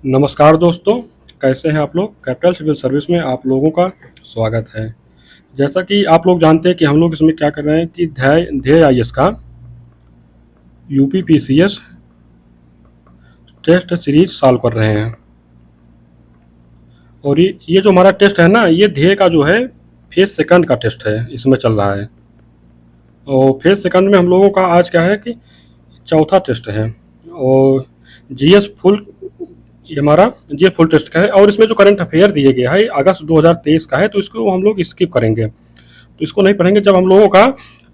नमस्कार दोस्तों, कैसे हैं आप लोग। कैपिटल सिविल सर्विस में आप लोगों का स्वागत है। जैसा कि आप लोग जानते हैं कि हम लोग इसमें क्या कर रहे हैं कि ध्येय ध्येय आईएएस का यूपीपीसीएस टेस्ट सीरीज सॉल्व कर रहे हैं। और ये जो हमारा टेस्ट है ना, ये ध्येय का जो है फेज सेकंड का टेस्ट है, इसमें चल रहा है। और फेज सेकंड में हम लोगों का आज क्या है कि चौथा टेस्ट है। और जीएस फुल, ये हमारा ये फुल टेस्ट का है। और इसमें जो करंट अफेयर दिए गया है अगस्त 2023 का है, तो इसको हम लोग स्किप करेंगे। तो इसको नहीं पढ़ेंगे। जब हम लोगों का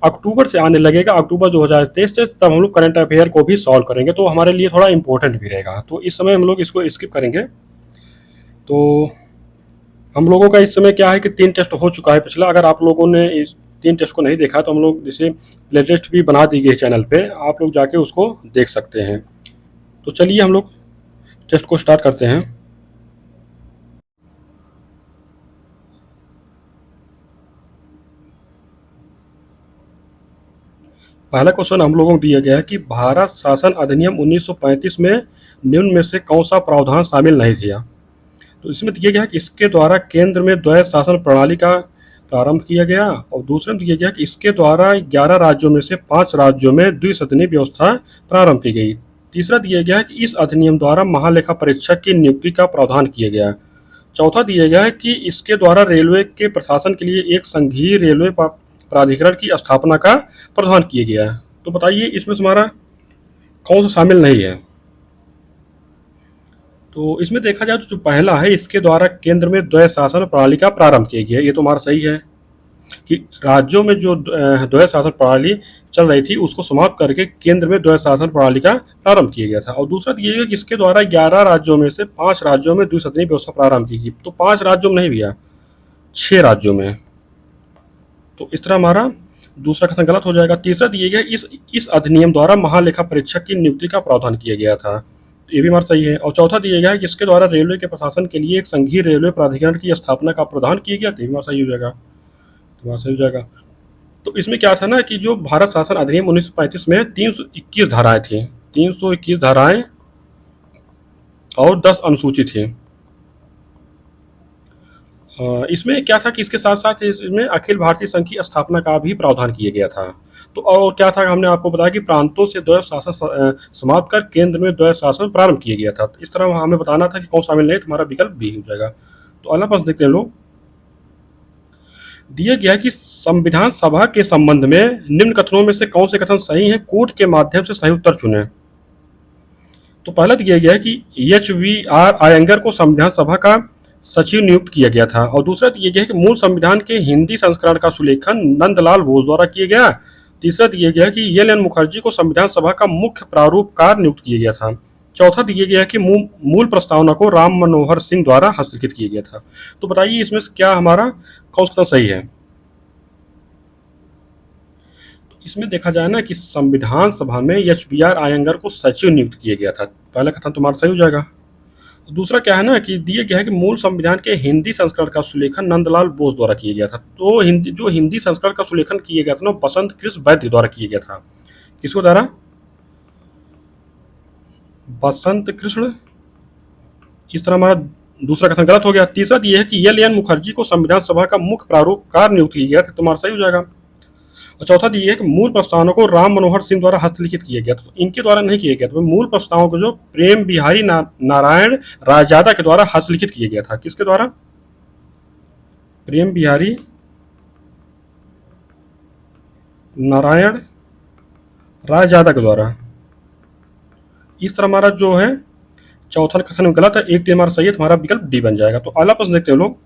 अक्टूबर से आने लगेगा, अक्टूबर 2023 से, तब हम लोग करंट अफेयर को भी सॉल्व करेंगे, तो हमारे लिए थोड़ा इंपॉर्टेंट भी रहेगा। तो इस समय हम लोग इसको स्किप करेंगे। तो हम लोगों का इस समय क्या है कि 3 टेस्ट हो चुका है पिछला। अगर आप लोगों ने इस 3 टेस्ट को नहीं देखा तो हम लोग जैसे प्ले लिस्ट भी बना दी गई चैनल पे, आप लोग जाके उसको देख सकते हैं। तो चलिए हम लोग टेस्ट को स्टार्ट करते हैं। पहला क्वेश्चन हम लोगों को दिया गया है कि भारत शासन अधिनियम 1935 में निम्न में से कौन सा प्रावधान शामिल नहीं किया। तो इसमें दिया गया है कि इसके द्वारा केंद्र में द्वैध शासन प्रणाली का प्रारंभ किया गया। और दूसरे में दिया गया कि इसके द्वारा 11 राज्यों में से 5 राज्यों में द्विसदनीय व्यवस्था प्रारंभ की गई। तीसरा दिया गया है कि इस अधिनियम द्वारा महालेखा परीक्षक की नियुक्ति का प्रावधान किया गया। चौथा दिया गया है कि इसके द्वारा रेलवे के प्रशासन के लिए एक संघीय रेलवे प्राधिकरण की स्थापना का प्रावधान किया गया है। तो बताइए इसमें से हमारा कौन सा शामिल नहीं है। तो इसमें देखा जाए तो जो पहला है, इसके द्वारा केंद्र में द्वैध शासन प्रणाली का प्रारंभ किया गया, ये तो हमारा सही है कि राज्यों में जो द्वैध शासन प्रणाली चल रही थी उसको समाप्त करके केंद्र में द्वैध शासन प्रणाली का प्रारंभ किया गया था। और दूसरा ये है कि इसके द्वारा 11 राज्यों में से 5 राज्यों में द्विसदनीय व्यवस्था प्रारंभ की गई। तो 5 राज्यों में नहीं भैया, 6 राज्यों में। तो इस तरह हमारा दूसरा कथन गलत हो जाएगा। तीसरा दिए गया इस अधिनियम द्वारा महालेखा परीक्षक की नियुक्ति का प्रावधान किया गया था, तो ये भी हमारा सही है। और चौथा दिया गया है कि इसके द्वारा रेलवे के प्रशासन के लिए एक संघीय रेलवे प्राधिकरण की स्थापना का प्रावधान किया गया, तो ये भी हमारा सही हो जाएगा। तो हमारा सही हो जाएगा। तो इसमें क्या था ना कि जो भारत शासन अधिनियम 1935 में 321 धाराएं थी, 321 धाराएं और 10 अनुसूची थी। इसमें क्या था कि इसके साथ साथ इसमें अखिल भारतीय संघ की स्थापना का भी प्रावधान किया गया था। तो और क्या था, हमने आपको बताया कि प्रांतों से द्वैध शासन समाप्त कर केंद्र में द्वैध शासन प्रारंभ किया गया था। तो इस तरह हमें बताना था कि कौन शामिल नहीं, हमारा विकल्प बी हो जाएगा। तो अगला प्रश्न देखते हैं लोग। दिया गया कि संविधान सभा के संबंध में निम्न कथनों में से कौन से कथन सही हैं, कूट के माध्यम से सही उत्तर चुने। तो पहला दिया गया है कि एच.वी.आर. आयंगर को संविधान सभा का सचिव नियुक्त किया गया था। और दूसरा दिया गया है कि मूल संविधान के हिंदी संस्करण का सुलेखन नंदलाल बोस द्वारा किया गया। तीसरा दिया गया है कि एल.एन. मुखर्जी को संविधान सभा का मुख्य प्रारूपकार नियुक्त किया गया था। चौथा दिया गया है कि मूल प्रस्तावना को राम मनोहर सिंह द्वारा हस्तलिखित किया गया था। तो बताइए इसमें से क्या हमारा कौन सा सही है। इसमें देखा जाए ना कि संविधान सभा में एच.बी.आर. आयंगर को सचिव नियुक्त किया गया था, पहला कथन तुम्हारा सही हो जाएगा। दूसरा क्या है ना कि दिया गया है कि मूल संविधान के हिंदी संस्करण का सुलेखन नंदलाल बोस द्वारा किया गया था। तो हिंदी संस्करण का सुलेखन किया गया था ना, बसंत कृष्ण वैद्य द्वारा किया गया था। किसको द्वारा? बसंत कृष्ण। इस तरह हमारा दूसरा कथन गलत हो गया। तीसरा ये है कि एल.एन. मुखर्जी को संविधान सभा का मुख्य प्रारूपकार नियुक्त किया गया था, तुम्हारा सही हो जाएगा। और चौथा दिए है कि मूल प्रस्तावना को राम मनोहर सिंह द्वारा हस्तलिखित किया गया, तो इनके द्वारा नहीं किया गया। तो मूल प्रस्तावों को जो प्रेम बिहारी नारायण रायजादा के द्वारा हस्तलिखित किया गया था। किसके द्वारा? प्रेम बिहारी नारायण रायजादा के द्वारा। इस तरह हमारा जो है चौथा कथन गलत है, एक हमारा सही है, तुम्हारा विकल्प डी बन जाएगा। तो अगला प्रश्न देखते हैं लोग।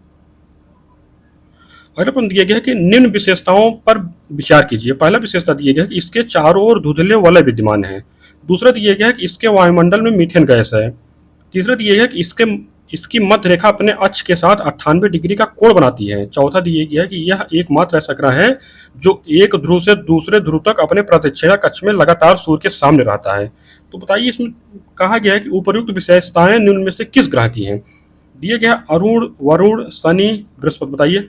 अगला प्रश्न दिया गया है कि निम्न विशेषताओं पर विचार कीजिए। पहला विशेषता दिया गया है कि इसके चारों ओर धुंधले वलय विद्यमान है। दूसरा दिया गया है कि इसके वायुमंडल में मीथेन गैस है। तीसरा दिया गया है कि इसकी मध्य रेखा अपने अक्ष के साथ 98 डिग्री का कोण बनाती है। चौथा दिया गया है कि यह एकमात्र ऐसा ग्रह है जो एक ध्रुव से दूसरे ध्रुव तक अपने प्रतिच्छेदा कक्ष में लगातार सूर्य के सामने रहता है। तो बताइए इसमें कहा गया है कि उपयुक्त विशेषताएं निम्न में से किस ग्रह की हैं। दिया गया अरुण, वरुण, शनि, बृहस्पति। बताइए।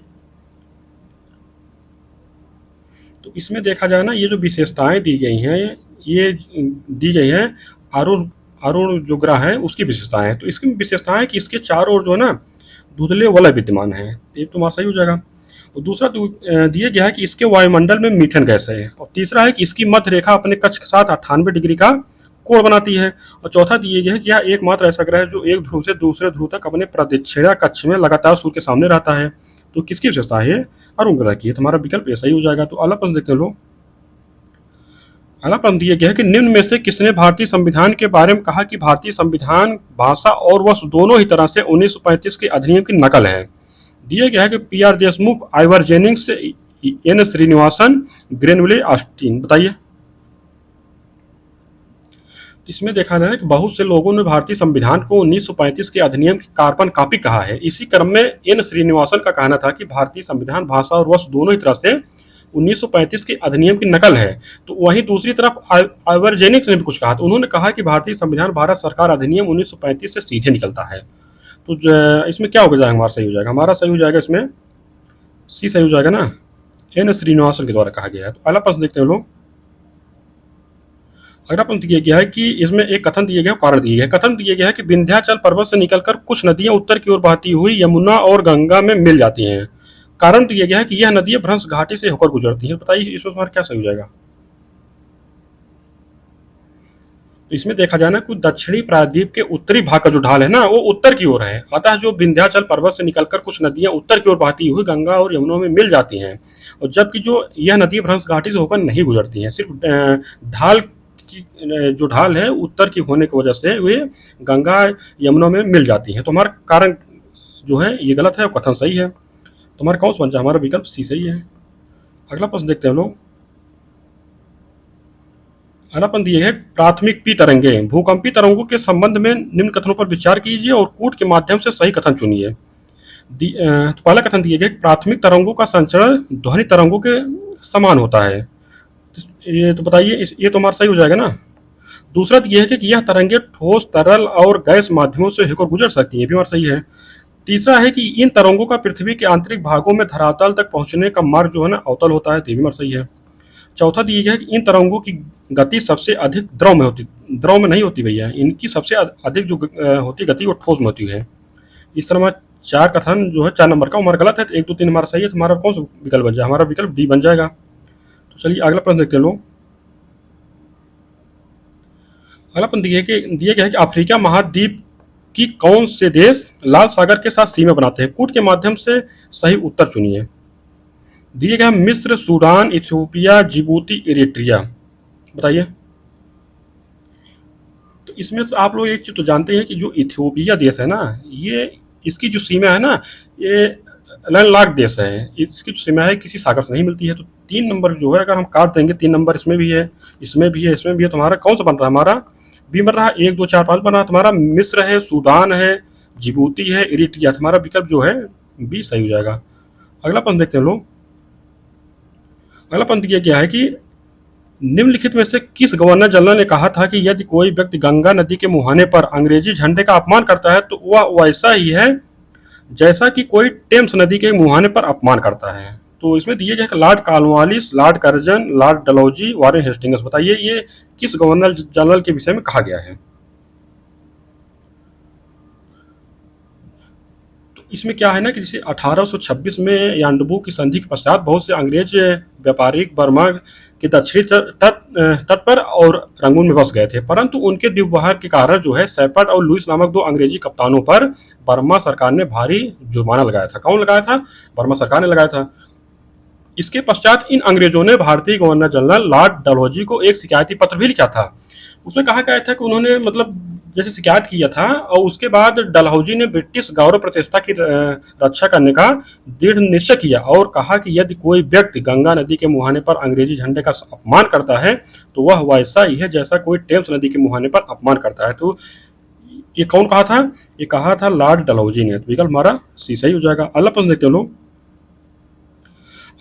तो इसमें देखा जाए ना, ये जो विशेषताएं दी गई हैं, ये दी गई हैं अरुण अरुण जो ग्रह है उसकी विशेषताएं हैं। तो इसकी विशेषताएं कि इसके चारों ओर जो है ना धुंधले वलय विद्यमान है, ये तुम्हारा सही हो जाएगा। और दूसरा दिया गया है कि इसके वायुमंडल में मीथेन गैस है। और तीसरा है कि इसकी मध्य रेखा अपने कक्ष के साथ 98 डिग्री का कोण बनाती है। और चौथा दिया गया है कि यह एकमात्र ऐसा ग्रह है जो एक ध्रुव से दूसरे ध्रुव तक अपने प्रदक्षिणा कक्ष में लगातार सूर्य के सामने रहता है। तो किसकी विशेषता है? अरुण ग्रह की है। तुम्हारा विकल्प ये सही हो जाएगा। तो अगला प्रश्न देखते हैं लोग। अगला प्रश्न दिया गया है कि निम्न में से किसने भारतीय संविधान के बारे में कहा कि भारतीय संविधान भाषा और वस्तु दोनों ही तरह से 1935 के अधिनियम की नकल है? दिया गया है कि P R Deshmukh, Ivor Jennings, N Srinivasan, Granville Austin. बताइए। इसमें देखा जाए कि बहुत से लोगों ने भारतीय संविधान को 1935 के अधिनियम की कार्बन कॉपी कहा है। इसी क्रम में एन श्रीनिवासन का कहना था कि भारतीय संविधान भाषा और वस्तु दोनों ही तरह से 1935 के अधिनियम की नकल है। तो वहीं दूसरी तरफ आइवर्जेनिक्स ने भी कुछ कहा। तो उन्होंने कहा कि भारतीय संविधान भारत सरकार अधिनियम 1935 से सीधे निकलता है। तो इसमें क्या हो जाएगा? हमारा सही हो जाएगा। हमारा सही हो जाएगा, इसमें सी सही हो जाएगा ना, एन श्रीनिवासन के द्वारा कहा गया है। तो अगला प्रश्न देखते हैं लोग। अगला प्रश्न दिया गया है कि इसमें एक कथन दिया गया, कारण दिया गया। कथन दिया गया है कि विंध्याचल पर्वत से निकलकर कुछ नदियां उत्तर की ओर बहती हुई यमुना और गंगा में मिल जाती हैं। कारण दिया गया है कि यह नदियां भ्रंश घाटी से होकर गुजरती हैं। बताइए इसमें हमारा क्या सही हो जाएगा? तो इसमें देखा जाए ना कि दक्षिणी प्रायद्वीप के उत्तरी भाग का जो ढाल है ना वो उत्तर की ओर है। अतः जो विंध्याचल पर्वत से निकलकर कुछ नदियां उत्तर की ओर बहती हुई गंगा और यमुना में मिल जाती हैं, और जबकि जो यह नदी भ्रंश घाटी से होकर नहीं गुजरती हैं। सिर्फ ढाल की जो ढाल है उत्तर की होने की वजह से वे गंगा यमुना में मिल जाती हैं। तो हमारा कारण जो है ये गलत है और कथन सही है। तो हमारा कौन सा बन जाए? हमारा विकल्प सी सही है। अगला प्रश्न देखते हैं लोग। अगला प्रश्न दिए है प्राथमिक पी तरंगे भूकंपी तरंगों के संबंध में निम्न कथनों पर विचार कीजिए और कूट के माध्यम से सही कथन चुनिए। तो पहला कथन दिया गया प्राथमिक तरंगों का संचरण ध्वनि तरंगों के समान होता है। ये तो बताइए, ये तो हमारा सही हो जाएगा ना। दूसरा ये है कि यह तरंगे ठोस, तरल और गैस माध्यमों से होकर गुजर सकती है, ये भी हमारा सही है। तीसरा है कि इन तरंगों का पृथ्वी के आंतरिक भागों में धरातल तक पहुंचने का मार्ग जो है ना अवतल होता है, ये भी हमारा सही है। चौथा दिया गया है कि इन तरंगों की गति सबसे अधिक द्रव में नहीं होती भैया, इनकी सबसे अधिक जो होती गति वो ठोस में होती है। इस तरह हमारा चार कथन जो है 4 नंबर का हमारा गलत है। तो 1 2 3 हमारा सही है। तो हमारा कौन सा विकल्प बन जाए? हमारा विकल्प डी बन जाएगा। तो चलिए अगला प्रश्न देखते हैं लोग। अगला प्रश्न दिया गया है कि अफ्रीका महाद्वीप की कौन से देश लाल सागर के साथ सीमा बनाते हैं? कूट के माध्यम से सही उत्तर चुनिए। दिए गए मिस्र, सूडान, इथियोपिया, जिबूती, इरिट्रिया। बताइए। तो इसमें से आप लोग एक चीज तो जानते हैं कि जो इथियोपिया देश है ना, ये इसकी जो सीमा है ना ये लैंडलॉक्ड देश है। इसकी जो सीमा है किसी सागर से नहीं मिलती है। तो 3 नंबर जो है अगर हम काट देंगे, 3 नंबर इसमें भी है, इसमें भी है, इसमें भी है, तो हमारा कौन सा बन रहा है? हमारा बी बन रहा है। 1 2 4 5 बन रहा है। तुम्हारा मिस्र है, सूडान है, जिबूती है, इरिट्रिया। तुम्हारा विकल्प जो है बी सही हो जाएगा। अगला प्रश्न देखते हैं लोग। अगला प्रश्न दिया गया है कि निम्नलिखित में से किस गवर्नर जनरल ने कहा था कि यदि कोई व्यक्ति गंगा नदी के मुहाने पर अंग्रेजी झंडे का अपमान करता है तो वह वैसा ही है जैसा कि कोई टेम्स नदी के मुहाने पर अपमान करता है? तो इसमें दिए गए Lord Cornwallis, Lord Curzon, Lord Dalhousie, Warren Hastings. बताइए ये किस गवर्नर जनरल के विषय में कहा गया है? तो इसमें क्या है ना कि जैसे 1826 में यान्डबू की संधि के पश्चात बहुत से अंग्रेज व्यापारिक बर्मा के दक्षिणी तट पर और रंगून में बस गए थे, परंतु उनके दुर्व्यवहार के कारण जो है शेपर्ड और लुइस नामक 2 अंग्रेजी कप्तानों पर बर्मा सरकार ने भारी जुर्माना लगाया था। कौन लगाया था? बर्मा सरकार ने लगाया था। इसके पश्चात इन अंग्रेजों ने भारतीय गवर्नर जनरल लॉर्ड डलहौजी को एक शिकायती पत्र भी लिखा था। उसमें कहा गया था कि उन्होंने मतलब जैसे शिकायत किया था, और उसके बाद डलहौजी ने ब्रिटिश गौरव प्रतिष्ठा की रक्षा करने का दृढ़ निश्चय किया और कहा कि यदि कोई व्यक्ति गंगा नदी के मुहाने पर अंग्रेजी झंडे का अपमान करता है तो वह वैसा ही है जैसा कोई टेम्स नदी के मुहाने पर अपमान करता है। तो ये कौन कहा था? ये कहा था लॉर्ड डलहौजी ने। तो विकल्प हमारा सी सही हो जाएगा। अगला प्रश्न देखते हैं लोग।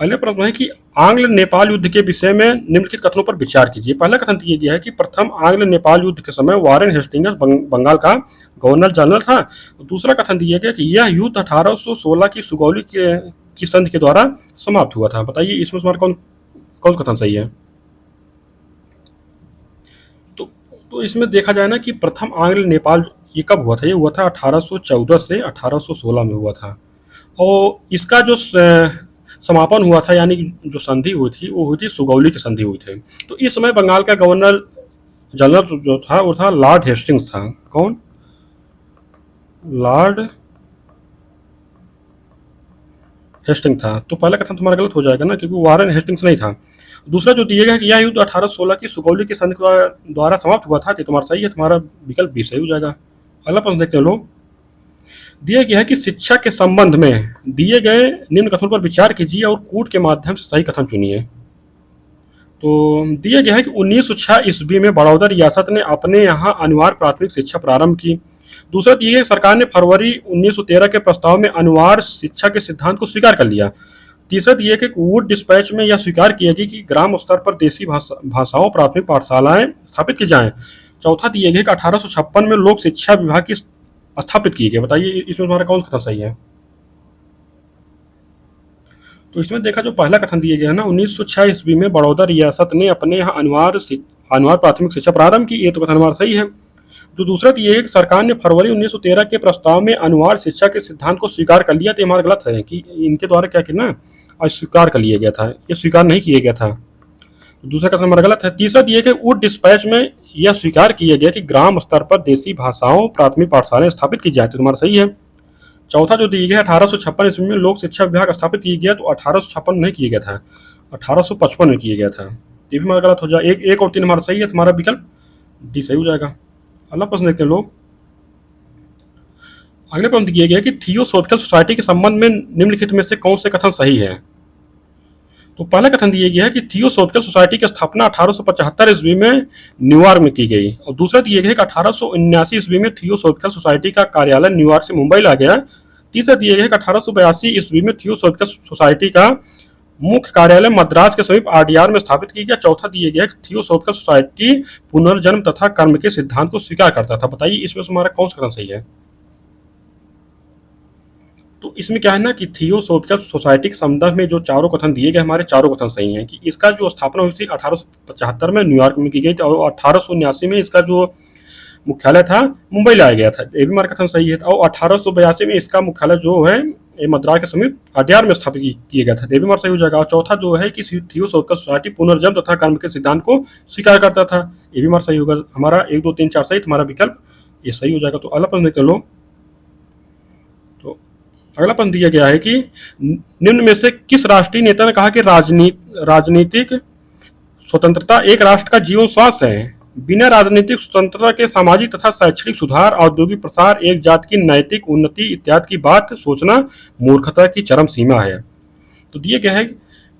अगला प्रश्न है कि आंग्ल नेपाल युद्ध के विषय में निम्नलिखित कथनों पर विचार कीजिए। पहला कथन दिया गया है कि प्रथम आंग्ल नेपाल युद्ध के समय वॉरेन हेस्टिंग्स बंगाल का गवर्नर जनरल था। दूसरा कथन दिया गया कि यह युद्ध 1816 की सुगौली की संधि के द्वारा समाप्त हुआ था। बताइए इसमें तुम्हारा कौन सा कथन सही है? तो तो इसमें देखा जाए ना कि प्रथम आंग्ल नेपाल ये कब हुआ था? ये हुआ था 1814 से 1816 में हुआ था। और इसका जो समापन हुआ था, यानी जो संधि हुई थी वो हुई थी सुगौली की संधि हुई थी। तो इस समय बंगाल का गवर्नर जनरल जो था वो था लॉर्ड हेस्टिंग्स था। कौन? लॉर्ड हेस्टिंग था। तो पहला कथन तुम्हारा गलत हो जाएगा ना, क्योंकि वारन हेस्टिंग्स नहीं था। दूसरा जो दिया गया कि यह युद्ध 1816 की सुगौली की संधि द्वारा समाप्त हुआ था, तो तुम्हारा सही है, तुम्हारा विकल्प भी सही हो जाएगा। अगला प्रश्न देखते हैं लोग। दिया गया है कि शिक्षा के संबंध में दिए गए निम्न कथनों पर विचार कीजिए और कूट के माध्यम से सही कथन चुनिए। तो दिया गया है कि 1906 ईस्वी में बड़ौदा रियासत ने अपने यहाँ अनिवार्य प्राथमिक शिक्षा प्रारंभ की। दूसरा दिया है सरकार ने फरवरी 1913 के प्रस्ताव में अनिवार्य शिक्षा के सिद्धांत को स्वीकार कर लिया। तीसरा दिया कि वुड डिस्पैच में यह स्वीकार किया गया कि ग्राम स्तर पर देसी भाषाओं प्राथमिक पाठशालाएं स्थापित की जाएं। चौथा दिया गया कि 1856 में लोक शिक्षा विभाग की स्थापित किए गए। बताइए इसमें तुम्हारा कौन सा कथन सही है? तो इसमें देखा जो पहला कथन दिया गया है ना, 1906 ईस्वी में बड़ौदा रियासत ने अपने यहाँ अनिवार्य प्राथमिक शिक्षा प्रारंभ की, ये तो कथन हमारा सही है। जो दूसरा दिया है कि सरकार ने फरवरी 1913 के प्रस्ताव में अनिवार्य शिक्षा के सिद्धांत को स्वीकार कर लिया, तो हमारा गलत है कि इनके द्वारा क्या किया ना, अस्वीकार कर लिया गया था, ये स्वीकार नहीं किया गया था। तो दूसरा कथन हमारा गलत है। तीसरा दिया कि वुड डिस्पैच में यह स्वीकार किया गया कि ग्राम स्तर पर देसी भाषाओं प्राथमिक पाठशालाएं स्थापित की जाए, तो तुम्हारा सही है। चौथा जो दिया गया 1856 ईस्वी में लोक शिक्षा विभाग स्थापित किया गया, तो 1856 नहीं किया गया था, 1855 में किया गया था। ये भी हमारा गलत हो जाए। एक और तीन हमारा सही है, तुम्हारा विकल्प डी सही हो जाएगा। अगला प्रश्न देखते हैं लोग। अगले प्रश्न दिया गया कि थियोसॉफिकल सोसाइटी के संबंध में निम्नलिखित में से कौन से कथन सही है? तो पहला कथन दिया गया है कि थियोसॉफिकल सोसाइटी की स्थापना 1875 ईस्वी में न्यूयॉर्क में की गई। और दूसरा दिया गया है कि 1879 ईस्वी में थियोसॉफिकल सोसाइटी का कार्यालय न्यूयॉर्क से मुंबई ला गया। तीसरा दिया गया है कि 1882 ईस्वी में थियोसॉफिकल सोसाइटी का मुख्य कार्यालय मद्रास के समीप आरडीआर में स्थापित किया गया। चौथा दिया गया कि थियोसॉफिकल सोसाइटी पुनर्जन्म तथा कर्म के सिद्धांत को स्वीकार करता था। बताइए इसमें से हमारा कौन सा कथन सही है? तो इसमें क्या है ना कि थियोसॉफिकल सोसाइटी के संदर्भ में जो चारों कथन दिए गए, हमारे चारों कथन सही हैं। कि इसका जो स्थापना हुई थी 1875 में न्यूयॉर्क में की गई थी, और 1879 में इसका जो मुख्यालय था मुंबई लाया गया था, ये भी हमारा कथन सही है। और 1882 में इसका मुख्यालय जो है मद्रास के समीप आरडीआर में स्थापित किया गया था, ये भी हमारा सही हो जाएगा। और चौथा जो है कि थियोसॉफिकल सोसाइटी पुनर्जन्म तथा कर्म के सिद्धांत को स्वीकार करता था, ये भी हमारा सही होगा। हमारा 1 2 3 4 सही, तुम्हारा विकल्प ये सही हो जाएगा। तो अगला प्रश्न देखते लो। तो अगला प्रश्न दिया गया है कि निम्न में से किस राष्ट्रीय नेता ने कहा कि राजनीतिक स्वतंत्रता एक राष्ट्र का जीवन श्वास है? बिना राजनीतिक स्वतंत्रता के सामाजिक तथा शैक्षणिक सुधार, औद्योगिक प्रसार, एक जाति की नैतिक उन्नति इत्यादि की बात सोचना मूर्खता की चरम सीमा है। तो दिए गए हैं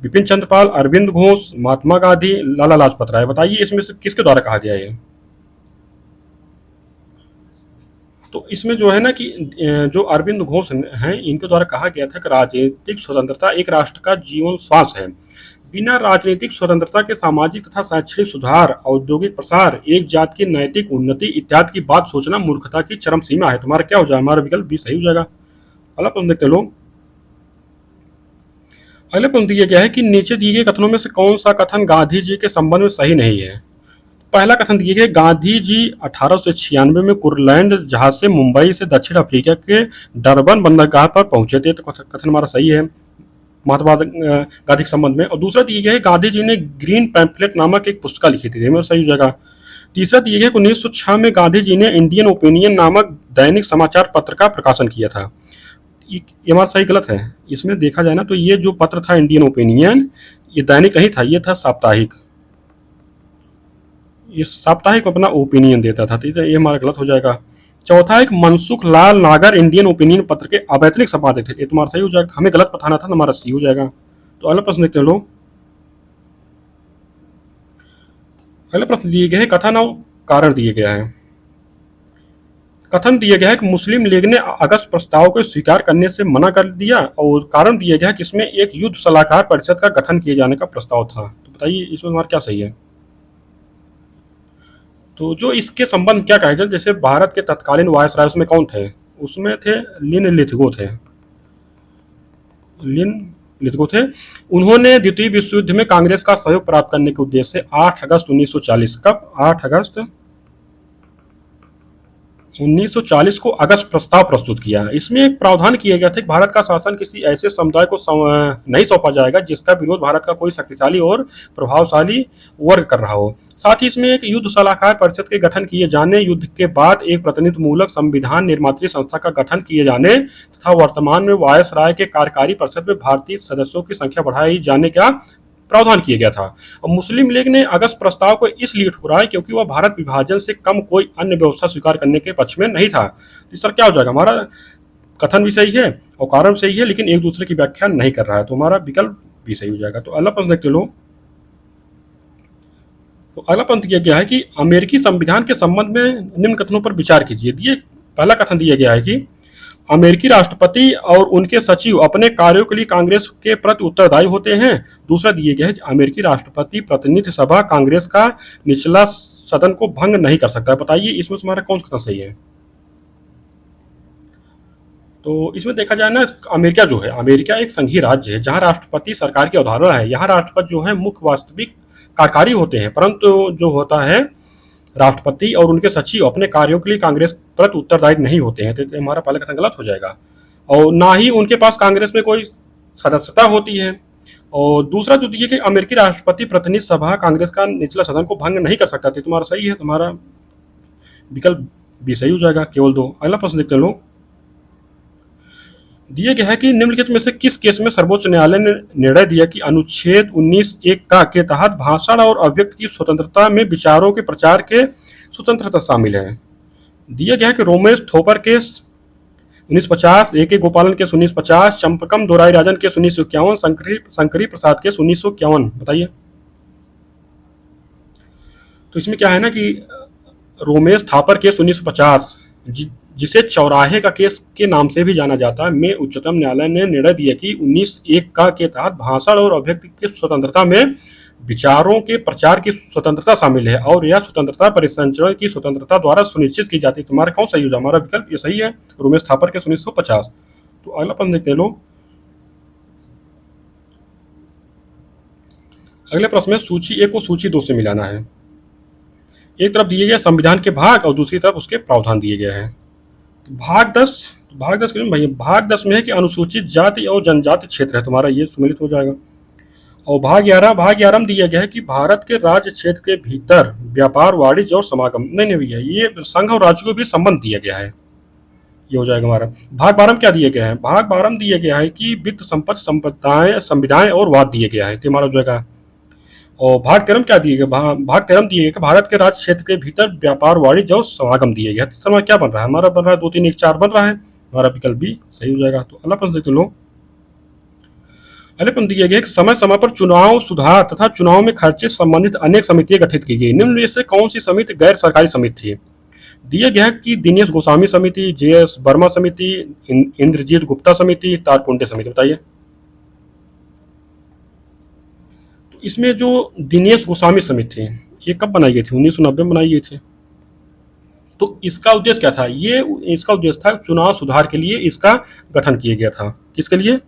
विपिन चंद्र पाल, अरविंद घोष, महात्मा गांधी, लाला लाजपत राय। बताइए इसमें से किसके द्वारा कहा गया है? तो इसमें जो है ना कि जो अरविंद घोष हैं इनके द्वारा कहा गया था कि राजनीतिक स्वतंत्रता एक राष्ट्र का जीवन श्वास है। बिना राजनीतिक स्वतंत्रता के सामाजिक तथा शैक्षणिक सुधार, औद्योगिक प्रसार, एक जात की नैतिक उन्नति इत्यादि की बात सोचना मूर्खता की चरम सीमा है। तुम्हारा क्या हो जाएगा? हमारा विकल्प भी सही हो जाएगा। अगला प्रश्न देखते लोग। अगले प्रश्न दिया गया है कि नीचे दिए गए कथनों में से कौन सा कथन गांधी जी के संबंध में सही नहीं है? पहला कथन दिया गया गांधी जी 1896 में कुरलैंड जहाज से मुंबई से दक्षिण अफ्रीका के डरबन बंदरगाह पर पहुंचे थे, तो कथन हमारा सही है महात्मा गांधी के संबंध में। और दूसरा दिया गया है गांधी जी ने ग्रीन पैम्फलेट नामक एक पुस्तक लिखी थी, मेरा सही हो जाएगा। तीसरा दिया गया 1906 में गांधी जी ने इंडियन ओपिनियन नामक दैनिक समाचार पत्र का प्रकाशन किया था, ये हमारा सही गलत है। इसमें देखा जाए ना तो ये जो पत्र था इंडियन ओपिनियन, ये दैनिक नहीं था, ये था साप्ताहिक। ये साप्ताहिक अपना ओपिनियन देता था, ठीक है, ये हमारा गलत हो जाएगा। चौथा एक मनसुख लाल नागर इंडियन ओपिनियन पत्र के अवैतनिक संपादक थे, ये तुम्हारा सही हो जाएगा। हमें गलत बताना था, हमारा सही हो जाएगा। तो अगला प्रश्न देखते हैं लोग। अगला प्रश्न दिए गए हैं कथन और कारण दिए गया है। कथन दिया गया है कि मुस्लिम लीग ने अगस्त प्रस्ताव को स्वीकार करने से मना कर दिया, और कारण दिया गया है कि इसमें एक युद्ध सलाहकार परिषद का गठन किए जाने का प्रस्ताव था। तो बताइए इसमें हमारा क्या सही है? तो जो इसके संबंध क्या कहे जाए, जैसे भारत के तत्कालीन वायसराय उसमें कौन थे? उसमें थे लिन लिथगो थे, लिन लिथगो थे। उन्होंने द्वितीय विश्व युद्ध में कांग्रेस का सहयोग प्राप्त करने के उद्देश्य से 8 अगस्त 1940, कब? 8 अगस्त 1940 को अगस्त प्रस्ताव प्रस्तुत किया। इसमें एक प्रावधान किया गया था कि भारत का शासन किसी ऐसे समुदाय को नहीं सौंपा जाएगा जिसका विरोध भारत का कोई शक्तिशाली और प्रभावशाली वर्ग कर रहा हो। साथ ही इसमें एक युद्ध सलाहकार परिषद के गठन किए जाने, युद्ध के बाद एक प्रतिनिधिमूलक संविधान निर्मात्री संस्था का गठन किए जाने तथा वर्तमान में वायसराय के कार्यकारी परिषद में भारतीय सदस्यों की संख्या बढ़ाई जाने का प्रावधान किया गया था। और मुस्लिम लीग ने अगस्त प्रस्ताव को इसलिए ठुकराया क्योंकि वह भारत विभाजन से कम कोई अन्य व्यवस्था स्वीकार करने के पक्ष में नहीं था। तो सर क्या हो जाएगा, हमारा कथन भी सही है और कारण सही है, लेकिन एक दूसरे की व्याख्या नहीं कर रहा है, तो हमारा विकल्प भी सही हो जाएगा। तो अगला प्रश्न देखते लो। तो अगला प्रश्न किया गया है कि अमेरिकी संविधान के संबंध में निम्न कथनों पर विचार कीजिए। दिए पहला कथन दिया गया है कि अमेरिकी राष्ट्रपति और उनके सचिव अपने कार्यों के लिए कांग्रेस के प्रति उत्तरदायी होते हैं। दूसरा दिए गया है कि अमेरिकी राष्ट्रपति प्रतिनिधि सभा कांग्रेस का निचला सदन को भंग नहीं कर सकता। बताइए इसमें तुम्हारा कौन सा कथन सही है। तो इसमें देखा जाए ना, अमेरिका जो है, अमेरिका एक संघीय राज्य है जहां राष्ट्रपति सरकार की अवधारणा है। यहाँ राष्ट्रपति जो है मुख्य वास्तविक कार्यकारी होते हैं, परंतु जो होता है राष्ट्रपति और उनके सचिव अपने कार्यों के लिए कांग्रेस प्रति उत्तरदायी नहीं होते हैं। तो हमारा पहला कथन गलत हो जाएगा। और ना ही उनके पास कांग्रेस में कोई सदस्यता होती है। और दूसरा जो दिए कि अमेरिकी राष्ट्रपति प्रतिनिधि सभा कांग्रेस का निचला सदन को भंग नहीं कर सकता। तो तुम्हारा सही है, तुम्हारा विकल्प भी सही हो जाएगा, केवल 2। अगला प्रश्न देखते हैं लोग। दिया गया है कि निम्नलिखित में से किस केस में सर्वोच्च न्यायालय ने निर्णय दिया कि अनुच्छेद 19(1) का के तहत भाषण और अभिव्यक्ति की स्वतंत्रता में विचारों के प्रचार के स्वतंत्रता शामिल है। दिया गया है कि रोमेश थोपर केस 1950, A.K. गोपालन केस 1950, चंपकम दोराई राजन केस 1951, शंकरी प्रसाद केस 1951। बताइए। तो इसमें क्या है ना कि रोमेश थापर केस 1950 जिसे चौराहे का केस के नाम से भी जाना जाता है, में उच्चतम न्यायालय ने निर्णय दिया कि 19(1) का के तहत भाषण और अभिव्यक्ति की स्वतंत्रता में विचारों के प्रचार की स्वतंत्रता शामिल है और यह स्वतंत्रता परिसंचरण की स्वतंत्रता द्वारा सुनिश्चित की जाती है। तुम्हारा कौन सही होगा, हमारा विकल्प ये सही है, रोमेश थापर केस 1950। तो अगला प्रश्न देखते हैं लोग। अगले प्रश्न में सूची 1 को सूची 2 से मिलाना है। एक तरफ दिए गए संविधान के भाग और दूसरी तरफ उसके प्रावधान दिए गए हैं। भाग 10 क्यों भैया, भाग 10 में है कि अनुसूचित जाति और जनजाति क्षेत्र है, तुम्हारा ये सम्मिलित हो जाएगा। और भाग 11 में दिया गया है कि भारत के राज्य क्षेत्र के भीतर व्यापार, वाणिज्य और समागम। नहीं भैया, ये संघ और राज्य को भी संबंध दिया गया है, ये हो जाएगा हमारा। भाग 12 में क्या दिया गया है, भाग 12 में दिया गया है कि वित्त संपत्ति संपदाएं संविधाएं और वाद दिए गया है, हमारा हो जाएगा। और भाग 13 क्या दिए गए, भाग 13 में दिए गए कि भारत के राज्य क्षेत्र के भीतर व्यापार, वाणिज्य और समागम दिए गए। इस समय क्या बन रहा है, हमारा बन रहा है 2, 3, 1, 4 बन रहा है, हमारा विकल्प भी सही हो जाएगा। तो अगला प्रश्न देखते लो। अगले प्रश्न दिए गए समय समय पर चुनाव सुधार तथा चुनाव में खर्चे संबंधित अनेक समितियां गठित की गई। निम्न में से कौन सी समिति गैर सरकारी समिति थी। दिया गया है कि दिनेश गोस्वामी समिति, JS वर्मा समिति, इंद्रजीत गुप्ता समिति, तारकुंडे समिति। बताइए। इसमें जो दिनेश गोस्वामी समिति थी, ये कब बनाई गई थी, 1990 में बनाई गई थी। तो इसका उद्देश्य क्या था, ये इसका उद्देश्य था चुनाव सुधार के लिए इसका गठन किया गया था। किसके लिए,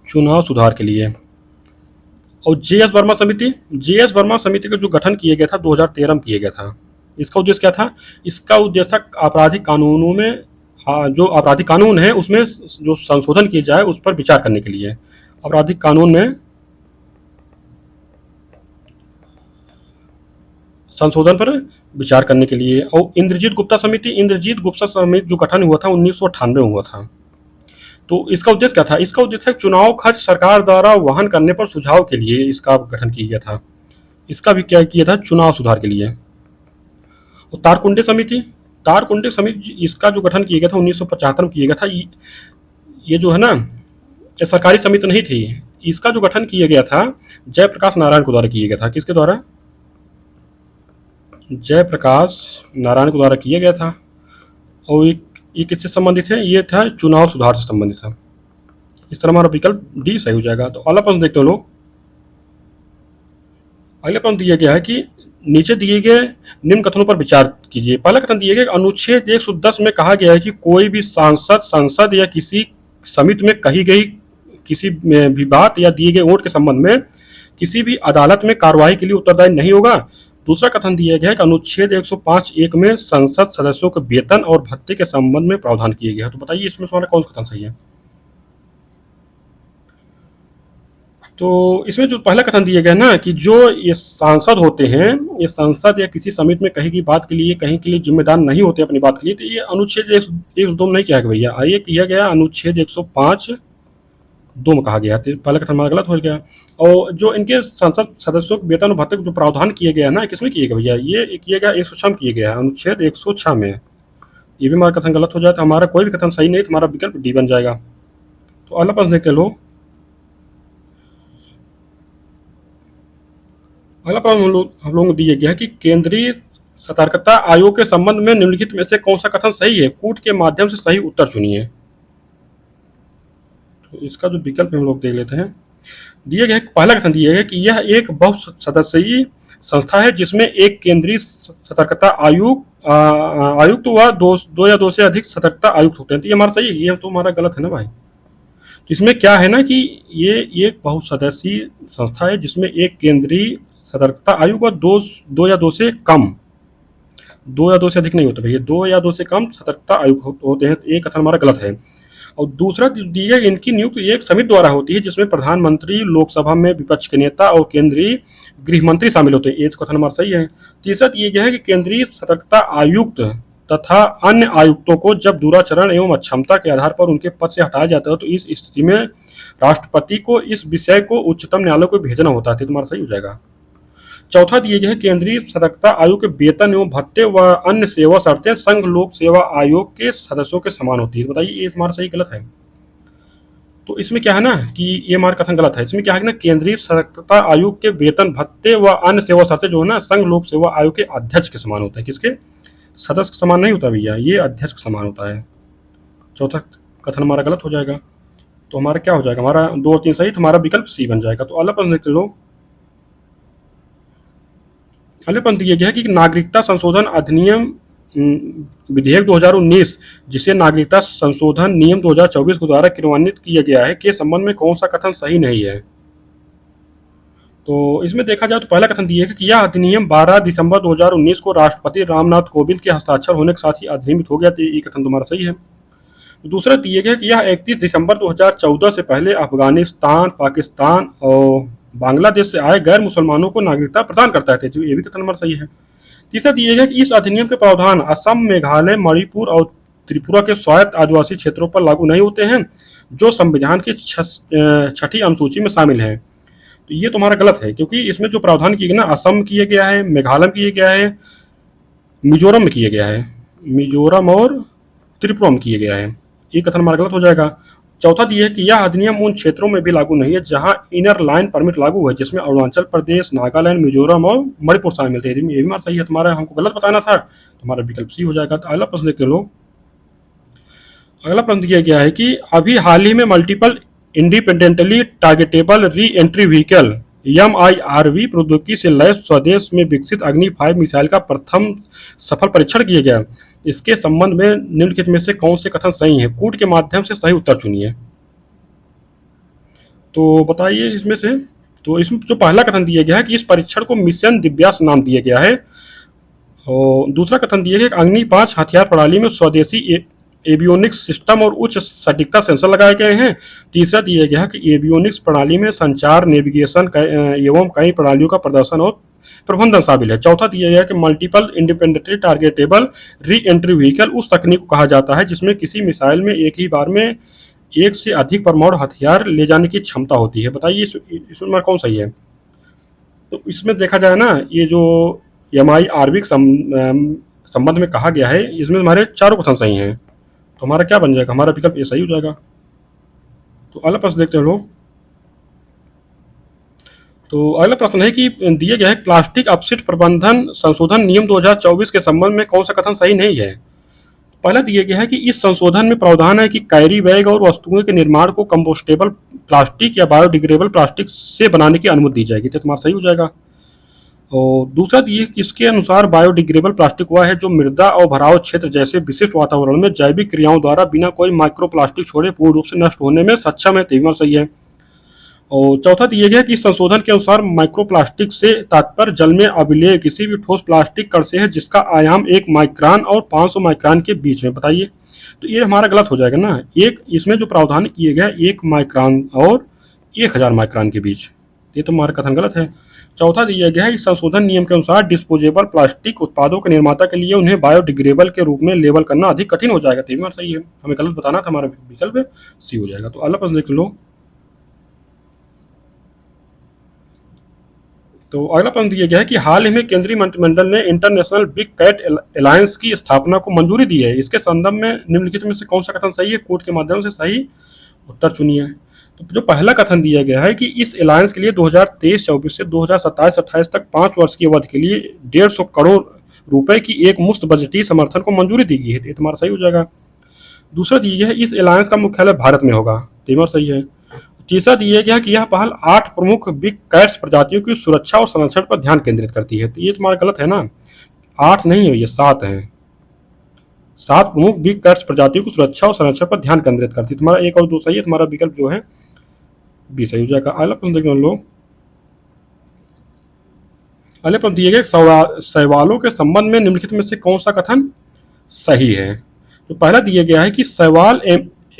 चुनाव सुधार के लिए। और JS वर्मा समिति का जो गठन किया गया था 2013 में किया गया था। इसका उद्देश्य क्या था, इसका उद्देश्य था आपराधिक कानूनों में जो आपराधिक कानून है उसमें जो संशोधन किया जाए उस पर विचार करने के लिए, आपराधिक कानून में संशोधन पर विचार करने के लिए। और इंद्रजीत गुप्ता समिति जो गठन हुआ था 1998 में हुआ था। तो इसका उद्देश्य क्या था, इसका उद्देश्य चुनाव खर्च सरकार द्वारा वहन करने पर सुझाव के लिए इसका गठन किया गया था। इसका भी क्या किया था, चुनाव सुधार के लिए। और तारकुंडे समिति इसका जो गठन किया गया था 1975 में किया गया था। ये जो है ना, ये सरकारी समिति नहीं थी, इसका जो गठन किया गया था जयप्रकाश नारायण के द्वारा किया गया था। किसके द्वारा, जयप्रकाश नारायण के द्वारा किया गया था। और ये किससे संबंधित है, ये था चुनाव सुधार से संबंधित था। इस तरह हमारा विकल्प डी सही हो जाएगा। तो अगला प्रश्न देखते हैं लोग। अगले प्रश्न दिया गया है कि नीचे दिए गए निम्न कथनों पर विचार कीजिए। पहला कथन दिया गया, अनुच्छेद 110 में कहा गया है कि कोई भी सांसद संसद या किसी समिति में कही गई किसी भी बात या दिए गए वोट के संबंध में किसी भी अदालत में कार्रवाई के लिए उत्तरदायी नहीं होगा। दूसरा कथन दिया गया है कि अनुच्छेद 105(1) में संसद सदस्यों के वेतन और भत्ते के संबंध में प्रावधान किए गए हैं। तो बताइए इसमें हमारा कौन सा कथन सही है? तो इसमें जो पहला कथन दिया गया ना कि जो ये सांसद होते हैं, ये संसद या किसी समिति में कहीं की बात के लिए कहीं के लिए जिम्मेदार नहीं होते अपनी बात के लिए, तो ये अनुच्छेद 102 में नहीं किया गया भैया, ये किया गया अनुच्छेद 105(2) में कहा गया। तो पहला कथन हमारा गलत हो गया। और जो इनके संसद सदस्यों के वेतन और भत्ते जो प्रावधान किए गया ना, किसमें किए गए भैया? ये किया गया 106 में किया गया है, अनुच्छेद 106 में। ये भी हमारा कथन गलत हो जाए तो हमारा कोई भी कथन सही नहीं, तो हमारा विकल्प डी बन जाएगा। तो अगला प्रश्न देखते लो। अगला प्रश्न हम लोग दिया गया है कि केंद्रीय सतर्कता आयोग के संबंध में निम्नलिखित में से कौन सा कथन सही है? कूट के माध्यम से सही उत्तर चुनिए। तो इसका जो विकल्प हम लोग देख लेते हैं। दिया गया पहला कथन दिया गया कि यह एक बहुसदस्यीय संस्था है जिसमें एक केंद्रीय सतर्कता आयुक्त व दो या दो से अधिक सतर्कता आयुक्त होते हैं। तो ये हमारा सही है, ये तो हमारा गलत है ना भाई। तो इसमें क्या है ना कि ये एक बहुसदस्यीय संस्था है जिसमें एक केंद्रीय सतर्कता आयुक्त व दो या दो से कम, दो या दो से अधिक नहीं होता भैया, दो या दो से कम सतर्कता आयुक्त होते हैं। तो एक कथन हमारा गलत है। और दूसरा दिया इनकी नियुक्ति एक समिति द्वारा होती है जिसमें प्रधानमंत्री, लोकसभा में विपक्ष के नेता और केंद्रीय गृह मंत्री शामिल होते हैं। ये तो कथन हमारा सही है। तीसरा दिया गया है कि केंद्रीय सतर्कता आयुक्त तथा अन्य आयुक्तों को जब दुराचरण एवं अक्षमता के आधार पर उनके पद से हटाया जाता है तो इस स्थिति में राष्ट्रपति को इस विषय को उच्चतम न्यायालय को भेजना होता है। तुम्हारा सही हो जाएगा। चौथा दिए गए केंद्रीय सतर्कता आयोग के वेतन एवं भत्ते व अन्य सेवा शर्तें संघ लोक सेवा आयोग के सदस्यों के समान होती है। बताइए ये हमारा सही गलत है। तो इसमें क्या है ना कि ये हमारा कथन गलत है। इसमें क्या है ना केंद्रीय सतर्कता आयोग के वेतन भत्ते व अन्य सेवा शर्तें जो है ना संघ लोक सेवा आयोग के अध्यक्ष के समान होता है। किसके? सदस्य के समान नहीं होता भैया, ये अध्यक्ष के समान होता है। चौथा कथन हमारा गलत हो जाएगा। तो हमारा क्या हो जाएगा? हमारा 2 और 3 सही, तो हमारा विकल्प सी बन जाएगा। तो अगला प्रश्न देखते लो। अगले प्रश्न दिया गया है कि नागरिकता संशोधन अधिनियम विधेयक 2019 जिसे नागरिकता संशोधन नियम 2024 के द्वारा क्रियान्वित किया गया है के संबंध में कौन सा कथन सही नहीं है? तो इसमें देखा जाए तो पहला कथन दिया है कि यह अधिनियम 12 दिसंबर 2019 को राष्ट्रपति रामनाथ कोविंद के हस्ताक्षर होने के साथ ही अधिनियमित हो गया। तो ये कथन तुम्हारा सही है। दूसरा दिया गया कि यह 31 दिसंबर 2014 से पहले अफगानिस्तान, पाकिस्तान और बांग्लादेश से आए गैर मुसलमानों को नागरिकता प्रदान करता है। तो ये भी कथन नंबर सही है। तीसरा दिया गया कि इस अधिनियम के प्रावधान असम, मेघालय, मणिपुर और त्रिपुरा के स्वायत्त आदिवासी क्षेत्रों पर लागू नहीं होते हैं जो संविधान की 6ठी अनुसूची में शामिल है। तो ये तुम्हारा गलत है क्योंकि इसमें जो प्रावधान किया गया ना असम में किया गया है, मेघालय में किया गया है, मिजोरम में किया गया है, मिजोरम और त्रिपुरा में किया गया है। ये कथन हमारा गलत हो जाएगा। चौथा दिया है कि यह अधिनियम उन क्षेत्रों में भी लागू नहीं है जहां इनर लाइन परमिट लागू है जिसमें अरुणाचल प्रदेश, नागालैंड, मिजोरम और मणिपुर शामिल थे। ये भी हमारा सही है। तुम्हारा हमको गलत बताना था, तुम्हारा विकल्प सी हो जाएगा। तो अगला प्रश्न देखते लो। अगला प्रश्न दिया गया है कि अभी हाल ही में multiple independently targetable re entry vehicle MIRV प्रौद्योगिकी से लैस स्वदेश में विकसित अग्नि 5 मिसाइल का प्रथम सफल परीक्षण किया गया। इसके संबंध में निम्नलिखित में से कौन से कथन सही है? कूट के माध्यम से सही उत्तर चुनिए। तो बताइए इसमें से। तो इसमें जो पहला कथन दिया गया है कि इस परीक्षण को मिशन दिव्यास नाम दिया गया है। और दूसरा कथन दिया गया कि अग्नि 5 हथियार प्रणाली में स्वदेशी एवियोनिक्स सिस्टम और उच्च सटीकता सेंसर लगाए गए हैं। तीसरा दिया गया है कि एवियोनिक्स प्रणाली में संचार, नेविगेशन एवं कई प्रणालियों का प्रदर्शन और प्रबंधन शामिल है। चौथा दिया गया कि multiple independently targetable re entry vehicle उस तकनीक को कहा जाता है जिसमें किसी मिसाइल में एक ही बार में एक से अधिक परमाणु हथियार ले जाने की क्षमता होती है। बताइए इसमें कौन सही है? तो इसमें देखा जाए ना ये जो MIRV संबंध में कहा गया है इसमें हमारे चारों कथन सही हैं। तो हमारा क्या बन जाएगा? हमारा विकल्प ये सही हो जाएगा। तो अगला प्रश्न देखते हैं लोग। तो अगला प्रश्न है कि दिया गया है प्लास्टिक अपशिष्ट प्रबंधन संशोधन नियम 2024 के संबंध में कौन सा कथन सही नहीं है? पहला दिया गया है कि इस संशोधन में प्रावधान है कि कैरी बैग और वस्तुओं के निर्माण को कंपोस्टेबल प्लास्टिक या बायोडिग्रेडेबल प्लास्टिक से बनाने की अनुमति दी जाएगी। तो तुम्हारा सही हो जाएगा। और दूसरा दिए कि इसके अनुसार बायोडिग्रेडेबल प्लास्टिक वह है जो मृदा और भराव क्षेत्र जैसे विशिष्ट वातावरण में जैविक क्रियाओं द्वारा बिना कोई माइक्रो प्लास्टिक छोड़े पूर्ण रूप से नष्ट होने में सक्षम है। तो सही है। और चौथा दिया गया कि इस संशोधन के अनुसार माइक्रोप्लास्टिक से तात्पर्य जल में अभिलेय किसी भी ठोस प्लास्टिक कण से है जिसका आयाम 1 माइक्रोन और 500 माइक्रोन के बीच में। बताइए, तो ये हमारा गलत हो जाएगा ना। एक इसमें जो प्रावधान किए गए 1 माइक्रोन और 1000 माइक्रोन के बीच, ये तो हमारा कथन गलत है। चौथा दिया गया है इस संशोधन नियम के अनुसार डिस्पोजेबल प्लास्टिक उत्पादों के निर्माता के लिए उन्हें बायोडिग्रेडेबल के रूप में लेबल करना अधिक कठिन हो जाएगा। तो सही है, हमें गलत बताना था, हमारा विकल्प सी हो जाएगा। तो अगला प्रश्न देख लो। तो अगला प्रश्न दिया गया है कि हाल ही में केंद्रीय मंत्रिमंडल ने इंटरनेशनल बिग कैट अलायंस की स्थापना को मंजूरी दी है। इसके संदर्भ में निम्नलिखित में से कौन सा कथन सही है? कोड के माध्यम से सही उत्तर चुनिए। तो जो पहला कथन दिया गया है कि इस अलायंस के लिए 2023-24 से 2027-28 तक 5 वर्ष की अवधि के लिए 150 करोड़ रुपए की एक मुफ्त बजटीय समर्थन को मंजूरी दी गई है। तो ये तुम्हारा सही हो जाएगा। दूसरा दिया गया है इस अलायंस का मुख्यालय भारत में होगा। तो सही है। तीसरा दिया गया कि यह पहल 8 प्रमुख बिग कैट्स प्रजातियों की सुरक्षा और संरक्षण पर ध्यान केंद्रित करती है। तो ये तुम्हारा गलत है ना, 8 नहीं है, ये 7 है। 7 प्रमुख बिग कैट्स प्रजातियों की सुरक्षा और संरक्षण पर ध्यान केंद्रित करती है। तुम्हारा 1 और 2 सही है, तुम्हारा विकल्प जो है बी सही हो जाएगा। अगला प्रश्न देखने लो। अगले प्रश्न दिए गए शैवालों के संबंध में निम्नलिखित में से कौन सा कथन सही है? तो पहला दिया गया है कि शैवाल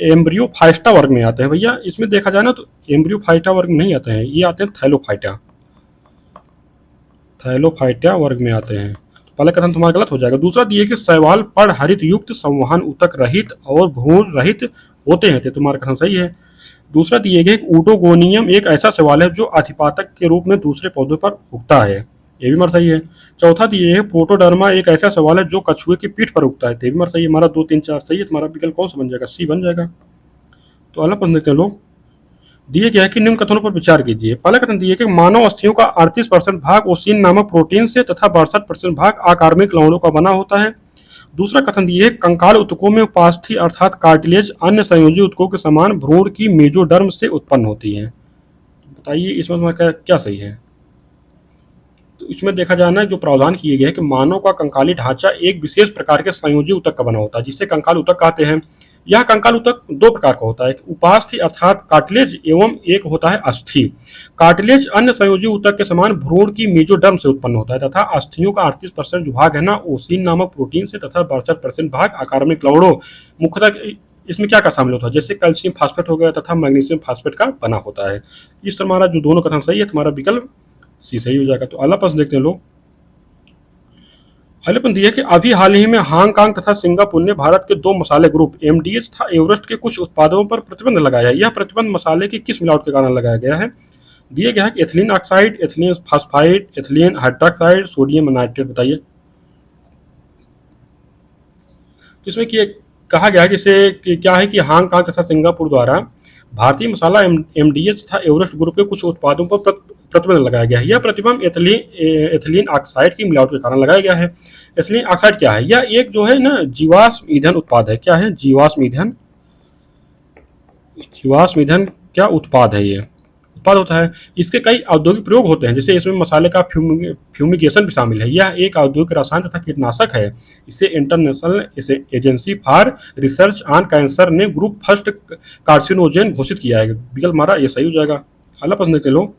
एम्ब्रियोफाइटा वर्ग में आते हैं। भैया इसमें देखा जाए ना तो एम्ब्रियोफाइटा वर्ग में नहीं आते हैं, ये आते हैं थैलोफाइटा वर्ग में आते हैं। तो पहला कथन तुम्हारा गलत हो जाएगा। दूसरा दिए कि शैवाल पर्ण हरित युक्त, संवहन ऊतक रहित और भ्रूण रहित होते हैं। तो तुम्हारा कथन सही है। दूसरा दिए गए ऊटोगोनियम एक ऐसा शैवाल है जो अधिपातक के रूप में दूसरे पौधों पर उगता है। ये भी हमारा सही है। चौथा दिए है प्रोटोडर्मा एक ऐसा सवाल है जो कछुए की पीठ पर उगता है। तो ये भी हमारा सही है। हमारा 2, 3, 4 सही है। तुम्हारा विकल्प कौन सा बन जाएगा? सी बन जाएगा। तो अगला प्रश्न देखते हैं लोग। दिए गया है कि निम्न कथनों पर विचार कीजिए। पहला कथन दिए कि मानव अस्थियों का 38% भाग ओसिन नामक प्रोटीन से तथा 62% भाग आकार्मिक लवणों का बना होता है। दूसरा कथन दिए है कंकाल ऊतकों में उपास्थि अर्थात कार्टिलेज अन्य संयोजी ऊतकों के समान भ्रूण की मेजोडर्म से उत्पन्न होती है। बताइए इसमें तुम्हारा क्या सही है? तो इसमें देखा जाना है जो प्रावधान किए गए हैं कि मानव का कंकाली ढांचा एक विशेष प्रकार के संयोजी ऊतक का बना होता है जिसे कंकाल ऊतक कहते हैं। यह कंकाल ऊतक 2 प्रकार का होता है, उपास्थि अर्थात कार्टिलेज एवं एक होता है अस्थि। कार्टिलेज अन्य संयोजी ऊतक के समान भ्रूण की मेजोडर्म से उत्पन्न होता है तथा अस्थियों का 38% जो भाग है ना ओसिन नामक प्रोटीन से तथा 62% भाग आकार्मिक लवणों मुख्यतः इसमें क्या शामिल होता है जैसे कैल्शियम फास्फेट हो गया तथा मैग्नीशियम फास्फेट का बना होता है। इस तुम्हारा जो दोनों कथन सही है, तुम्हारा विकल्प सी सही हो जाएगा। तो अगला प्रश्न देखते हैं लोग। अगले प्रश्न दिया कि अभी हाल ही में हांगकांग तथा सिंगापुर ने भारत के 2 मसाले ग्रुप एमडीएच तथा एवरेस्ट के कुछ उत्पादों पर प्रतिबंध लगाया है। यह प्रतिबंध मसाले की किस मिलावट के कारण लगाया गया है? दिया गया है कि ethylene oxide, ethylene phosphide, ethylene hydroxide, sodium nitrate. बताइए। तो इसमें कहा गया है कि इसे क्या है कि हांगकांग तथा सिंगापुर द्वारा भारतीय मसाला एमडीएच तथा एवरेस्ट ग्रुप के कुछ उत्पादों पर प्रतिबंध लगाया गया है। यह प्रतिबंध एथिलीन ऑक्साइड की मिलावट के कारण लगाया गया है। एथिलीन ऑक्साइड क्या है? यह एक जो है ना जीवाश्म ईंधन उत्पाद है। क्या है? जीवाश्म ईंधन क्या उत्पाद है? ये उत्पाद होता है। इसके कई औद्योगिक प्रयोग होते हैं जैसे इसमें मसाले का फ्यूमिगेशन भी शामिल है। यह एक औद्योगिक रसायन तथा कीटनाशक है। इसे international agency for research on cancer ने ग्रुप फर्स्ट कार्सिनोजेन घोषित किया है। विकल्प हमारा ये सही हो जाएगा। अगला प्रश्न देखते लो।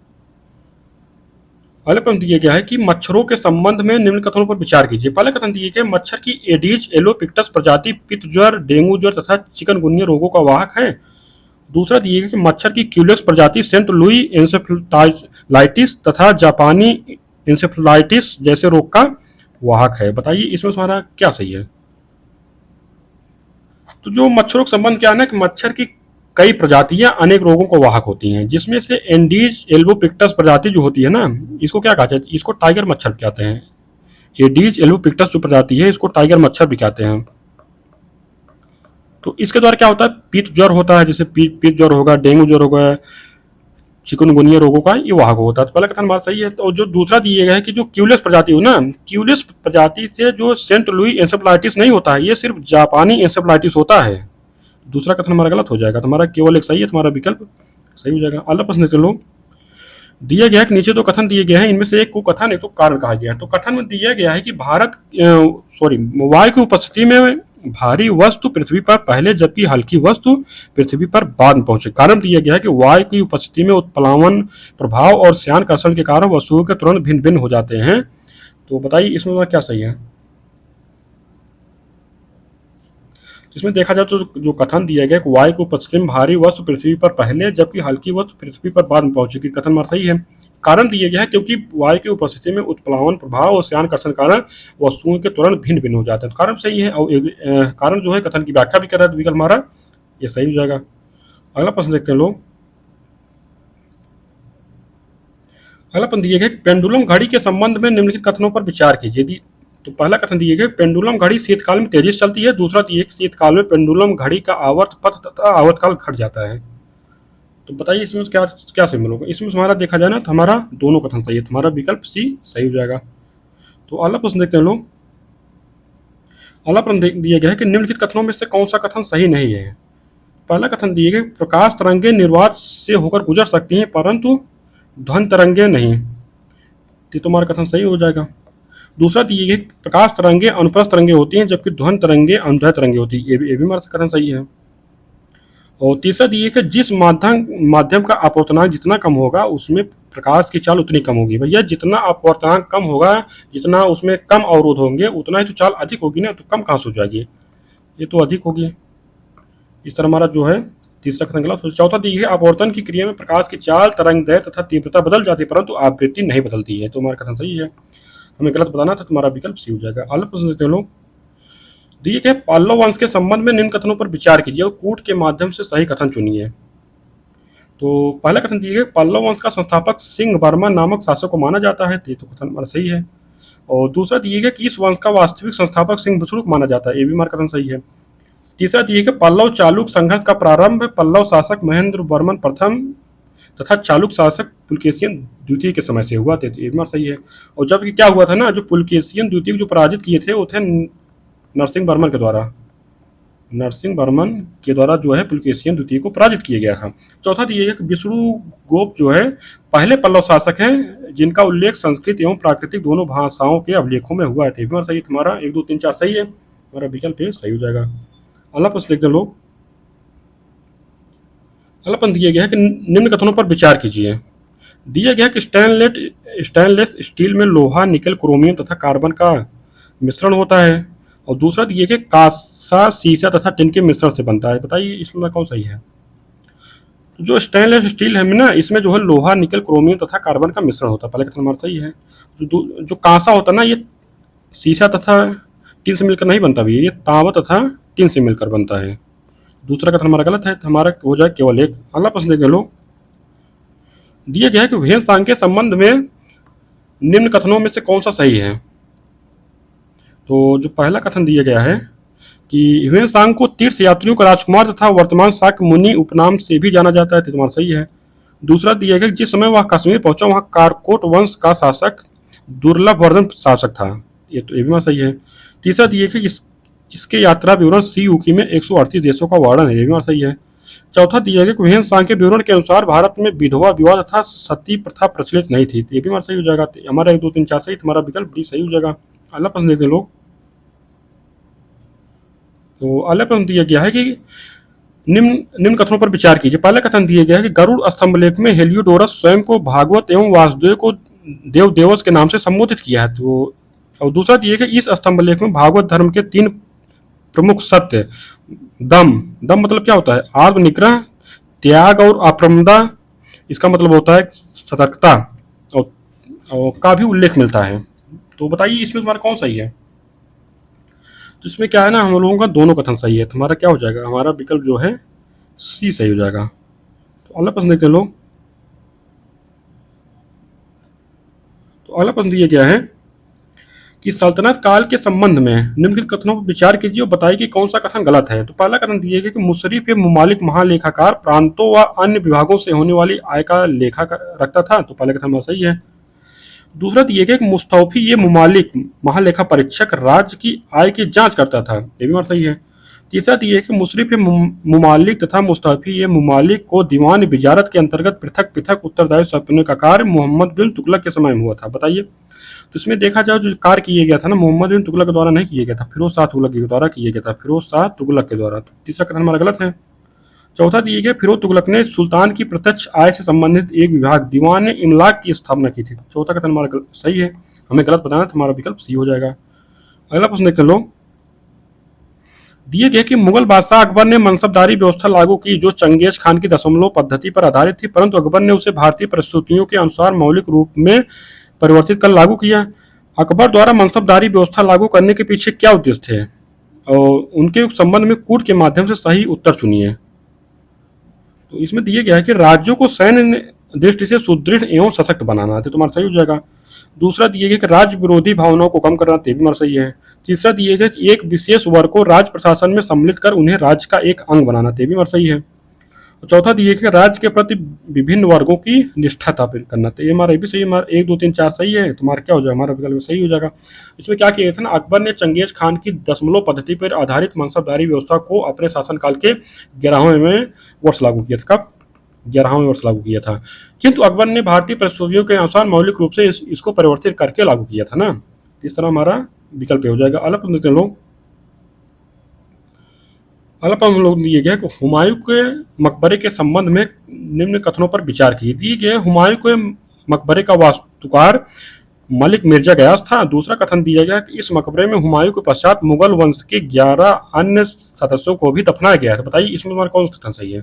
अगला प्रश्न दिया गया है कि मच्छरों के संबंध में निम्न कथनों पर विचार कीजिए। पहले कथन दिए गए मच्छर की एडीज एलोपिक्टस प्रजाति पित्त ज्वर, डेंगू ज्वर तथा चिकनगुनिया रोगों का वाहक है। दूसरा दिए गया कि मच्छर की क्यूलेक्स प्रजाति सेंट लुई इंसेफ्लाइटिस तथा जापानी इंसेफ्लाइटिस जैसे रोग का वाहक है। बताइए इसमें तुम्हारा क्या सही है? तो जो मच्छरों का संबंध क्या है ना कि मच्छर की कई प्रजातियां अनेक रोगों को वाहक होती हैं जिसमें से एंडीज एल्बोपिक्टस प्रजाति जो होती है ना इसको क्या कहते हैं? इसको टाइगर मच्छर कहते हैं। एडीज एल्बोपिक्टस जो प्रजाति है इसको टाइगर मच्छर भी कहते हैं। तो इसके द्वारा क्या होता है? पित्त ज्वर होता है, जैसे पित्त ज्वर होगा, डेंगू ज्वर होगा, चिकनगुनिया रोगों का ये वाहक होता है। तो पहला कथन बात सही है। तो जो दूसरा दिए गया है कि जो क्यूलेस प्रजाति हो ना, क्यूलेस प्रजाति से जो सेंट लुई इंसेफ्लाइटिस नहीं होता है, ये सिर्फ जापानी इंसेफ्लाइटिस होता है। दूसरा कथन हमारा गलत हो जाएगा। तुम्हारा केवल एक सही है, तुम्हारा विकल्प सही हो जाएगा। अगला प्रश्न चलो। दिया गया है कि नीचे 2 कथन दिए गए हैं, इनमें से एक को कथन एक तो कारण कहा गया है। तो कथन में दिया गया है कि वायु की उपस्थिति में भारी वस्तु पृथ्वी पर पहले जबकि हल्की वस्तु पृथ्वी पर बाद में पहुंचे। कारण दिया गया है कि वायु की उपस्थिति में उत्प्लावन प्रभाव और श्यानकर्षण के कारण वस्तुओं के तुरंत भिन्न भिन्न हो जाते हैं। तो बताइए इसमें क्या सही है। इसमें देखा जाए तो जो कथन दिया गया कि वायु की उपस्थिति में भारी वस्तु पृथ्वी पर पहले जबकि हल्की वस्तु पृथ्वी पर बाद में पहुंचेगी, कथन हमारा सही है। कारण दिया गया है क्योंकि वायु की उपस्थिति में उत्प्लावन प्रभाव और श्यानकर्षण कारण वस्तुओं के तुरंत भिन्न भिन्न हो जाते हैं। कारण सही है। और कारण जो है कथन की व्याख्या भी कर रहा है, विकल्प हमारा ये सही हो जाएगा। अगला प्रश्न देखते हैं लोग। अगला प्रश्न दिया गया पेंडुलम घड़ी के संबंध में निम्नलिखित कथनों पर विचार कीजिए। तो पहला कथन दिया गया पेंडुलम घड़ी शीतकाल में तेजी से चलती है। दूसरा दिया कि शीतकाल में पेंडुलम घड़ी का आवर्त पथ तथा आवर्तकाल घट जाता है। तो बताइए इसमें क्या क्या सही होगा। इसमें हमारा देखा जाए ना तो हमारा दोनों कथन सही है, तुम्हारा विकल्प सी सही हो जाएगा। तो अगला प्रश्न देखते हैं लोग। अगला प्रश्न दिया गया है कि निम्नलिखित कथनों में से कौन सा कथन सही नहीं है। पहला कथन दिया गया प्रकाश तरंगे निर्वात से होकर गुजर सकती हैं परंतु ध्वनि तरंगे नहीं, तो तुम्हारा कथन सही हो जाएगा। दूसरा दिया गया प्रकाश तरंगे अनुप्रस्थ तरंगे होती हैं जबकि ध्वनि तरंगे अनुदैर्ध्य तरंगे होती है, ये भी हमारा कथन सही है। और तीसरा दिया कि जिस माध्यम का अपवर्तनांक जितना कम होगा उसमें प्रकाश की चाल उतनी कम होगी। भैया जितना अपवर्तनांक कम होगा, जितना उसमें कम अवरोध होंगे उतना ही तो चाल अधिक होगी ना, तो कम कहाँ से हो जाएगी, ये तो अधिक होगी। इस तरह हमारा जो है तीसरा कथन गलत। चौथा दिया है अपवर्तन की क्रिया में प्रकाश की चाल तरंग दैर्ध्य तथा तीव्रता बदल जाती है परंतु आवृत्ति नहीं बदलती है, तो हमारा कथन सही है। हमें गलत बताना था, तुम्हारा विकल्प सी हो जाएगा। अगला प्रश्न देते हैं लोग। दिए गए पल्लव वंश के संबंध में निम्न कथनों पर विचार कीजिए और कूट के माध्यम से सही कथन चुनिए। तो पहला कथन दिए गए पल्लव वंश का संस्थापक सिंह वर्मा नामक शासक को माना जाता है, तो कथन हमारा सही है। और दूसरा दिए गया कि इस वंश का वास्तविक संस्थापक सिंह बुसुरुक माना जाता है, ये भी हमारा कथन सही है। तीसरा दिए गया पल्लव चालुक संघर्ष का प्रारंभ पल्लव शासक महेंद्र वर्मन प्रथम तथा चालुक शासक पुलकेशियन द्वितीय के समय से हुआ थे, तो ये भी सही है। और जबकि क्या हुआ था ना, जो पुलकेशियन द्वितीय जो पराजित किए थे वो थे नरसिंह वर्मन के द्वारा। नरसिंह वर्मन के द्वारा जो है पुलकेशियन द्वितीय को पराजित किया गया था। चौथा दिया गया कि विष्णु गोप जो है पहले पल्लव शासक हैं जिनका उल्लेख संस्कृत एवं प्राकृतिक दोनों भाषाओं के अभिलेखों में हुआ है, तो सही तुम्हारा 1 2 3 4 सही है, हमारा विकल्प सही हो जाएगा। अगला प्रश्न लिखते लोग। अगला प्रश्न दिया गया है कि निम्न कथनों पर विचार कीजिए। दिया गया कि स्टेनलेस स्टील में लोहा निकल क्रोमियम तथा कार्बन का मिश्रण होता है। और दूसरा दिया गया कांसा शीशा तथा टिन के मिश्रण से बनता है, बताइए इसमें कौन सही है। जो स्टेनलेस स्टील है ना, इसमें जो है लोहा निकल क्रोमियम तथा कार्बन का मिश्रण होता है, पहले कथन हमारा सही है। जो कांसा होता है ना, ये शीशा तथा टिन से मिलकर नहीं बनता भी, ये तांबा तथा टिन से मिलकर बनता है। दूसरा कथन हमारा गलत है, तो हमारा हो जाए केवल एक। अगला प्रश्न देख लो। दिया गया है कि ह्वेनसांग के संबंध में निम्न कथनों में से कौन सा सही है। तो जो पहला कथन दिया गया है कि ह्वेनसांग को तीर्थ यात्रियों का राजकुमार तथा वर्तमान शाक्य मुनि उपनाम से भी जाना जाता है, तो तुम्हारा सही है। दूसरा दिया गया कि जिस समय वह कश्मीर पहुंचा वहां कारकोट वंश का शासक दुर्लभ वर्धन शासक था, ये तो ये भी सही है। तीसरा दिया कि इसके यात्रा विवरण सी यूकी में 138 देशों का वर्णन है, ये भी सही है। चौथा दिया गया कि ह्वेनसांग के विवरण के अनुसार भारत में विधवा विवाह तथा सती प्रथा प्रचलित नहीं थी, ये भी सही हो जाएगा। हमारा 1 2 3 4 सही, तुम्हारा विकल्प डी सही हो जाएगा। अगला प्रश्न देखते हैं लोग। तो अगला प्रश्न दिया गया है कि निम्न कथनों पर विचार कीजिए। पहला कथन दिया गया है कि गरुड़ स्तंभलेख में हेलियोडोरस स्वयं को भागवत एवं वासुदेव को देव देवस के नाम से संबोधित किया है। तो और दूसरा दिया कि इस स्तंभलेख में भागवत धर्म के 3 प्रमुख सत्य दम मतलब क्या होता है, आत्म निग्रह, त्याग और अप्रमदा, इसका मतलब होता है सतर्कता और का भी उल्लेख मिलता है। तो बताइए इसमें तुम्हारा कौन सही है। तो इसमें क्या है ना, हम लोगों का दोनों कथन सही है, तुम्हारा क्या हो जाएगा, हमारा विकल्प जो है सी सही हो जाएगा। तो अगला प्रश्न देखते हैं लोग। तो अगला प्रश्न दिया गया है कि सल्तनत काल के संबंध में निम्नलिखित कथनों पर विचार कीजिए और बताइए कि कौन सा कथन गलत है। तो पहला कथन दिया गया कि मुशर्रिफ मुमालिक महालेखाकार प्रांतों व अन्य विभागों से होने वाली आय का लेखा रखता था, तो पहला कथन सही है। दूसरा दिया गया कि मुस्तौफी ये मुमालिक महालेखा परीक्षक राज्य की आय की जांच करता था, ये भी सही है। तीसरा दिया कि मुशर्रिफ मुमालिक तथा मुस्तौफी ये मुमालिक को दीवान विजारत के अंतर्गत पृथक पृथक उत्तरदायित्व सौंपने का कार्य मोहम्मद बिन तुगलक के समय में हुआ था, बताइए। तो इसमें देखा जाए जो कार्य किया गया था ना, मोहम्मद बिन तुगलक के द्वारा नहीं किया गया था, फिरोज शाह तुगलक के द्वारा किया गया था, फिरोज शाह तुगलक के द्वारा। तो तीसरा कथन हमारा गलत है। चौथा दिए गए, फिरोज तुगलक ने सुल्तान की प्रत्यक्ष आय से संबंधित एक विभाग दीवान इमलाक की स्थापना की थी। चौथा कथन हमारा सही है, हमें गलत बताना तो हमारा विकल्प सी हो जाएगा। अगला प्रश्न देखते लो। दिए गए कि मुगल बादशाह अकबर ने मनसबदारी व्यवस्था लागू की जो चंगेज खान की दशमलव पद्धति पर आधारित थी, परंतु अकबर ने उसे भारतीय परिस्थितियों के अनुसार मौलिक रूप में परिवर्तित कर लागू किया। अकबर द्वारा मनसबदारी व्यवस्था लागू करने के पीछे क्या उद्देश्य थे और उनके संबंध में कूट के माध्यम से सही उत्तर चुनिए। तो इसमें दिया गया है कि राज्यों को सैन्य दृष्टि से सुदृढ़ एवं सशक्त बनाना, तो तुम्हारा सही हो जाएगा। दूसरा दिए गया कि राज्य विरोधी भावनाओं को कम करना, तो भी हमारा सही है। तीसरा दिए गया कि एक विशेष वर्ग को राज्य प्रशासन में सम्मिलित कर उन्हें राज्य का एक अंग बनाना, तो भी हमारा सही है। चौथा दिए कि राज्य के प्रति विभिन्न वर्गों की निष्ठा स्थापित करना, तो ये हमारा भी सही है। हमारा 1 2 3 4 सही है, तुम्हारा क्या हो जाएगा, हमारा विकल्प सही हो जाएगा। इसमें क्या किया था ना, अकबर ने चंगेज खान की दशमलव पद्धति पर आधारित मनसबदारी व्यवस्था को अपने शासनकाल के 11वें वर्ष लागू किया था। कब? 11वें वर्ष लागू किया था। किंतु अकबर ने भारतीय परिस्थितियों के अनुसार मौलिक रूप से इसको परिवर्तित करके लागू किया था ना, इस तरह हमारा विकल्प हो जाएगा। अलग लोग अलग हम लोग दिए गए कि हुमायूं के मकबरे के संबंध में निम्न कथनों पर विचार किए। दिए गए हुमायूं के मकबरे का वास्तुकार मलिक मिर्जा गयास था। दूसरा कथन दिया गया कि इस मकबरे में हुमायूं के पश्चात मुगल वंश के 11 अन्य सदस्यों को भी दफनाया गया है। बताइए इसमें हमारा कौन सा कथन सही है।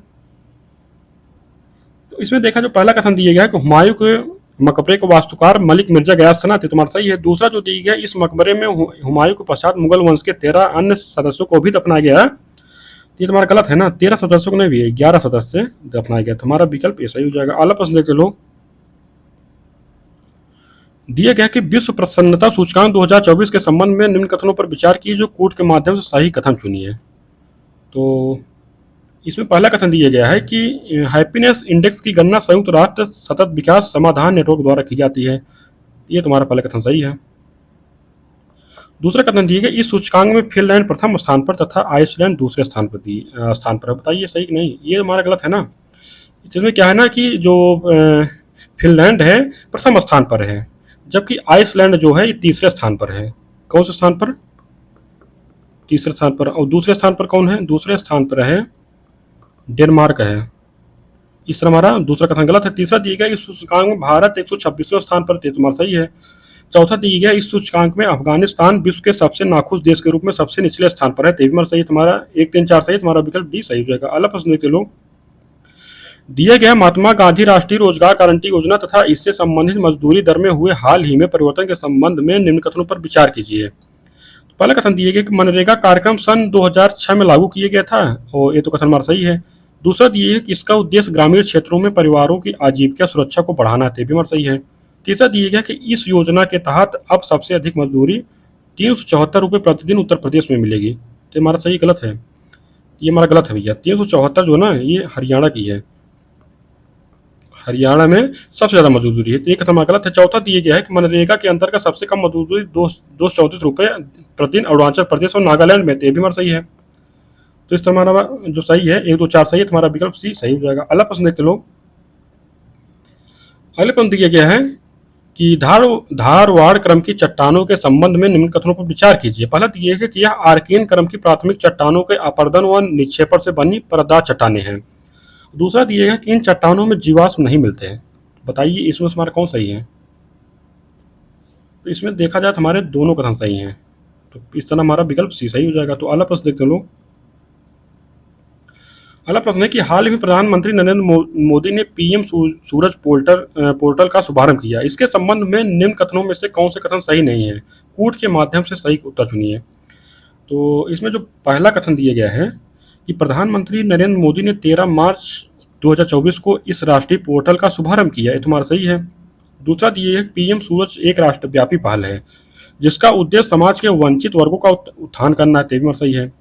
तो इसमें देखा जो पहला कथन दिया गया है कि हुमायूं के मकबरे का वास्तुकार मलिक मिर्जा गयास था ना, तो तुम्हारा सही है। दूसरा जो दिया गया इस मकबरे में हुमायूं के पश्चात मुगल वंश के 13 अन्य सदस्यों को भी दफनाया गया है, ये तुम्हारा गलत है ना। 13 सदस्यों को नहीं भी है, 11 सदस्य दफनाया गया। तुम्हारा विकल्प ये सही हो जाएगा। अगला प्रश्न देखते लो। दिया गया कि विश्व प्रसन्नता सूचकांक 2024 के संबंध में निम्न कथनों पर विचार की जो कूट के माध्यम से सही कथन चुनिए। तो इसमें पहला कथन दिया गया है कि हैप्पीनेस इंडेक्स की गणना संयुक्त राष्ट्र सतत विकास समाधान नेटवर्क द्वारा की जाती है, ये तुम्हारा पहला कथन सही है। दूसरा कथन दिया गया इस सूचकांक में फिनलैंड प्रथम स्थान पर तथा आइसलैंड दूसरे स्थान पर। बताइए सही कि नहीं, ये हमारा गलत है ना। इसमें क्या है ना कि जो फिनलैंड है प्रथम स्थान पर है, जबकि आइसलैंड जो है ये तीसरे स्थान पर है। कौन से स्थान पर? तीसरे स्थान पर। और दूसरे स्थान पर कौन है? दूसरे स्थान पर है डेनमार्क है। इस तरह हमारा दूसरा कथन गलत है। तीसरा दिया गया इस सूचकांक में भारत 126वें स्थान पर, तुम्हारा सही है। चौथा दिया गया इस सूचकांक में अफगानिस्तान विश्व के सबसे नाखुश देश के रूप में सबसे निचले स्थान पर है, तेईसवां सही। तुम्हारा 1 3 4 सही, तुम्हारा विकल्प डी सही हो जाएगा। अगला प्रश्न देखते लोग। दिया गया महात्मा गांधी राष्ट्रीय रोजगार गारंटी योजना तथा इससे संबंधित मजदूरी दर में हुए हाल ही में परिवर्तन के संबंध में निम्न कथनों पर विचार कीजिए। तो पहला कथन दिया गया कि मनरेगा कार्यक्रम सन 2006 में लागू किया गया था, और ये तो कथन हमारा सही है। दूसरा दिया गया कि इसका उद्देश्य ग्रामीण क्षेत्रों में परिवारों की आजीविका सुरक्षा को बढ़ाना है, भी हमारा सही है। तीसरा दिया गया कि इस योजना के तहत अब सबसे अधिक मजदूरी 374 रुपये प्रतिदिन उत्तर प्रदेश में मिलेगी, तो हमारा सही गलत है, ये हमारा गलत है भैया। 374 जो ना ये हरियाणा की है, हरियाणा में सबसे ज़्यादा मजदूरी है, तो एक हमारा गलत है। चौथा दिया गया है कि मनरेगा के अंतर्गत सबसे कम मजदूरी 234 रुपये प्रतिदिन अरुणाचल प्रदेश और नागालैंड में, तो भी हमारा सही है। तो इस तरह हमारा जो सही है 1 2 4 सही है, तुम्हारा विकल्प सी सही हो जाएगा। अगला प्रश्न देखते लोग। अगले प्रश्न दिया गया है कि धारवाड़ क्रम की चट्टानों के संबंध में निम्न कथनों पर विचार कीजिए। पहला दिया है कि यह आर्कीन क्रम की प्राथमिक चट्टानों के अपर्दन व निक्षेपण से बनी परतदार चट्टानें हैं। दूसरा दिया है कि इन चट्टानों में जीवाश्म नहीं मिलते हैं। बताइए इसमें हमारा कौन सही है। तो इसमें देखा जाए तो हमारे दोनों कथन सही हैं, तो इस तरह हमारा विकल्प सी सही हो जाएगा। तो अगला प्रश्न देखते लोग। अगला प्रश्न है कि हाल ही में प्रधानमंत्री नरेंद्र मोदी ने पीएम सूरज पोर्टल का शुभारंभ किया। इसके संबंध में निम्न कथनों में से कौन से कथन सही नहीं है? कूट के माध्यम से सही उत्तर चुनिए। तो इसमें जो पहला कथन दिया गया है कि प्रधानमंत्री नरेंद्र मोदी ने 13 मार्च 2024 को इस राष्ट्रीय पोर्टल का शुभारंभ किया, ये तुम्हारा सही है। दूसरा दिया है पीएम सूरज एक राष्ट्रव्यापी पहल है जिसका उद्देश्य समाज के वंचित वर्गों का उत्थान करना है, ये सही है।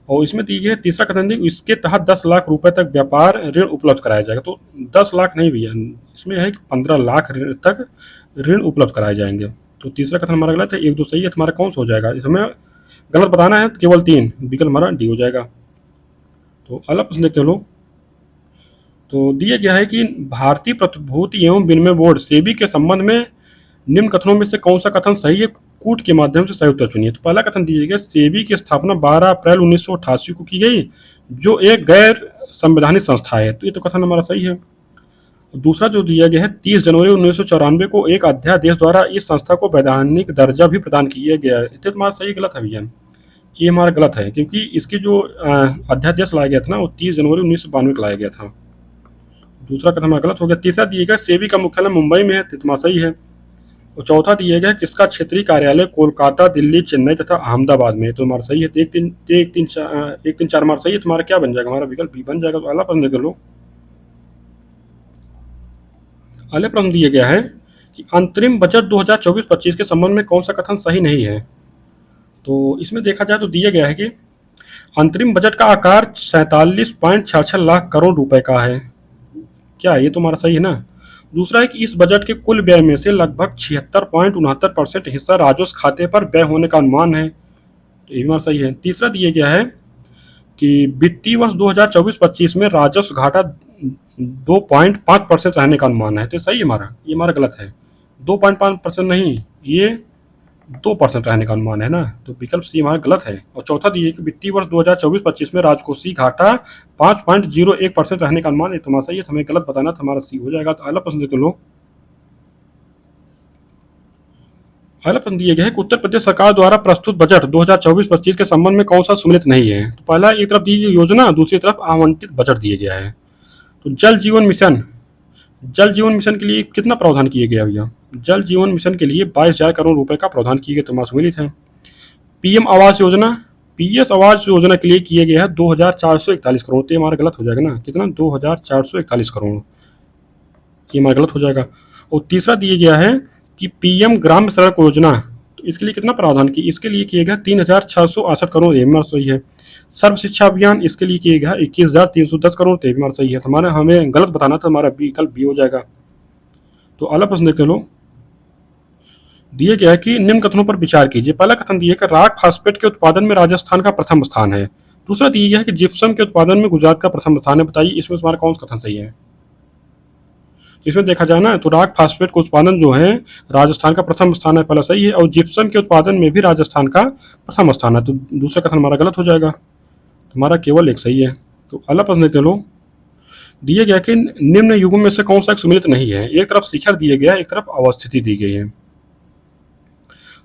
और इसमें दी गई तीसरा कथन दी इसके तहत 10 लाख रुपए तक व्यापार ऋण उपलब्ध कराया जाएगा। तो 10 लाख नहीं भैया, इसमें है कि 15 लाख तक ऋण उपलब्ध कराए जाएंगे। तो तीसरा कथन हमारा गलत है, 1 2 सही है, तुम्हारा कौन सा हो जाएगा? इसमें गलत बताना है, केवल 3, विकल्प हमारा डी हो जाएगा। तो अगला प्रश्न देखते लोग। तो दिया गया है कि भारतीय प्रतिभूति एवं विनिमय बोर्ड सेबी के संबंध में निम्न कथनों में से कौन सा कथन सही है? कूट के माध्यम से सही उत्तर चुनिए। तो पहला कथन दिया गया, सेबी की स्थापना 12 अप्रैल 1988 को की गई, जो एक गैर संवैधानिक संस्था है। तो ये तो कथन हमारा सही है। दूसरा जो दिया गया है, 30 जनवरी 1994 को एक अध्यादेश द्वारा इस संस्था को वैधानिक दर्जा भी प्रदान किया गया है। तो तुम्हारा सही गलत है भैया, ये हमारा गलत है, क्योंकि इसकी जो अध्यादेश लाया गया था ना, वो 30 जनवरी 1992 को लाया गया था। दूसरा कथन हमारा गलत हो गया। तीसरा दिया गया, सेबी का मुख्यालय मुंबई में है। तो तुम्हारा सही है। और चौथा दिया गया, किसका क्षेत्रीय कार्यालय कोलकाता, दिल्ली, चेन्नई तथा अहमदाबाद में है। तो हमारा सही है। तो एक तीन चार हमारा सही है। तुम्हारा क्या बन जाएगा? हमारा विकल्प बी बन जाएगा। तो अगला प्रश्न देख लो। अगले प्रश्न दिया गया है कि अंतरिम बजट 2024-25 के संबंध में कौन सा कथन सही नहीं है? तो इसमें देखा जाए तो दिया गया है कि अंतरिम बजट का आकार 47.66 लाख करोड़ रुपए का है। क्या ये तो हमारा सही है ना? दूसरा है कि इस बजट के कुल व्यय में से लगभग 76.69% हिस्सा राजस्व खाते पर व्यय होने का अनुमान है। तो ये हमारा सही है। तीसरा दिया गया है कि वित्तीय वर्ष 2024-25 में राजस्व घाटा 2.5% रहने का अनुमान है। तो सही है हमारा, ये हमारा गलत है। 2.5% नहीं, ये 2% रहने का अनुमान है ना। तो विकल्प सी हमारा गलत है। और चौथा दिए कि वित्तीय वर्ष 2024-25 में राजकोषीय घाटा 5.01% रहने का अनुमान है। तुम्हारा सही है। हमें गलत बताना, हमारा सी हो जाएगा। तो अगला प्रश्न देख लो। अगला प्रश्न दिया गया है कि उत्तर प्रदेश सरकार द्वारा प्रस्तुत बजट 2024-25 के संबंध में कौन सा सुमेलित नहीं है? तो पहला, एक तरफ दी गई योजना, दूसरी तरफ आवंटित बजट दिया गया है। तो जल जीवन मिशन के लिए कितना प्रावधान किया गया भैया? जल जीवन मिशन के लिए 22,000 करोड़ रुपए का प्रावधान किए गए। तुम्हारा सुमेलित है। पीएम आवास योजना, पीएस आवास योजना के लिए किए गए हैं 2,441 करोड़। तो हमारा गलत हो जाएगा ना। कितना? 2,441 करोड़। ये हमारा गलत हो जाएगा। और तीसरा दिया गया है कि पीएम ग्राम सड़क योजना, तो इसके लिए कितना प्रावधान किया? इसके लिए किया गया 3,668 करोड़। ये हमारा सही है। सर्व शिक्षा अभियान, इसके लिए किया गया 21,310 करोड़। तो हमारा सही है। हमारा हमें गलत बताना था, हमारा विकल्प बी हो जाएगा। तो अगला प्रश्न देखते लो। दिया गया है कि निम्न कथनों पर विचार कीजिए। पहला कथन दिया है कि राख फास्फेट के उत्पादन में राजस्थान का प्रथम स्थान है। दूसरा दिया गया है कि जिप्सम के उत्पादन में गुजरात का प्रथम स्थान है। बताइए इसमें हमारा कौन सा कथन सही है? इसमें देखा जाए ना, तो राख फास्फेट का उत्पादन जो है राजस्थान का प्रथम स्थान है, पहला सही है। और जिप्सम के उत्पादन में भी राजस्थान का प्रथम स्थान है। तो दूसरा कथन हमारा गलत हो जाएगा। तुम्हारा केवल एक सही है। तो अगला प्रश्न देख लो। दिया गया कि निम्न युगों में से कौन सा एक सुमेलित नहीं है? एक तरफ शिखर दिया गया, एक तरफ अवस्थिति दी गई है।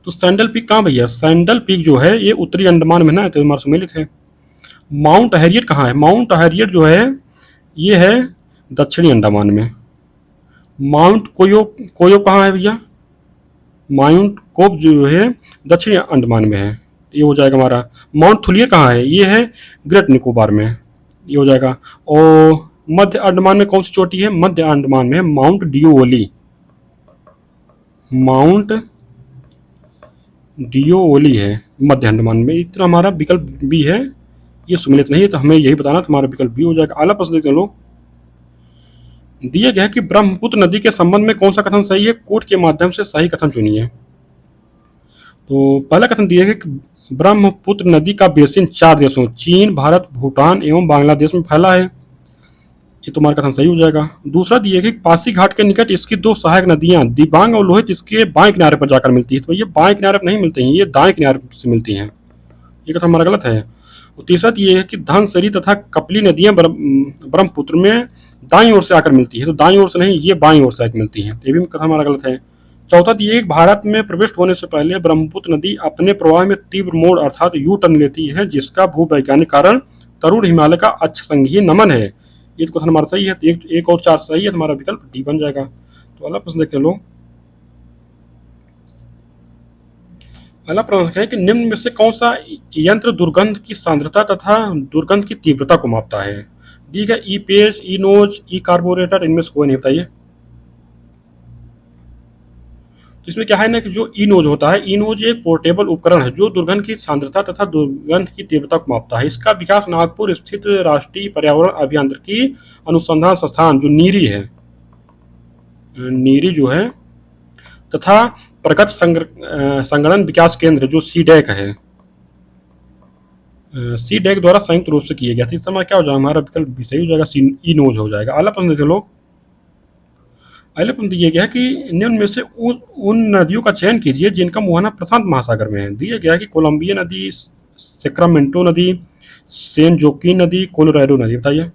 तो सैंडल पीक कहाँ भैया? सैंडल पीक जो है ये उत्तरी अंडमान में ना, तो हमारा सुमेलित है। माउंट हैरियट कहाँ है? माउंट हैरियट जो है ये है दक्षिणी अंडमान में। माउंट कोयो कहाँ है भैया? माउंट कोब जो है दक्षिणी अंडमान में है। ये हो जाएगा हमारा। माउंट थुलियर कहाँ है? ये है ग्रेट निकोबार में। ये हो जाएगा। और मध्य अंडमान में कौन सी चोटी है? मध्य अंडमान में है माउंट डियोली। माउंट डियोली है मध्य अंडमान में। इतना हमारा विकल्प बी है, ये सुमेलित नहीं है। तो हमें यही बताना, हमारा विकल्प बी हो जाएगा। अगला प्रश्न देखते लो। दिया गया कि ब्रह्मपुत्र नदी के संबंध में कौन सा कथन सही है? कोट के माध्यम से सही कथन चुनिए। तो पहला कथन दिया है कि ब्रह्मपुत्र नदी का बेसिन 4 देशों चीन, भारत, भूटान एवं बांग्लादेश में फैला है। ये तुम्हारा कथन सही हो जाएगा। दूसरा दिया है कि पासी घाट के निकट इसकी 2 सहायक नदियां दिबांग और लोहित इसके बाएं किनारे पर जाकर मिलती है। तो ये बाएं किनारे पर नहीं मिलती हैं, ये दाएं किनारे से मिलती हैं। ये कथन हमारा गलत है। और तीसरा ये है कि धनसरी तथा कपली नदियां ब्रह्मपुत्र में दाईं ओर से आकर मिलती है। तो दाईं ओर से नहीं, ये बाईं ओर से आकर मिलती है। ये भी कथन हमारा गलत है। चौथा ये भारत में प्रविष्ट होने से पहले ब्रह्मपुत्र नदी अपने प्रवाह में तीव्र मोड़ अर्थात यू टर्न लेती है, जिसका भूवैज्ञानिक कारण तरुण हिमालय का अक्ष संघीय नमन है। ये तो कथन हमारा सही है। तो एक और 4 सही है। हमारा विकल्प डी बन जाएगा। तो अगला प्रश्न देखते हैं लोग। अगला प्रश्न है कि निम्न में से कौन सा यंत्र दुर्गंध की सांद्रता तथा दुर्गंध की तीव्रता को मापता है? ठीक है, ई पेज, ई नोज, ई कार्बोरेटर, इनमें से कोई नहीं। बताइए। तो इसमें क्या है ना कि जो ई नोज होता है, ई नोज एक पोर्टेबल उपकरण है जो दुर्गंध की सांद्रता तथा दुर्गंध की तीव्रता को मापता है। इसका विकास नागपुर स्थित राष्ट्रीय पर्यावरण अभियांत्रिकी अनुसंधान संस्थान जो नीरी है, नीरी जो है, तथा प्रगत संगणन विकास केंद्र जो सीडैक है, सीडैक द्वारा संयुक्त रूप से किया गया था। इस समय क्या हो जाएगा? हमारा विकल्प भी सही हो जाएगा, ई नोज हो जाएगा। अगला प्रश्न देख लो। अगला प्रश्न दिया गया है कि निम्न में से उन नदियों का चयन कीजिए जिनका मुहाना प्रशांत महासागर में है। दिया गया है कि कोलंबिया नदी, सेक्रामेंटो नदी, सेन जोकीन नदी, कोलोराडो नदी। बताइए।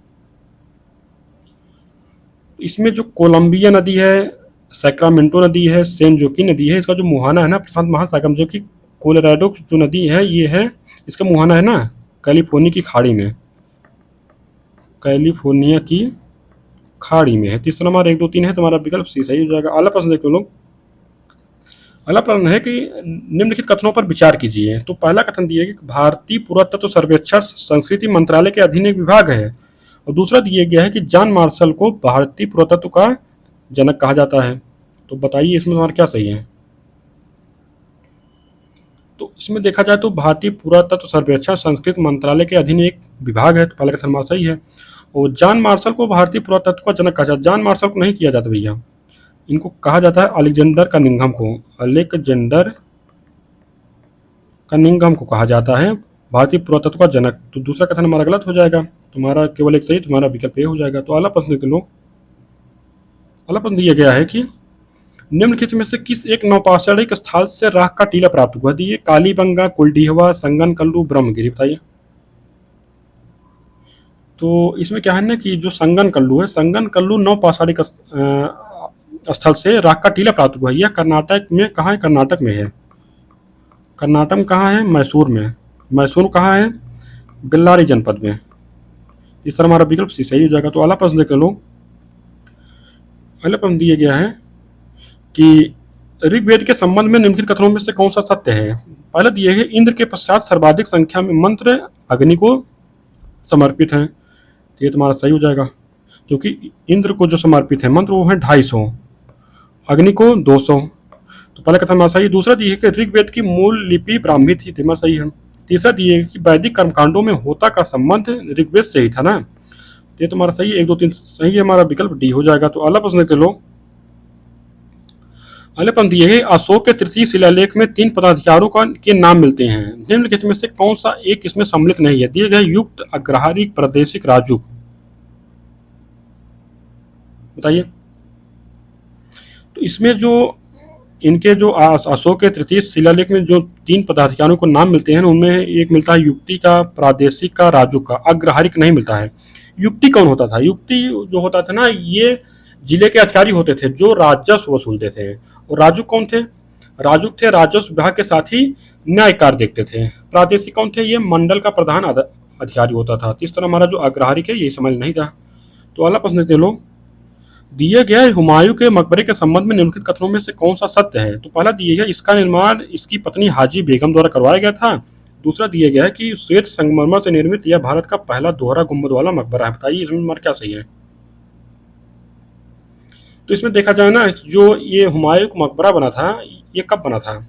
इसमें जो कोलंबिया नदी है, सैक्रामेंटो नदी है, सेन जोकीन नदी है, इसका जो मुहाना है ना प्रशांत महासागर में, जबकि कोलोराडो जो नदी है ये है, इसका मुहाना है ना कैलिफोर्निया की खाड़ी में, कैलिफोर्निया की खाड़ी में है। तीसरा हमारा 1 2 3 है, तुम्हारा विकल्प सी सही हो जाएगा। अगला प्रश्न देखो लोग। अगला प्रश्न है कि निम्नलिखित कथनों पर विचार कीजिए। तो पहला कथन दिया है कि भारतीय पुरातत्व सर्वेक्षण संस्कृति मंत्रालय के अधीन एक विभाग है, और दूसरा दिया गया है कि जॉन मार्शल को भारतीय पुरातत्व का जनक कहा जाता है। तो बताइए इसमें तुम्हारा क्या सही है। तो इसमें देखा जाए तो भारतीय पुरातत्व सर्वेक्षण संस्कृति मंत्रालय के अधीन एक विभाग है, तो पहला कथन हमारा सही है। और जॉन मार्शल को भारतीय पुरातत्व का जनक कहा जाता है। जॉन मार्शल को नहीं किया जाता भैया, इनको कहा जाता है अलेक्जेंडर कनिंघम को, अलेक्जेंडर कनिंघम को कहा जाता है भारतीय पुरातत्व का जनक। तो दूसरा कथन हमारा गलत हो जाएगा, तुम्हारा केवल एक सही, तुम्हारा विकल्प ए हो जाएगा। तो अगला प्रश्न देख लो। अगला प्रश्न दिया गया है कि निम्नलिखित में से किस एक नौपाषाणिक स्थल से राख का टीला प्राप्त हुआ। दिए कालीबंगा, कुलडीहवा, संगनकल्लू, ब्रह्मगिरी। बताइए। तो इसमें क्या है ना कि जो संगनकल्लू है, संगनकल्लू नौपाषाणिक स्थल से राख का टीला प्राप्त हुआ है। यह कर्नाटक में कहाँ है? कर्नाटक में है। कर्नाटक में कहाँ है? मैसूर में। मैसूर कहाँ है? बेल्लारी जनपद में। इस तरह हमारा विकल्प सी सही हो जाएगा। तो अगला प्रश्न देख लो। अगला प्रश्न दिया गया है कि ऋग्वेद के संबंध में निम्नलिखित कथनों में से कौन सा सत्य है। पहला दिए है इंद्र के पश्चात सर्वाधिक संख्या में मंत्र अग्नि को समर्पित हैं। तो ये तुम्हारा सही हो जाएगा, क्योंकि इंद्र को जो समर्पित है मंत्र वो है 250, अग्नि को 200। तो पहला कथन हमारा सही है। दूसरा दिए है कि ऋग्वेद की मूल लिपि ब्राह्मी थी, तुम्हारा सही है। तीसरा दिए है कि वैदिक कर्मकांडों में होता का संबंध ऋग्वेद से ही था ना, ये तुम्हारा सही है। 1 2 3 सही है, हमारा विकल्प डी हो जाएगा। तो अगला प्रश्न देख लो। अगला प्रश्न दिए है अशोक के तृतीय शिलालेख में 3 पदाधिकारियों के नाम मिलते हैं। निम्नलिखित में से कौन सा एक इसमें सम्मिलित नहीं है। दिए गए युक्त, अग्रहारिक, प्रादेशिक, राजुक। बताइए। तो इसमें जो इनके जो अशोक के तृतीय शिलालेख में जो 3 पदाधिकारियों को नाम मिलते हैं उनमें एक मिलता है युक्ति का, प्रादेशिक का, राजुक का। अग्रहारिक नहीं मिलता है। युक्ति कौन होता था? युक्ति जो होता था ना, ये जिले के अधिकारी होते थे जो राजस्व वसूलते थे। और राजुक कौन थे? राजुक थे राजस्व विभाग के साथ ही न्याय कार्य देखते थे। प्रादेशिक कौन थे? ये मंडल का प्रधान अधिकारी होता था। इस तरह हमारा जो अग्रहारिक है ये समझ नहीं था। तो अगला प्रश्न देते लोग। दिए गया हुमायूं के मकबरे के संबंध में निम्नलिखित कथनों में से कौन सा सत्य है। तो पहला दिया गया इसका निर्माण इसकी पत्नी हाजी बेगम द्वारा करवाया गया था। दूसरा दिया गया है कि श्वेत संगमरमर से निर्मित यह भारत का पहला दोहरा गुंबद वाला मकबरा है। बताइए इसमें हमारा क्या सही है। तो इसमें देखा जाए ना, जो ये हुमायूं का मकबरा बना था ये कब बना था?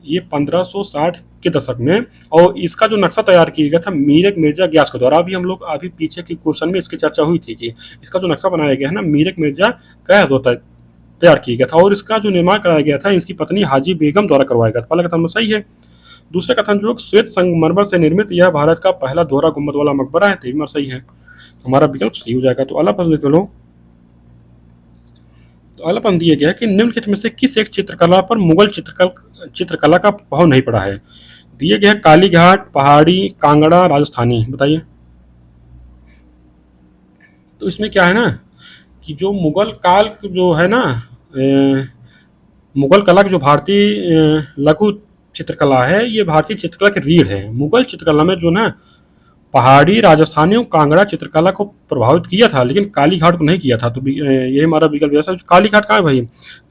ये 1560 के दशक में, और इसका जो नक्शा तैयार किया गया था मीर मिर्जा ग्यास के द्वारा। अभी हम लोग अभी पीछे की क्वेश्चन में इसकी चर्चा हुई थी कि इसका जो नक्शा बनाया गया है ना मीर मिर्जा ग्यास होता तैयार किया गया था, और इसका जो निर्माण कराया गया था इसकी पत्नी हाजी बेगम द्वारा करवाया गया था। पहला कथन में सही है। दूसरा कथन जो श्वेत संगमरमर से निर्मित यह भारत का पहला दोहरा गुंबद वाला मकबरा है, तो सही है, हमारा विकल्प सही हो जाएगा। तो अगला प्रश्न देख लो। तो अगला प्रश्न दिया गया है कि निम्नलिखित में से किस एक चित्रकला पर मुगल चित्रकला का प्रभाव नहीं पड़ा है। दिए गए काली घाट, पहाड़ी, कांगड़ा, राजस्थानी। बताइए। तो इसमें क्या है ना कि जो मुगल काल जो है ना, मुगल कला की जो भारतीय लघु चित्रकला है ये भारतीय चित्रकला की रीढ़ है। मुगल चित्रकला में जो ना पहाड़ी, राजस्थानी और कांगड़ा चित्रकला को प्रभावित किया था, लेकिन काली घाट को नहीं किया था। तो ये हमारा विकल्प था। काली घाट कहाँ है भाई?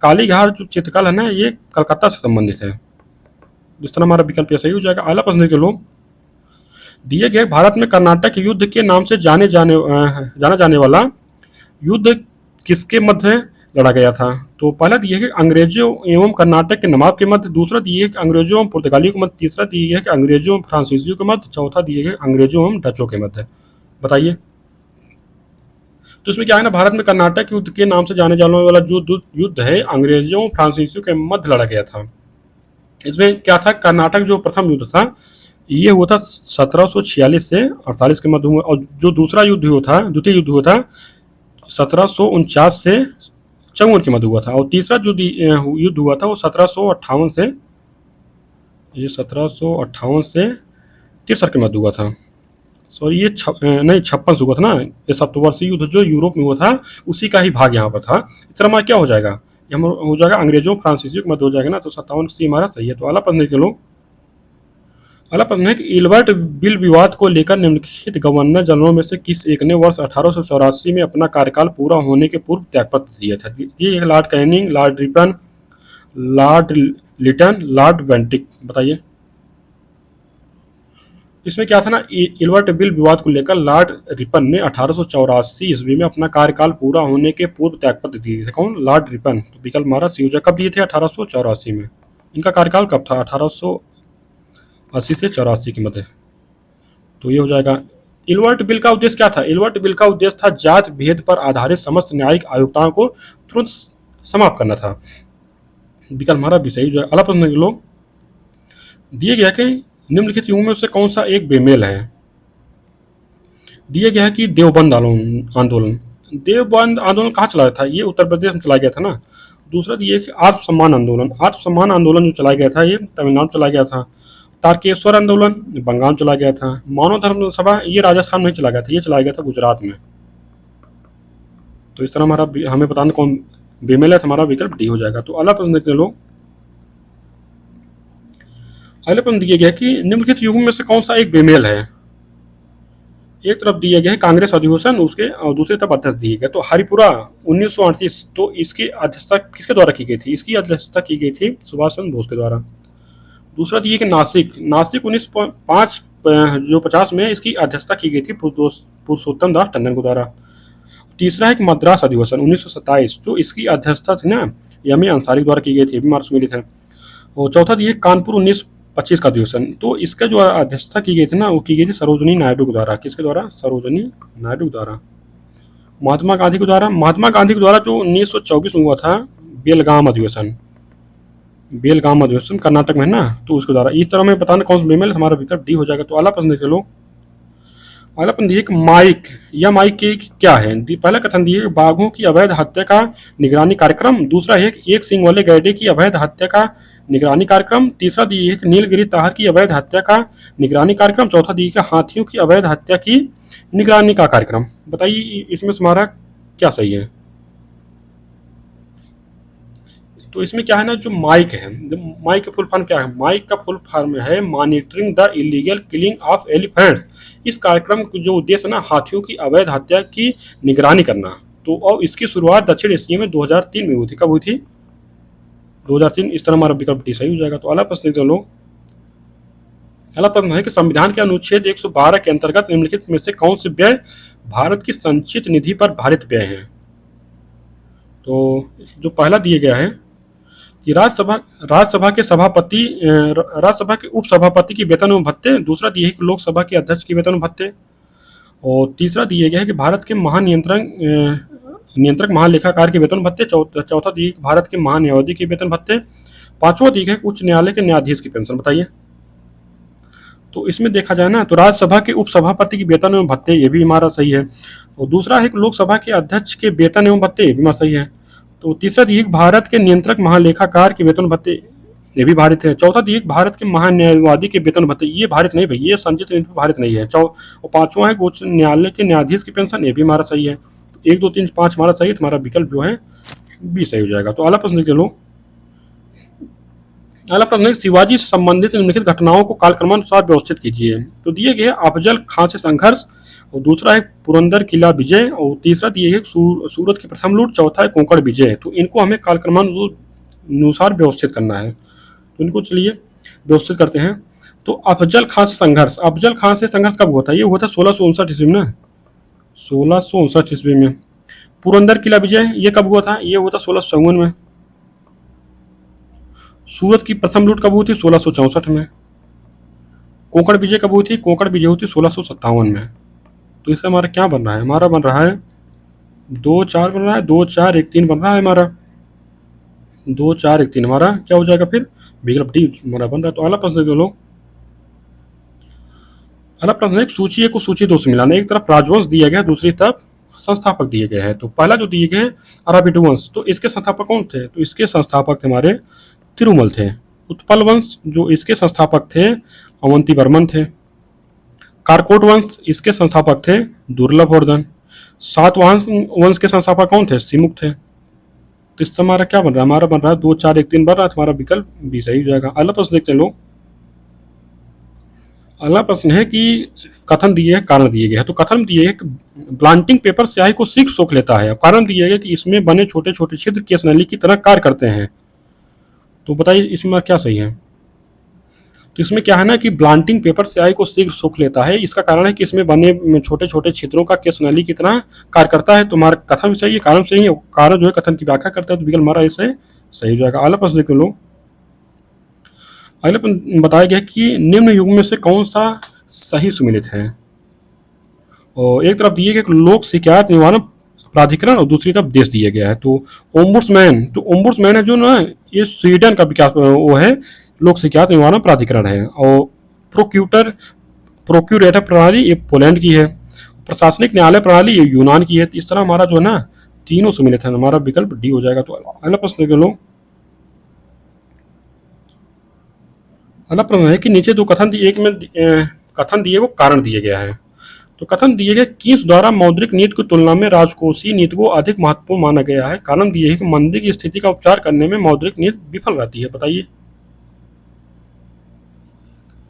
काली घाट जो चित्रकला है ना ये कलकत्ता से संबंधित है। जिस तरह हमारा विकल्प सही हो जाएगा। अगला प्रश्न देख लो। दिए गए भारत में कर्नाटक युद्ध के नाम से जाना जाने वाला युद्ध किसके मध्य लड़ा गया था। तो पहला दिए है अंग्रेजों एवं कर्नाटक के नवाब के मध्य। दूसरा दिए है कि अंग्रेजों एवं पुर्तगालियों के मध्य। तीसरा दिए है कि अंग्रेजों एवं फ्रांसीसियों के मध्य। चौथा दिए है अंग्रेजों एवं डचों के मध्य। बताइए। तो इसमें क्या है ना, भारत में कर्नाटक युद्ध के नाम से जाने जाने वाला जो युद्ध है अंग्रेजों फ्रांसीसियों के मध्य लड़ा गया था। इसमें क्या था, कर्नाटक जो प्रथम युद्ध था ये हुआ था 1746 से 48 के मध्य हुआ, और जो दूसरा युद्ध हुआ था, द्वितीय युद्ध हुआ था 1749 से 54 के मध्य हुआ था। और तीसरा जो युद्ध हुआ था वो 1758 से, ये 1758 से 63 के मध्य हुआ था। सॉरी ये नहीं 56 से हुआ था ना, ये सप्तवर्षीय युद्ध जो यूरोप में हुआ था उसी का ही भाग यहाँ पर था। इस तरह हमारा क्या हो जाएगा, ये हम हो जाएगा अंग्रेजों फ्रांसीसियों के मध्य हो जाएगा ना, तो 57 सी हमारा सही है। तो अगला प्रश्न देख लो। अगला प्रश्न है कि इल्बर्ट बिल विवाद को लेकर निम्नलिखित गवर्नर जनरलों में से किस एक ने वर्ष 1884 में अपना कार्यकाल पूरा होने के पूर्व त्यागपत्र दिया था। ये Lord Canning, Lord Ripon, Lord Lytton, Lord Bentinck, बताइए। इसमें क्या था ना, इल्बर्ट बिल विवाद को लेकर लॉर्ड रिपन ने 1884 ईस्वी में अपना कार्यकाल पूरा होने के पूर्व त्यागपत्र दिए थे। कौन? Lord Ripon. तो विकल्प हमारा सी हो जाए। कब दिए थे? 1884 में। इनका कार्यकाल कब था? 1880 से 84 के मध्य। तो ये हो जाएगा। इल्बर्ट बिल का उद्देश्य क्या था? इल्बर्ट बिल का उद्देश्य था जात भेद पर आधारित समस्त न्यायिक आयुक्ताओं को तुरंत समाप्त करना था। विकल्प हमारा भी सही जो है। अगला प्रश्न लो, दिए गया कि निम्नलिखित युगों में से कौन सा एक बेमेल है। दिया गया है कि देवबंद आंदोलन। देवबंद आंदोलन कहाँ चलाया था? ये उत्तर प्रदेश में चलाया गया था ना। दूसरा ये कि आत्मसम्मान आंदोलन। आत्मसम्मान आंदोलन जो चलाया गया था ये तमिलनाडु चलाया गया था। तारकेश्वर आंदोलन बंगाल चला गया था। मानव धर्म सभा ये राजस्थान में चला गया था, ये चलाया गया था गुजरात में। तो इस तरह हमारा हमें बताना कौन बेमेल है, हमारा विकल्प डी हो जाएगा। तो अगला प्रश्न देखते लो। अगले प्रश्न दिया गया कि निम्नलिखित युगों में से कौन सा एक बेमेल है। एक तरफ दिया गया है कांग्रेस अधिवेशन, उसके और दूसरी तरफ अध्यक्ष दिए गए। तो हरिपुरा 1938, तो इसकी अध्यक्षता किसके द्वारा की गई थी? इसकी अध्यक्षता की गई थी सुभाष चंद्र बोस के द्वारा। दूसरा दिए कि नासिक 1905 जो 50 में इसकी अध्यक्षता की गई थी पुरुषोत्तम दास टंडन के द्वारा। तीसरा है कि मद्रास अधिवेशन 1927, जो इसकी अध्यक्षता थी ना यमी अंसारी द्वारा की गई थी, मार्क्स मिली थे। और चौथा दिए कानपुर 1925 का अधिवेशन, तो इसका जो अध्यक्षता की गई थी ना वो की गई थी सरोजनी नायडू के द्वारा। किसके द्वारा? सरोजनी नायडू के द्वारा। महात्मा गांधी के द्वारा, महात्मा गांधी के द्वारा जो 1924 में हुआ था बेलगाम अधिवेशन, बेलगाम अधिवेशन कर्नाटक में है ना, तो उसके द्वारा। इस तरह में बताना कौन सा बेमेल, हमारा विकल्प डी हो जाएगा। तो अगला प्रश्न देख लो। अगला प्रश्न दिए कि माइक या माइक के क्या है। पहला कथन दिए बाघों की अवैध हत्या का निगरानी कार्यक्रम। दूसरा है एक सींग वाले गैंडे की अवैध हत्या का निगरानी कार्यक्रम। तीसरा दिए है कि नीलगिरी ताहर की अवैध हत्या का निगरानी कार्यक्रम। चौथा दिए कि हाथियों की अवैध हत्या की निगरानी का कार्यक्रम। बताइए इसमें हमारा क्या सही है। तो इसमें क्या है ना, जो माइक है, माइक का फुल फॉर्म क्या है? माइक का फुल फॉर्म है monitoring the illegal killing of elephants. इस कार्यक्रम का जो उद्देश्य है ना हाथियों की अवैध हत्या की निगरानी करना। तो और इसकी शुरुआत दक्षिण एशिया में 2003 में हुई थी। कब हुई थी? 2003। इस तरह हमारा विकल्प डी सही हो जाएगा। तो अगला प्रश्न देखते लोग। अगला प्रश्न है कि संविधान के अनुच्छेद 112 के अंतर्गत निम्नलिखित में से कौन से व्यय भारत की संचित निधि पर भारित व्यय है। तो जो पहला दिया गया है कि राज्यसभा के सभापति, राज्यसभा के उपसभापति की वेतन एवं भत्ते। दूसरा दिए है कि लोकसभा के अध्यक्ष की वेतन एवं भत्ते। और तीसरा दिया गया है कि भारत के नियंत्रक महालेखाकार के वेतन भत्ते। चौथा दिए कि भारत के महान्यायाधीश के वेतन भत्ते। पांचवा दिया है कि उच्च न्यायालय के न्यायाधीश की पेंशन। बताइए। तो इसमें देखा जाए ना तो राज्यसभा के उपसभापति की वेतन एवं भत्ते, ये भी हमारा सही है। और दूसरा है कि लोकसभा के अध्यक्ष के वेतन एवं भत्ते, ये भी हमारा सही है। तो तीसरा दिए भारत के नियंत्रक महालेखाकार के वेतन भत्ते, ये भी भारित है। चौथा दिए भारत के महान्यायवादी के वेतन भत्ते, ये भारित नहीं भाई, ये संचित निधि पर भारित नहीं है। और पांचवा है उच्च न्यायालय के न्यायाधीश की पेंशन, ये भी हमारा सही है। 1 2 3 5 हमारा सही है। तुम्हारा विकल्प जो है बी सही हो जाएगा। तो अगला प्रश्न देख लो। अगला प्रश्न है शिवाजी से संबंधित निम्नलिखित घटनाओं को कालक्रमानुसार व्यवस्थित कीजिए। तो दिए गए अफजल खां से संघर्ष, और दूसरा है पुरंदर किला विजय, और तीसरा दिए है सूरत की प्रथम लूट, चौथा है कोंकण विजय। तो इनको हमें कालक्रमानुसार व्यवस्थित करना है। तो इनको चलिए व्यवस्थित करते हैं। तो अफजल खां से संघर्ष, अफजल खां से संघर्ष कब हुआ था? ये हुआ था 1659 ईस्वी में ना, 1659 ईस्वी में। पुरंदर किला विजय ये कब हुआ था? ये हुआ था 1654 में। सूरत की प्रथम लूट कब हुई थी? 1664 में। कोंकण विजय कब हुई थी? कोंकण विजय हुई थी 1657 में। तो इससे हमारा क्या बन रहा है? हमारा बन रहा है 2 4 बन रहा है, 2 4 1 3 बन रहा है हमारा, 2 4 1 3 हमारा क्या हो जाएगा फिर? विकल्प डी हमारा बन रहा है। तो अगला प्रश्न दे लो। अगला प्रश्न है सूची 1 को सूची 2 से मिलाना। एक तरफ राजवंश दिया गया, दूसरी तरफ संस्थापक दिए गए हैं। तो पहला जो दिए गए हैं अराबिडो वंश, तो इसके संस्थापक कौन थे? तो इसके संस्थापक थे हमारे तिरुमल थे। उत्पल वंश जो इसके संस्थापक थे अवंतीवर्मन थे। कारकोट वंश इसके संस्थापक थे दुर्लभवर्धन। सातवाहन वंश के संस्थापक कौन थे? सिमुक थे। तो इससे हमारा क्या बन रहा है? हमारा बन रहा है 2 4 1 3 बन रहा है, तो हमारा विकल्प बी सही हो जाएगा। अगला प्रश्न देखते हैं लोग। अगला प्रश्न है कि कथन दिए है, कारण दिए गए हैं। तो कथन दिए है कि ब्लांटिंग पेपर स्याही को शीघ्र सोख लेता है। कारण दिए गए कि इसमें बने छोटे छोटे छिद्र केस नली की तरह कार्य करते हैं। तो बताइए इसमें क्या सही है? तो इसमें क्या है ना कि ब्लांटिंग पेपर स्याही को शीघ्र सोख लेता है। इसका कारण है कि इसमें बने छोटे छोटे छिद्रों का केस नली की तरह कार्य करता है। तो हमारा कथन भी सही है, कारण सही है। कारण जो है कथन की व्याख्या करता है, तो विकल्प हमारा ऐसे सही हो जाएगा। अगला प्रश्न देख लो। अगले प्रश्न बताया गया कि निम्न युग में से कौन सा सही सुमेलित है? और एक तरफ दिए गए लोक शिकायत निवारण प्राधिकरण और दूसरी तरफ देश दिया गया है। तो ओम्बुड्समैन, तो ओम्बुड्समैन है जो ना, ये स्वीडन का विकास वो है, लोक शिकायत निवारण प्राधिकरण है। और प्रोक्यूरेटर प्रणाली ये पोलैंड की है। प्रशासनिक न्यायालय प्रणाली ये यूनान की है। इस तरह हमारा जो है ना तीनों सुमेलित है, हमारा विकल्प डी हो जाएगा। तो अगला प्रश्न देख लो। अगला प्रश्न है कि नीचे दो कथन दिए, एक में कथन दिए को कारण दिया गया है। तो कथन दिए गए किस द्वारा मौद्रिक नीति की तुलना में राजकोषीय नीति को अधिक महत्वपूर्ण माना गया है? कारण दिए है कि मंदी की स्थिति का उपचार करने में मौद्रिक नीति विफल रहती है। बताइए।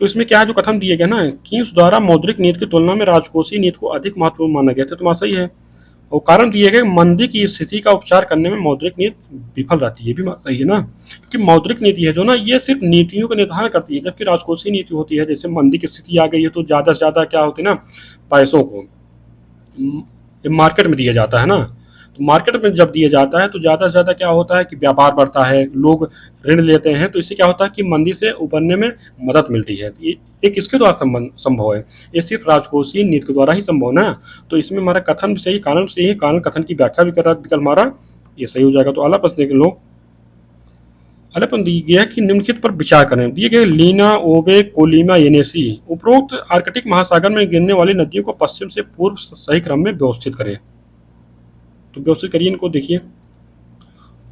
तो इसमें क्या है जो कथन दिए गए ना, किस द्वारा मौद्रिक नीति की तुलना में राजकोषीय नीति को अधिक महत्वपूर्ण माना गया था, तुम्हारा सही है। और कारण दिए गए मंदी की स्थिति का उपचार करने में मौद्रिक नीति विफल रहती है, भी सही है ना। क्योंकि मौद्रिक नीति है जो ना, ये सिर्फ नीतियों का निर्धारण करती है, जबकि राजकोषीय नीति होती है, जैसे मंदी की स्थिति आ गई है तो ज़्यादा से ज़्यादा क्या होती है ना, पैसों को मार्केट में दिया जाता है ना। तो मार्केट में जब दिया जाता है तो ज़्यादा से ज़्यादा क्या होता है कि व्यापार बढ़ता है, लोग ऋण लेते हैं, तो इससे क्या होता है कि मंदी से उबरने में मदद मिलती है। ये एक इसके द्वारा संभव है, ये सिर्फ राजकोषीय नीति के द्वारा ही संभव ना। तो इसमें हमारा कथन भी सही, कारण भी सही है, कारण कथन की व्याख्या भी कर रहा है, विकल्प हमारा ये सही हो जाएगा। तो अगला प्रश्न देख लो। अगला प्रश्न दिया गया कि निम्नलिखित पर विचार करें। दिए गए लीना, ओबे, कोलिमा, येनेसी उपरोक्त आर्कटिक महासागर में गिरने वाली नदियों को पश्चिम से पूर्व सही क्रम में व्यवस्थित करें। तो व्यवस्थित करिए इनको, देखिए।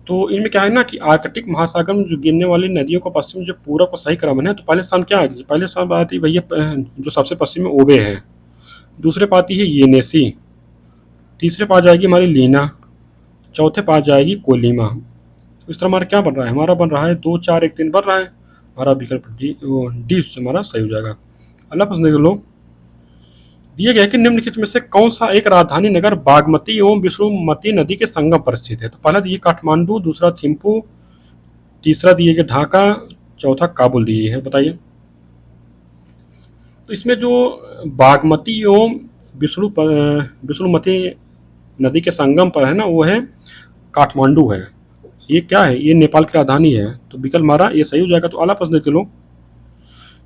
तो इनमें क्या है ना कि आर्कटिक महासागर में जो गिरने वाली नदियों को पश्चिम जो पूरब को सही क्रम है, तो पहले स्थान क्या आएगी? पहले स्थान आती है भैया जो सबसे पश्चिम में ओबे है, दूसरे पे आती है येनेसी, तीसरे पास जाएगी हमारी लीना, चौथे पास जाएगी कोलिमा। इस तरह हमारा क्या बन रहा है? हमारा बन रहा है 2 4 1 3 बन रहा है, हमारा विकल्प डी हमारा सही हो जाएगा। अगला प्रश्न देख लो। दिए गए कि निम्नलिखित में से कौन सा एक राजधानी नगर बागमती एवं विष्णुमती नदी के संगम पर स्थित है? तो पहला दिए काठमांडू, दूसरा थिम्पू, तीसरा दिए गए ढाका, चौथा काबुल दिए है। बताइए। तो इसमें जो बागमती एवं विष्णुमती नदी के संगम पर है ना, वो है काठमांडू है। ये क्या है? ये नेपाल की राजधानी है। तो विकल्प हमारा ये सही हो जाएगा। तो अगला प्रश्न देते लोग।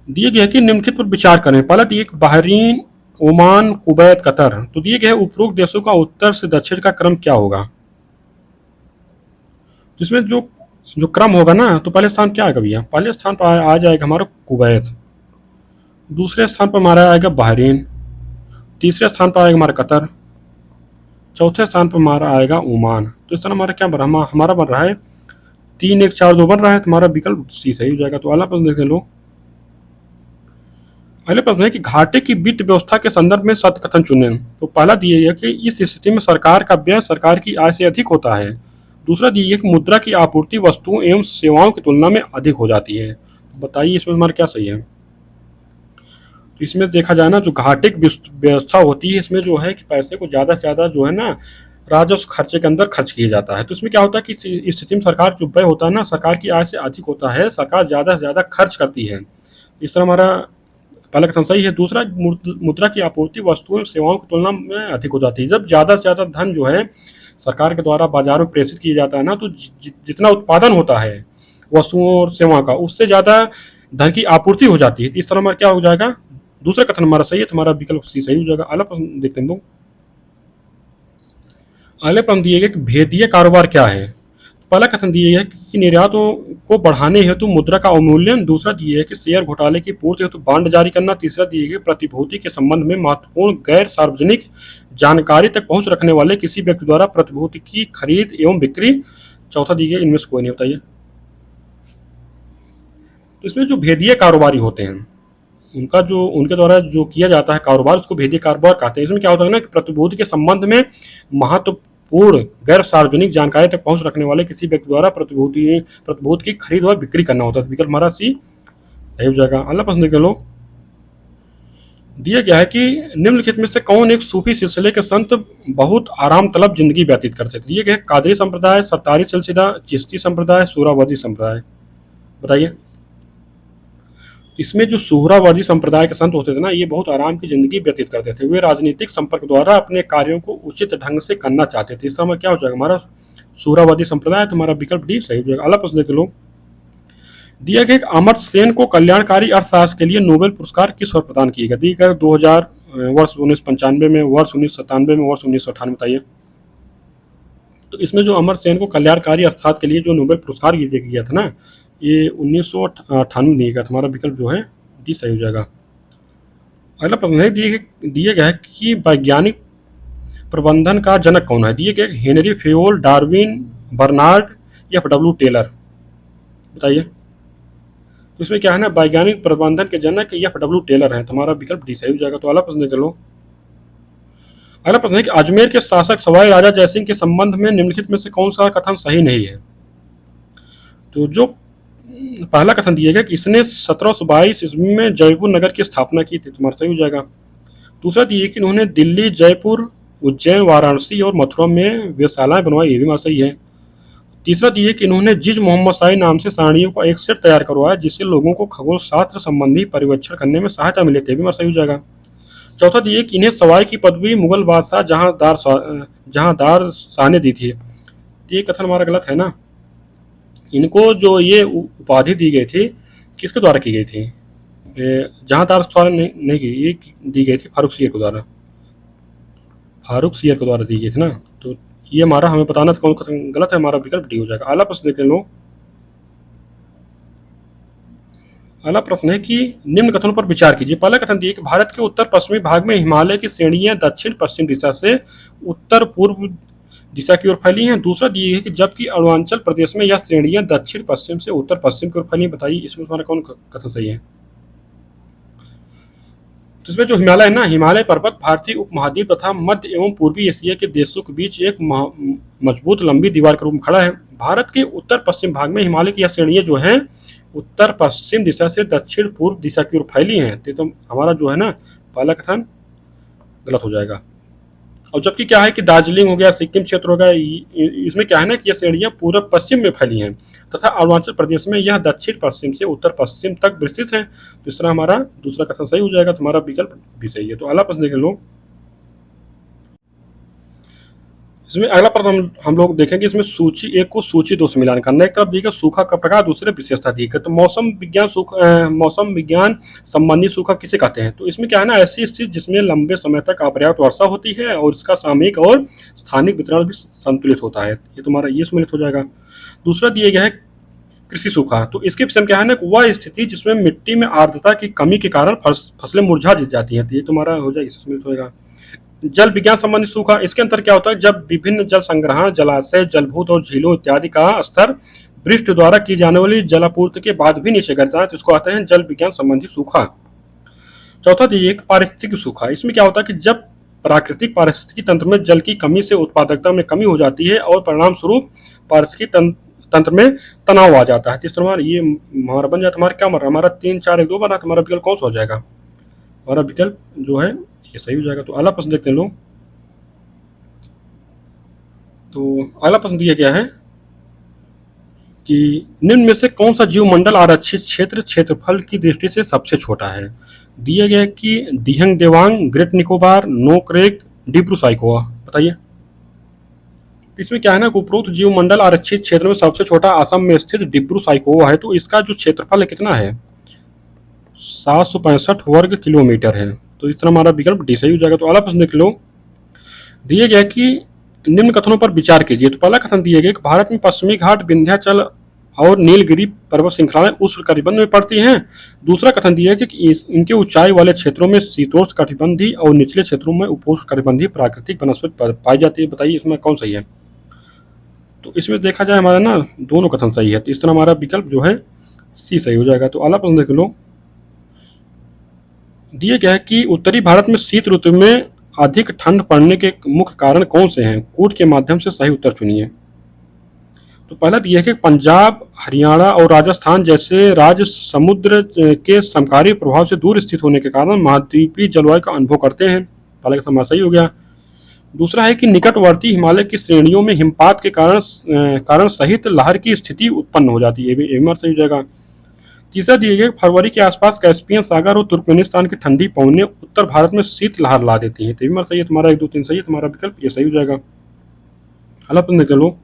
दिए गए कि निम्नलिखित पर विचार करें। पहला दिए बहरीन, ओमान, कुवैत, कतर। तो दिए गए उपरोक्त देशों का उत्तर से दक्षिण का क्रम क्या होगा? इसमें जो जो क्रम होगा ना, तो पहले स्थान क्या आएगा भैया? पहले स्थान पर आ जाएगा हमारा कुवैत, दूसरे स्थान पर हमारा आएगा बहरीन, तीसरे स्थान पर आएगा हमारा कतर, चौथे स्थान पर हमारा आएगा ओमान। तो इस तरह हमारा क्या बन रहा है? हमारा बन रहा है 3 1 4 2 बन रहा है, तो हमारा विकल्प सी सही हो जाएगा। तो अगला प्रश्न देख लो। अगले प्रश्न है कि घाटे की वित्त व्यवस्था के संदर्भ में सत्य कथन चुनें। तो पहला दिया गया कि इस स्थिति में सरकार का व्यय सरकार की आय से अधिक होता है। दूसरा दिया गया कि मुद्रा की आपूर्ति वस्तुओं एवं सेवाओं की तुलना में अधिक हो जाती है। तो बताइए इसमें हमारा क्या सही है? तो इसमें देखा जाए ना, जो घाटे की व्यवस्था होती है, इसमें जो है कि पैसे को ज़्यादा से ज़्यादा जो है ना राजस्व खर्चे के अंदर खर्च किया जाता है। तो इसमें क्या होता है कि इस स्थिति में सरकार जो व्यय होता है ना, सरकार की आय से अधिक होता है, सरकार ज़्यादा से ज़्यादा खर्च करती है। इस तरह हमारा पहला कथन सही है। दूसरा, मुद्रा की आपूर्ति वस्तुओं एवं सेवाओं की तुलना में अधिक हो जाती है। जब ज़्यादा से ज़्यादा धन जो है सरकार के द्वारा बाजार में प्रेषित किया जाता है ना, तो जितना उत्पादन होता है वस्तुओं और सेवाओं का, उससे ज़्यादा धन की आपूर्ति हो जाती है। इस तरह हमारा क्या हो जाएगा? दूसरा कथन हमारा सही है, तो हमारा विकल्प सी सही हो जाएगा। अगला प्रश्न देखते हैं लोग। अगले प्रश्न दिए गए कि भेदीय कारोबार क्या है? पहला कथन दिया गया है कि निर्यातों को बढ़ाने हेतु मुद्रा का अवमूल्यन, दूसरा दिया है कि शेयर घोटाले की पूर्ति हेतु बांड जारी करना, तीसरा दिया है कि प्रतिभूति के संबंध में महत्वपूर्ण गैर सार्वजनिक जानकारी तक पहुंच रखने वाले किसी व्यक्ति द्वारा प्रतिभूति की खरीद एवं बिक्री, चौथा दिया गया इनमें से कोई नहीं। बताइए। तो इसमें जो भेदीय कारोबारी होते हैं उनके द्वारा जो किया जाता है कारोबार, उसको भेदीय कारोबार कहते हैं। इसमें क्या होता है ना कि प्रतिभूति के संबंध में महत्वपूर्ण गैर सार्वजनिक जानकारी तक पहुंच रखने वाले किसी व्यक्ति द्वारा प्रतिभूति की खरीद और बिक्री करना होता है। विकल्प हमारा सी सही हो जाएगा। अगला प्रश्न देख लो। दिया गया है कि निम्नलिखित में से कौन एक सूफी सिलसिले के संत बहुत आराम तलब जिंदगी व्यतीत करते थे। दिए गए कादरी संप्रदाय, सत्तारी सिलसिला, चिश्ती संप्रदाय, सूरावर्दी संप्रदाय। बताइए। इसमें जो सुहरावर्दी संप्रदाय के संत होते थे ना, ये बहुत आराम की जिंदगी व्यतीत करते थे। वे राजनीतिक संपर्क द्वारा अपने कार्यों को उचित ढंग से करना चाहते थे। इसका क्या हो जाएगा हमारा सुहरावर्दी संप्रदाय। तुम्हारा विकल्प डी सही हो जाएगा। अगला प्रश्न देख लो। दिया गया अमर्त्य सेन को कल्याणकारी अर्थशास्त्र के लिए नोबेल पुरस्कार किस वर्ष प्रदान किया गया। दिया गया 2000, वर्ष 1995 में, वर्ष 1997 में, वर्ष 1998 बताइए। तो इसमें जो अमर्त्य सेन को कल्याणकारी अर्थशास्त्र के लिए जो नोबेल पुरस्कार दिया गया था ना, ये 1998 में दिया गया। हमारा विकल्प जो है डी सही हो जाएगा। अगला प्रश्न है दिया गया है कि वैज्ञानिक प्रबंधन का जनक कौन है। दिए गए हेनरी फेयोल, डार्विन, बर्नार्ड या डब्ल्यू टेलर। बताइए। तो इसमें क्या है ना, वैज्ञानिक प्रबंधन के जनक एफ डब्ल्यू टेलर हैं। तुम्हारा विकल्प डी सही हो जाएगा। तो अगला प्रश्न देख लो। अगला प्रश्न है कि अजमेर के शासक सवाई राजा जयसिंह के संबंध में निम्नलिखित में से कौन सा कथन सही नहीं है। तो जो पहला कथन दिया गया कि इसने 1722 ईस्वी में जयपुर नगर की स्थापना की थी। तुम्हारा सही हो जाएगा। दूसरा दिया कि इन्होंने दिल्ली, जयपुर, उज्जैन, वाराणसी और मथुरा में वेधशालाएं बनवाई। ये भी हमारा सही है। तीसरा दिया कि इन्होंने जिज मोहम्मद शाही नाम से सारणियों का एक सेट तैयार करवाया जिससे लोगों को खगोल शास्त्र संबंधी पर्यवेक्षण करने में सहायता मिले थे। भी हमारा सही हो जाएगा। चौथा दिए कि इन्हें सवाई की पदवी मुगल बादशाह जहांदार शाह ने दी थी। ये कथन हमारा गलत है ना। इनको जो ये उपाधि दी गई थी किसके द्वारा की गई थी। जहांदार शाह ने नहीं की, ये दी गई थी फारूक सियर के द्वारा। फारूक सियर के द्वारा दी गई थी ना। तो ये हमारा हमें बताना था कौन कथन गलत है। हमारा विकल्प डी हो जाएगा। अगला प्रश्न देख लो। अगला प्रश्न है कि निम्न कथनों पर विचार कीजिए। पहला कथन दिए कि भारत के उत्तर पश्चिमी भाग में हिमालय की श्रेणियां दक्षिण पश्चिम दिशा से उत्तर पूर्व दिशा की ओर फैली हैं। दूसरा दिए है कि जबकि अरुणाचल प्रदेश में यह श्रेणियां दक्षिण पश्चिम से उत्तर पश्चिम की ओर फैली। बताइए इसमें तुम्हारा कौन कथन सही है। तो इसमें जो हिमालय है ना, हिमालय पर्वत भारतीय उपमहाद्वीप तथा मध्य एवं पूर्वी एशिया के देशों के बीच एक मजबूत लंबी दीवार के रूप में खड़ा है। भारत के उत्तर पश्चिम भाग में हिमालय की यह श्रेणियां जो हैं उत्तर पश्चिम दिशा से दक्षिण पूर्व दिशा की ओर फैली हैं। तो हमारा जो है ना पहला कथन गलत हो जाएगा। और जबकि क्या है कि दार्जिलिंग हो गया, सिक्किम क्षेत्र हो गया, इसमें क्या है ना कि यह श्रेणियां पूर्व पश्चिम में फैली हैं तथा अरुणाचल प्रदेश में यह दक्षिण पश्चिम से उत्तर पश्चिम तक विस्तृत है। तो इस तरह हमारा दूसरा कथन सही हो जाएगा। तुम्हारा विकल्प भी सही है। तो अगला प्रश्न देख लो। इसमें अगला प्रश्न हम लोग देखेंगे। इसमें सूची एक को सूची दो से मिलान करना। एक तरफ दिएगा सूखा का प्रकार, दूसरे विशेषता दी गई। तो मौसम विज्ञान संबंधी सूखा किसे कहते हैं। तो इसमें क्या है ना, ऐसी स्थिति जिसमें लंबे समय तक अपर्याप्त वर्षा होती है और इसका सामयिक और स्थानिक वितरण भी संतुलित होता है। ये तुम्हारा ये सम्मिलित हो जाएगा। दूसरा दिया गया है कृषि सूखा। तो इसके विषय में क्या है ना, वह स्थिति जिसमें मिट्टी में आर्द्रता की कमी के कारण फसलें मुरझा जाती हैं। तो ये तुम्हारा हो जाएगा, सम्मिलित होगा। जल विज्ञान संबंधी सूखा, इसके अंतर क्या होता है, जब विभिन्न जल संग्रहण, जलाशय, जलभूत और झीलों इत्यादि का स्तर वृष्टि द्वारा की जाने वाली जलापूर्ति के बाद भी नीचे गिरता है तो इसको आते हैं जल विज्ञान संबंधी सूखा। चौथा दिए पारिस्थितिक सूखा। इसमें क्या होता है कि जब प्राकृतिक पारिस्थितिकी तंत्र में जल की कमी से उत्पादकता में कमी हो जाती है और परिणाम स्वरूप पारिस्थितिकी तंत्र में तनाव आ जाता है। इस तरह ये हमारा बन जाता है। हमारा क्या मर रहा है, हमारा 3 4 1 2 बना। हमारा विकल्प कौन सा हो जाएगा। हमारा विकल्प जो है ये सही हो जाएगा। तो अगला प्रश्न देखते हैं लोग। तो अगला प्रश्न दिया गया है कि निम्न में से कौन सा जीव मंडल आरक्षित क्षेत्र क्षेत्रफल की दृष्टि से सबसे छोटा है। दिया गया कि दिहंग देवांग, ग्रेट निकोबार, नोक्रेक, डिब्रू साइकोआ। बताइए। इसमें क्या है ना, उपरोक्त जीव मंडल आरक्षित क्षेत्र में सबसे छोटा असम में स्थित डिब्रू साइकोआ है। तो इसका जो क्षेत्रफल कितना है 765 वर्ग किलोमीटर है। तो इस तरह हमारा विकल्प डी सही हो जाएगा। तो अगला प्रश्न देख लो। दिया गया कि निम्न कथनों पर विचार कीजिए। तो पहला कथन दिया गया कि भारत में पश्चिमी घाट, विंध्याचल और नीलगिरी पर्वत श्रृंखलाएं उष्णकटिबंध में पड़ती हैं। दूसरा कथन दिया है कि इनके ऊंचाई वाले क्षेत्रों में शीतोष्ण कटिबंधीय और निचले क्षेत्रों में उपोष्ण कटिबंधीय प्राकृतिक वनस्पति पाई जाती है। बताइए इसमें कौन सही है? तो इसमें देखा जाए हमारा ना दोनों कथन सही है, तो इस तरह हमारा विकल्प जो है सी सही हो जाएगा। तो अगला प्रश्न देख लो, दिए गया है कि उत्तरी भारत में शीत ऋतु में अधिक ठंड पड़ने के मुख्य कारण कौन से हैं? कूट के माध्यम से सही उत्तर चुनिए। तो पहला दिया है कि पंजाब, हरियाणा और राजस्थान जैसे राज्य समुद्र के समकारी प्रभाव से दूर स्थित होने के कारण महाद्वीपीय जलवायु का अनुभव करते हैं। पहले का सही हो गया। दूसरा है कि निकटवर्ती हिमालय की श्रेणियों में हिमपात के कारण सहित लहर की स्थिति उत्पन्न हो जाती है। ये भी सही हो जाएगा। तीसरा दिए गए फरवरी के आसपास कैस्पियन सागर और तुर्कमेनिस्तान की ठंडी पवनें उत्तर भारत में शीत लहर ला देती हैं। तो ये सही है, तुम्हारा 1 2 3 सही है, तुम्हारा विकल्प ये सही हो जाएगा। अगला प्रश्न देख लो,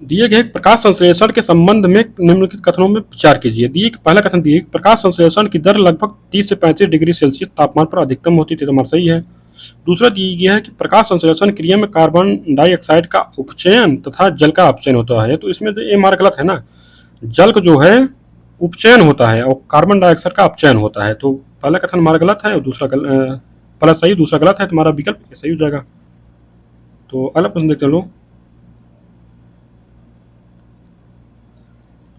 दिए गए प्रकाश संश्लेषण के संबंध में निम्नलिखित कथनों में विचार कीजिए। दिए पहला कथन दिए प्रकाश संश्लेषण की दर लगभग 30 से 35 डिग्री सेल्सियस तापमान पर अधिकतम होती थी। तुम्हारा सही है। दूसरा दिया गया है कि प्रकाश संश्लेषण क्रिया में कार्बन डाइऑक्साइड का उपचयन तथा जल का अपचयन होता है। तो इसमें तो ये हमारा गलत है ना, जल का जो है उपचयन होता है और कार्बन डाइऑक्साइड का अपचयन होता है। तो पहला कथन हमारा गलत है और दूसरा पहला सही, दूसरा गलत है। तुम्हारा विकल्प सही हो जाएगा। तो अगला प्रश्न देखते लो,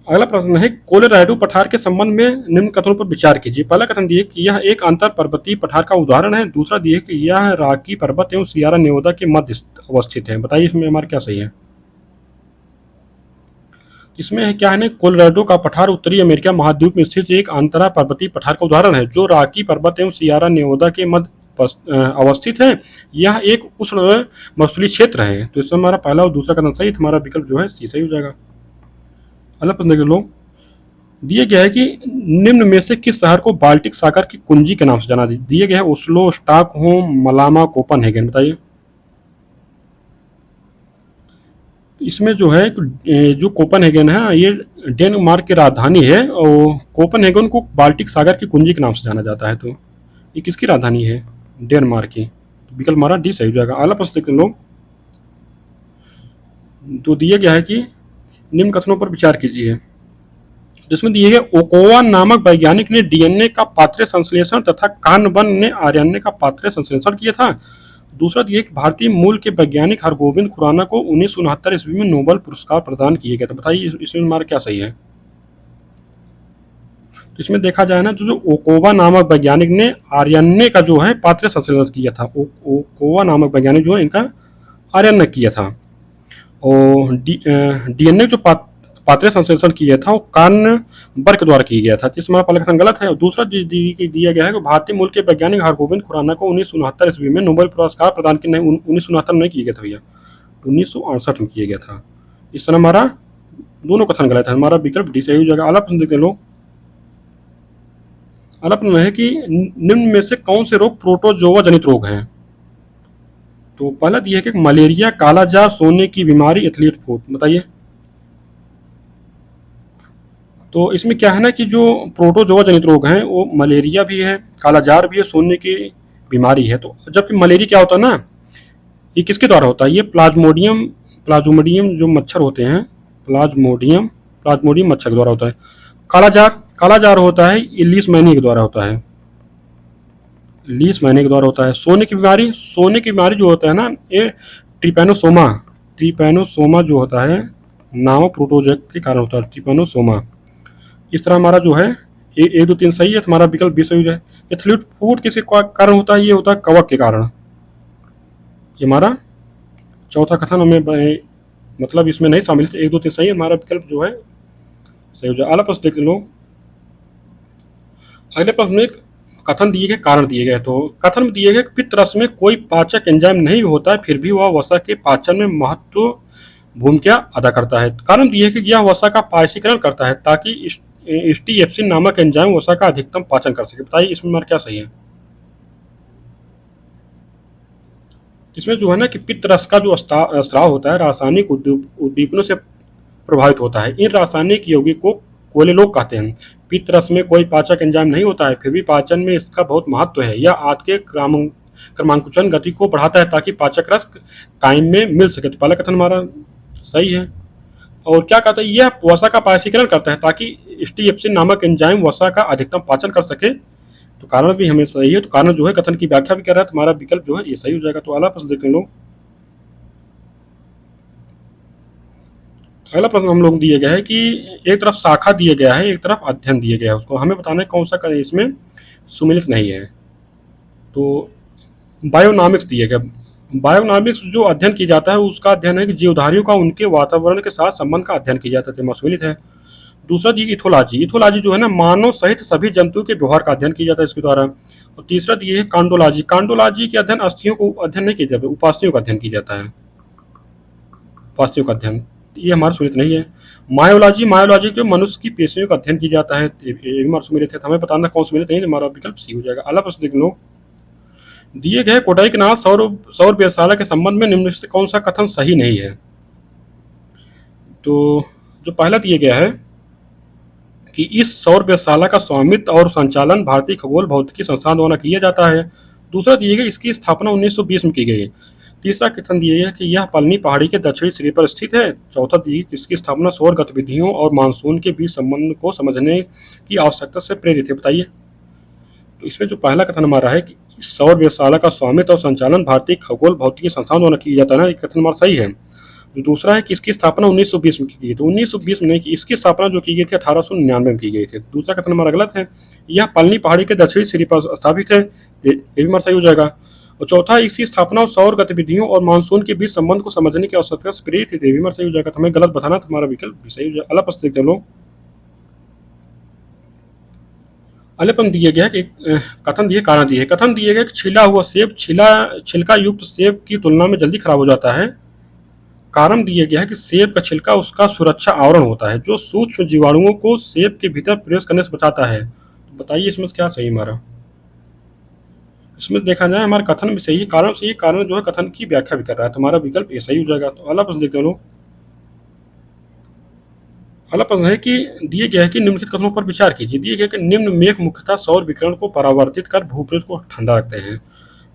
अगला प्रश्न है कोलोराडो पठार के संबंध में निम्न कथनों पर विचार कीजिए। पहला कथन दिए कि यह एक अंतर पर्वतीय पठार का उदाहरण है। दूसरा दिए कि यह रॉकी पर्वत एवं सियरा नेवादा के मध्य अवस्थित है। बताइए इसमें हमारा क्या सही है? इसमें क्या है ना, कोलोराडो का पठार उत्तरी अमेरिका महाद्वीप में स्थित एक अंतरा पर्वतीय पठार का उदाहरण है जो रॉकी पर्वत एवं सियरा नेवादा के मध्य अवस्थित है। यह एक उष्ण मौसमी क्षेत्र है। तो इसमें हमारा पहला और दूसरा कथन सही, हमारा विकल्प जो है सी सही हो जाएगा। अगला प्रश्न देख लो, दिए गया है कि निम्न में से किस शहर को बाल्टिक सागर की कुंजी के नाम से जाना दिए गया है? ओस्लो, स्टॉकहोम, मलामा, कोपनहेगन। बताइए इसमें जो है जो कोपनहेगन है ये डेनमार्क की राजधानी है और कोपनहेगन को बाल्टिक सागर की कुंजी के नाम से जाना जाता है। तो ये किसकी राजधानी है? डेनमार्क की। विकल्प हमारा डी सही हो जाएगा। अगला प्रश्न देखते लोग, तो दिया गया है कि निम्न कथनों पर विचार कीजिए। जिसमें दिए गए ओकोवा नामक वैज्ञानिक ने डीएनए का पात्रे संश्लेषण तथा कानबन ने आरएनए का पात्रे संश्लेषण किया था। दूसरा दिए कि भारतीय मूल के वैज्ञानिक हरगोविंद खुराना को 1969 ईस्वी में नोबेल पुरस्कार प्रदान किए गए थे। बताइए इसमें हमारा क्या सही है? इसमें देखा जाए ना, जो ओकोवा नामक वैज्ञानिक ने आरएनए का जो है पात्रे संश्लेषण किया था। ओकोवा नामक वैज्ञानिक जो है इनका आरएनए किया था और डीएनए जो पात्रे संश्लेषण किया था वो कार्नबर्ग द्वारा किया गया था। इसमें पहला कथन गलत है। और दूसरा दिया गया है कि भारतीय मूल के वैज्ञानिक हरगोविंद खुराना को 1969 ईस्वी में नोबेल पुरस्कार प्रदान किया, नहीं 1969 में नहीं किया गया था भैया, 1968 में किया गया था। इस तरह हमारा दोनों कथन गलत है, हमारा विकल्प डी सही हो जाएगा। अगला प्रश्न देखते लो, अगला प्रश्न है कि निम्न में से कौन से रोग प्रोटोजोआ जनित रोग हैं? तो पहला दिया है कि मलेरिया, कालाजार, सोने की बीमारी, एथलीट फुट। बताइए तो इसमें क्या है ना कि जो प्रोटोजोआ जनित रोग हैं वो मलेरिया भी है, कालाजार भी है, सोने की बीमारी है। तो जबकि मलेरिया क्या होता है ना, ये किसके द्वारा होता है? ये प्लाज्मोडियम जो मच्छर होते हैं, प्लाज्मोडियम मच्छर के द्वारा होता है। कालाजार होता है ये लीस मैनी के द्वारा होता है, लीस महीने के द्वारा होता है। सोने की बीमारी जो होता है ना, ये ट्रिपैनोसोमा जो होता है नामक प्रोटोजोआ के कारण होता है, ट्रिपैनोसोमा। इस तरह हमारा जो है ये 1 2 3 सही है, हमारा विकल्प भी सही हो जाए। एथलीट फूट किसके कारण होता है? ये होता है कवक के कारण। ये हमारा चौथा कथन हमें मतलब इसमें नहीं शामिल थे। 1 2 3 सही है, हमारा विकल्प जो है सही हो जाए। अगला प्रश्न देख लो, अगले प्रश्न में कथन दिए गए, कारण दिए गए। तो कथन में दिए गए पित्त रस में कोई पाचक एंजाइम नहीं होता है फिर भी वह वसा के पाचन में महत्व भूमिका अदा करता है। कारण दिए कि यह वसा का पायसीकरण करता है ताकि स्टीएफसिन नामक एंजाइम वसा का अधिकतम पाचन कर सके। बताइए इसमें हमारा क्या सही है? इसमें जो है ना कि पित्त रस का जो स्राव होता है रासायनिक उद्दीपनों से प्रभावित होता है। इन रासायनिक यौगिक को कोलेलोग कहते हैं। पित्त रस में कोई पाचक एंजाइम नहीं होता है फिर भी पाचन में इसका बहुत महत्व है। यह आंत के क्रमांकुचन गति को बढ़ाता है ताकि पाचक रस कायम में मिल सके। तो पहला कथन हमारा सही है। और क्या कहता है, यह वसा का पायसीकरण करता है ताकि स्टीएप्सिन नामक एंजाइम वसा का अधिकतम पाचन कर सके। तो कारण भी हमें सही है। तो कारण जो है कथन की व्याख्या भी कर रहा है, तुम्हारा विकल्प जो है ये सही हो जाएगा। तो अगला प्रश्न देखते हैं लोग। अगला प्रश्न हम लोग दिए गया है कि एक तरफ शाखा दिया गया है, एक तरफ अध्ययन दिया गया है, उसको हमें बताना है कौन सा इसमें सुमेलित नहीं है। तो बायोनॉमिक्स दिए गया। बायोनॉमिक्स जो अध्ययन किया जाता है उसका अध्ययन है कि जीवधारियों का उनके वातावरण के साथ संबंध का अध्ययन किया जाता है, सुमेलित है। दूसरा दिए इथोलॉजी। इथोलॉजी जो है ना, मानव सहित सभी जंतुओं के व्यवहार का अध्ययन किया जाता है इसके द्वारा। और तीसरा दिए है कांडोलॉजी। कांडोलॉजी के अध्ययन अस्थियों को अध्ययन नहीं किया जाता, उपास्थियों का अध्ययन किया जाता है, उपास्थियों का अध्ययन, ये हमारा सुमेलित नहीं है। मायोलॉजी। मायोलॉजी के मनुष्य की पेशियों का अध्ययन किया जाता है, ये भी हमारा सुमेलित है। हमें बताना कौन सुमेलित नहीं है, हमारा विकल्प सी हो जाएगा। अगला प्रश्न देख लो। दिए गए कोडाईकनाल सौर व्यवसाय के संबंध में निम्न से कौन सा कथन सही नहीं है। तो जो पहला दिया गया है कि इस सौर व्यवसाय का स्वामित्व और संचालन भारतीय खगोल भौतिकी संस्थान द्वारा किया जाता है। दूसरा दिए गए इसकी स्थापना 1920 में की गई। तीसरा कथन दिया गया कि यह पलनी पहाड़ी के दक्षिणी सिरे पर स्थित है। चौथा दिए कि इसकी स्थापना सौर गतिविधियों और मानसून के बीच संबंध को समझने की आवश्यकता से प्रेरित है। बताइए। तो इसमें जो पहला कथन हमारा है कि इस सौर व्यवसाय का स्वामित्व और संचालन भारतीय खगोल भौतिकी संस्थान द्वारा किया जाता है ना, ये कथन हमारा सही है। जो दूसरा है कि इसकी स्थापना 1920 में की गई। तो 1920 में नहीं की, इसकी स्थापना जो की गई थी 1899 में की गई थी। दूसरा कथन हमारा गलत है। यह पलनी पहाड़ी के दक्षिणी सिरे पर स्थापित है, ये भी हमारा सही हो जाएगा। और चौथा, इसकी स्थापना सौर गतिविधियों और मानसून के बीच संबंध को समझने की आवश्यकता से प्रेरित है, ये भी हमारा सही हो जाएगा। तो हमें गलत बताना, तो हमारा विकल्प भी सही हो जाएगा। अगला प्रश्न देखते हैं लोग। अगले प्रश्न दिए गया कि कथन दिए कारण दिए। कथन दिए गए कि छिला हुआ सेब छिलका युक्त सेब की तुलना में जल्दी खराब हो जाता है। कारण दिया गया है कि सेब का छिलका उसका सुरक्षा आवरण होता है जो सूक्ष्म जीवाणुओं को सेब के भीतर प्रवेश करने से बचाता है। तो बताइए इसमें क्या सही हमारा। इसमें देखा जाए हमारा कथन भी सही है, कारण सही है, कारण जो है कथन की व्याख्या भी कर रहा है, तो हमारा विकल्प ये सही हो जाएगा। तो अगला प्रश्न देखते हैं लोग। अगला प्रश्न है कि दिए गया है कि निम्नलिखित कथनों पर विचार कीजिए। दिए गया कि निम्न मेघ मुख्यतः सौर विकिरण को परावर्तित कर भूपृष्ठ को ठंडा रखते हैं।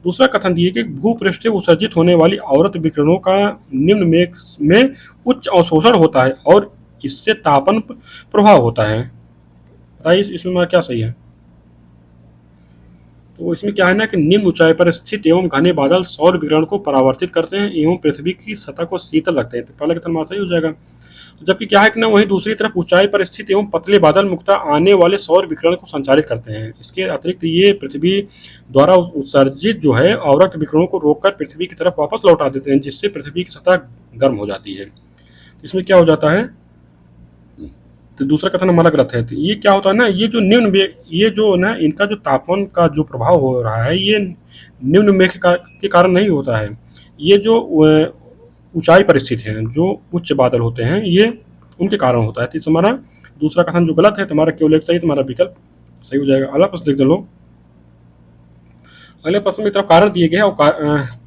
दूसरा कथन दिए कि भूपृष्ठ से उत्सर्जित होने वाली आवृत विकिरणों का निम्न मेघ में उच्च अवशोषण होता है और इससे तापन प्रभाव होता है। बताइए इसमें क्या सही है। तो इसमें क्या है ना कि निम्न ऊंचाई पर स्थित एवं घने बादल सौर विकिरण को परावर्तित करते हैं एवं पृथ्वी की सतह को शीतल रखते हैं। तो पहला कथन हमारा सही हो जाएगा। जबकि क्या है कि ना वहीं दूसरी तरफ ऊंचाई पर स्थित एवं पतले बादल मुख्यतः आने वाले सौर विकिरण को संचारित करते हैं। इसके अतिरिक्त ये पृथ्वी द्वारा उत्सर्जित जो है आवृत विकिरणों को रोककर पृथ्वी की तरफ वापस लौटा देते हैं, जिससे पृथ्वी की सतह गर्म हो जाती है। इसमें क्या हो जाता है, तो दूसरा कथन हमारा गलत है। तो ये क्या होता है ना, ये जो ना इनका जो तापमान का जो प्रभाव हो रहा है ये निम्न मेघ के कारण नहीं होता है। ये जो ऊंचाई पर स्थित हैं, जो उच्च बादल होते हैं, ये उनके कारण होता है। तो हमारा दूसरा कथन जो गलत है, तुम्हारा केवल एक सही, तुम्हारा विकल्प सही हो जाएगा। अगला प्रश्न देखते लोग। अगले प्रश्न में तरफ कारण दिए गए और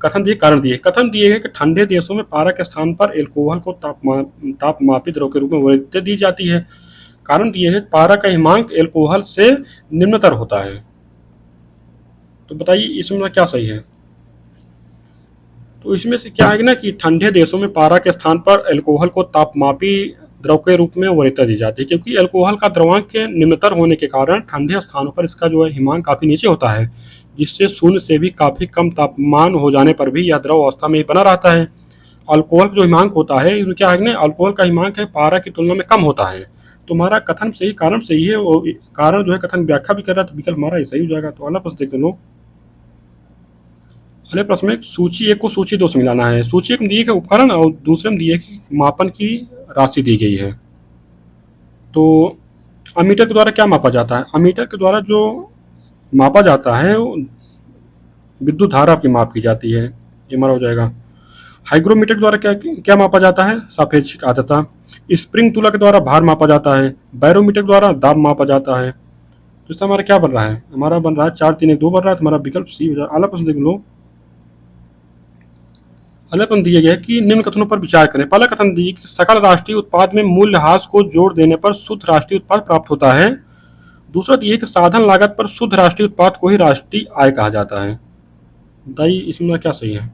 कथन दिए कारण दिए। कथन दिए गए कि ठंडे देशों में पारा के स्थान पर एल्कोहल को तापमापी द्रव के रूप में वरीयता दी जाती है। कारण दिए गए पारा का हिमांक एल्कोहल से निम्नतर होता है। तो बताइए इसमें क्या सही है। तो इसमें से क्या है ना कि ठंडे देशों में पारा के स्थान पर अल्कोहल को तापमापी द्रव के रूप में वरीयता दी जाती है, क्योंकि अल्कोहल का द्रवांक के निम्नतर होने के कारण ठंडे स्थानों पर इसका जो है हिमांक काफी नीचे होता है, जिससे शून्य से भी काफी कम तापमान हो जाने पर भी यह द्रव अवस्था में ही बना रहता है। अल्कोहल जो हिमांक होता है, क्या है ना, अल्कोहल का हिमांक है पारा की तुलना में कम होता है। तो हमारा कथन सही, कारण सही है, और कारण जो है कथन व्याख्या भी कर रहा है, तो विकल्प हमारा सही हो जाएगा। तो अगला प्रश्न देखते लोग। अगले प्रश्न में सूची 1 को सूची 2 से मिलाना है। सूची 1 में दिए गए उपकरण और दूसरे में दिए कि मापन की राशि दी गई है। तो अमीटर के द्वारा क्या मापा जाता है। अमीटर के द्वारा जो मापा जाता है विद्युत धारा की माप की जाती है, ये हमारा हो जाएगा। हाइग्रोमीटर के द्वारा क्या क्या मापा जाता है, सापेक्षिक आर्द्रता। स्प्रिंग तुला के द्वारा भार मापा जाता है। बैरोमीटर के द्वारा दाब मापा जाता है। तो इससे हमारा क्या बन रहा है, हमारा बन रहा है 4 3 1 2 बन रहा है, हमारा विकल्प सी हो जाएगा। अगला प्रश्न देख लो। अगला प्रश्न दिया गया है कि निम्न कथनों पर विचार करें। पहला कथन दिए कि सकल राष्ट्रीय उत्पाद में मूल्यह्रास को जोड़ देने पर शुद्ध राष्ट्रीय उत्पाद प्राप्त होता है। दूसरा दिए कि साधन लागत पर शुद्ध राष्ट्रीय उत्पाद को ही राष्ट्रीय आय कहा जाता है। बताइए इसमें क्या सही है।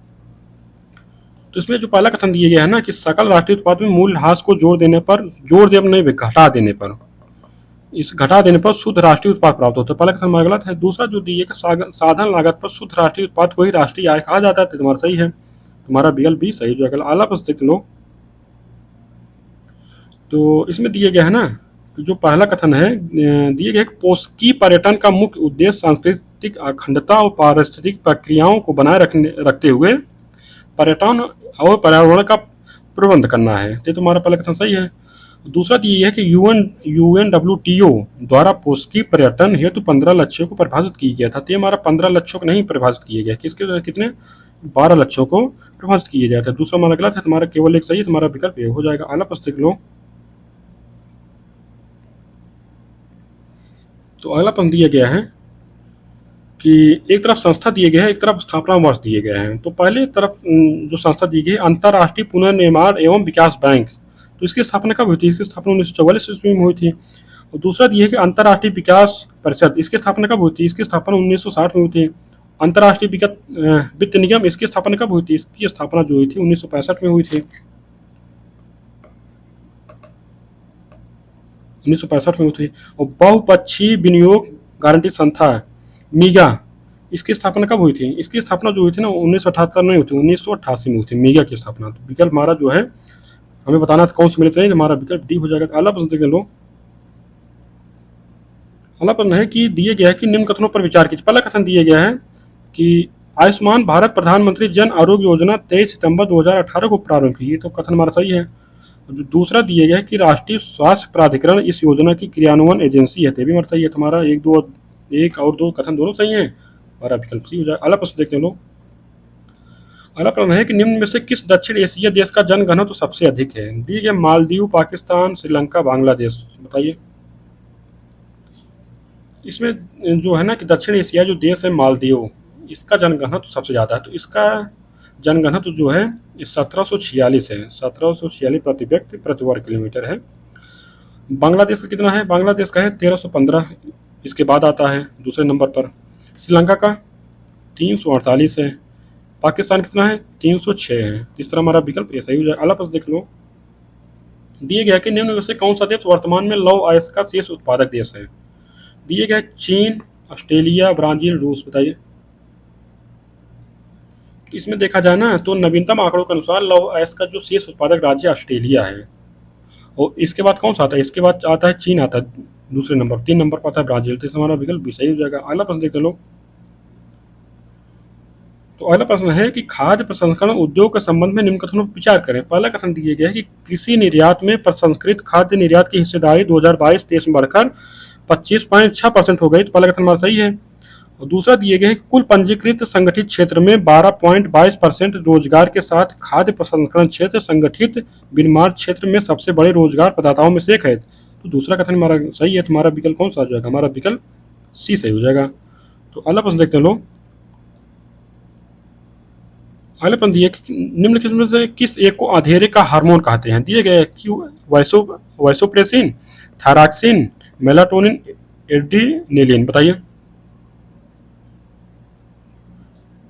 तो इसमें जो पहला कथन दिया गया है ना कि सकल राष्ट्रीय उत्पाद में मूल्यह्रास को जोड़ दे नहीं घटा देने पर, इस घटा देने पर शुद्ध राष्ट्रीय उत्पाद प्राप्त होता है। पहला कथन हमारा गलत है। दूसरा जो दिए कि साधन लागत पर शुद्ध राष्ट्रीय उत्पाद को ही राष्ट्रीय आय कहा जाता है, तो तुम्हारा सही है, तुम्हारा विकल्प भी सही जो है। अगला प्रश्न देख लो। तो इसमें दिए गया है ना जो पहला कथन है, दिए गए पोस्की पर्यटन का मुख्य उद्देश्य सांस्कृतिक अखंडता और पारिस्थितिक प्रक्रियाओं को बनाए रखते हुए पर्यटन और पर्यावरण का प्रबंध करना है। तो तुम्हारा पहला कथन सही है। दूसरा ये है कि UNWTO द्वारा पोस्की पर्यटन हेतु 15 लक्ष्यों को परिभाषित किया गया था। तो हमारा 15 लक्ष्यों को नहीं परिभाषित किए गया, किसके कितने 12 लक्ष्यों को परिभाषित किया गया था। दूसरा हमारा गलत है, तुम्हारा केवल एक सही है, तुम्हारा विकल्प ये हो जाएगा। अगला प्रश्न देख लो। तो अगला प्रश्न दिया गया है कि एक तरफ संस्था दिए गए हैं, एक तरफ स्थापना वर्ष दिए गए हैं। तो पहले तरफ जो संस्था दी गई है अंतर्राष्ट्रीय पुनर्निर्माण एवं विकास बैंक, तो इसकी स्थापना कब हुई थी? इसकी स्थापना 1944 ईस्वी में हुई थी। और दूसरा दिए कि अंतर्राष्ट्रीय विकास परिषद, इसकी स्थापना कब हुई थी? इसकी स्थापना 1960 में हुई थी। अंतर्राष्ट्रीय वित्त निगम, इसकी स्थापना कब हुई थी? इसकी स्थापना जो हुई थी 1965 में हुई थी। 1965 में हुई थी। और बहुपक्षीय विनियोग गारंटी संस्था मीगा, इसकी स्थापना कब हुई थी? इसकी स्थापना जो हुई थी ना 1978 में हुई थी, 1988 में हुई थी मीगा की स्थापना। तो विकल्प हमारा जो है हमें बताना था कौन से मिलते हैं, हमारा विकल्प डी हो जाएगा। अगला प्रश्न देख लो। अगला प्रश्न है कि दिए गया है कि निम्न कथनों पर विचार कीजिए। पहला कथन दिया गया है कि आयुष्मान भारत प्रधानमंत्री जन आरोग्य योजना 23 सितंबर 2018 को प्रारंभ की, तो कथन हमारा सही है। जो दूसरा दिया गया है कि राष्ट्रीय स्वास्थ्य प्राधिकरण इस योजना की क्रियान्वयन एजेंसी है, तो भी हमारा सही है। तुम्हारा एक और दो कथन दोनों सही है, हमारा विकल्प सही हो जाएगा। अगला प्रश्न देखते हैं लोग। अगला प्रश्न है कि निम्न में से किस दक्षिण एशिया देश का जनघनत्व तो सबसे अधिक है? दिए गए मालदीव, पाकिस्तान, श्रीलंका, बांग्लादेश, बताइए। इसमें जो है ना कि दक्षिण एशिया जो देश है मालदीव, इसका जनघनत्व तो सबसे ज़्यादा है। तो इसका जनघनत्व जो है 1746 है, 1746 प्रति व्यक्ति प्रति वर्ग किलोमीटर है। बांग्लादेश का कितना है? बांग्लादेश का है 1315, इसके बाद आता है दूसरे नंबर पर। श्रीलंका का 348 है। पाकिस्तान कितना है? 306 है। इस तरह हमारा विकल्प ऐसा ही हो जाए। अगला प्रश्न देख लो। दिए गया कि निम्न में से कौन सा देश वर्तमान में लौह अयस्क का शीर्ष उत्पादक देश है? दिए गए चीन, ऑस्ट्रेलिया, ब्राजील, रूस, बताइए। इसमें देखा जाए ना तो नवीनतम आंकड़ों के अनुसार लौह अयस्क का जो शीर्ष उत्पादक राज्य ऑस्ट्रेलिया है। और इसके बाद कौन सा आता है? इसके बाद आता है चीन, आता है दूसरे नंबर। 3 नंबर पर आता है ब्राजील। तो हमारा विकल्प भी सही हो जाएगा। अगला प्रश्न देखते लो। तो अगला प्रश्न है कि खाद्य प्रसंस्करण उद्योग के संबंध में निम्न कथनों पर विचार करें। पहला कथन दिया गया है कि कृषि निर्यात में प्रसंस्कृत खाद्य निर्यात की हिस्सेदारी 2022-23 में बढ़कर 25.6% हो गई। तो पहला कथन हमारा सही है। और दूसरा दिए गए कुल पंजीकृत संगठित क्षेत्र में 12.22% रोजगार के साथ खाद्य प्रसंस्करण क्षेत्र संगठित विनिर्माण क्षेत्र में सबसे बड़े रोजगार प्रदाताओं में से एक है। तो दूसरा कथन हमारा सही है। तुम्हारा विकल्प कौन सा हो जाएगा? हमारा विकल्प सी सही हो जाएगा। तो अगला प्रश्न देखते हैं लोग। अगला प्रश्न दिए निम्नलिखित में से किस एक को अंधेरे का हार्मोन कहते हैं? दिए गए कि वाइसोप्रेसिन, थायरॉक्सिन, मेलाटोनिन, एड्रेनालिन, बताइए।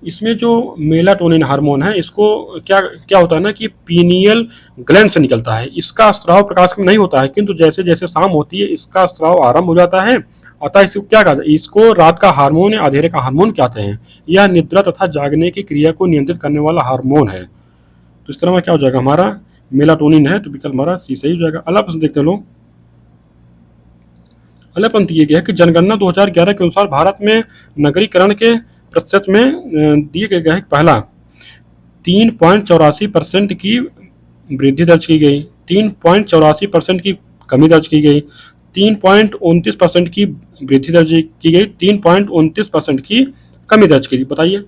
इसमें जो मेलाटोनिन हार्मोन है इसको क्या क्या होता है ना कि पीनियल ग्लैंड से निकलता है। इसका स्राव प्रकाश में नहीं होता है, किंतु जैसे जैसे शाम होती है इसका स्राव आरंभ हो जाता है। अतः इसको क्या कहते हैं? इसको रात का हार्मोन या अंधेरे का हार्मोन कहते हैं। यह निद्रा तथा जागने की क्रिया को नियंत्रित करने वाला हार्मोन है। तो इस तरह में क्या हो जाएगा? हमारा मेलाटोनिन है। तो विकल्प हमारा सी सही हो जाएगा। अगला प्रश्न देखते लो। अगला प्रश्न दिया गया है कि जनगणना 2011 के अनुसार भारत में नगरीकरण के प्रतिशत में दिए गए हैं पहला 3.84% की वृद्धि दर्ज की गई, 3.84% की कमी दर्ज की गई, 3.29% की वृद्धि दर्ज की गई, 3.29% की कमी दर्ज की गई, बताइए।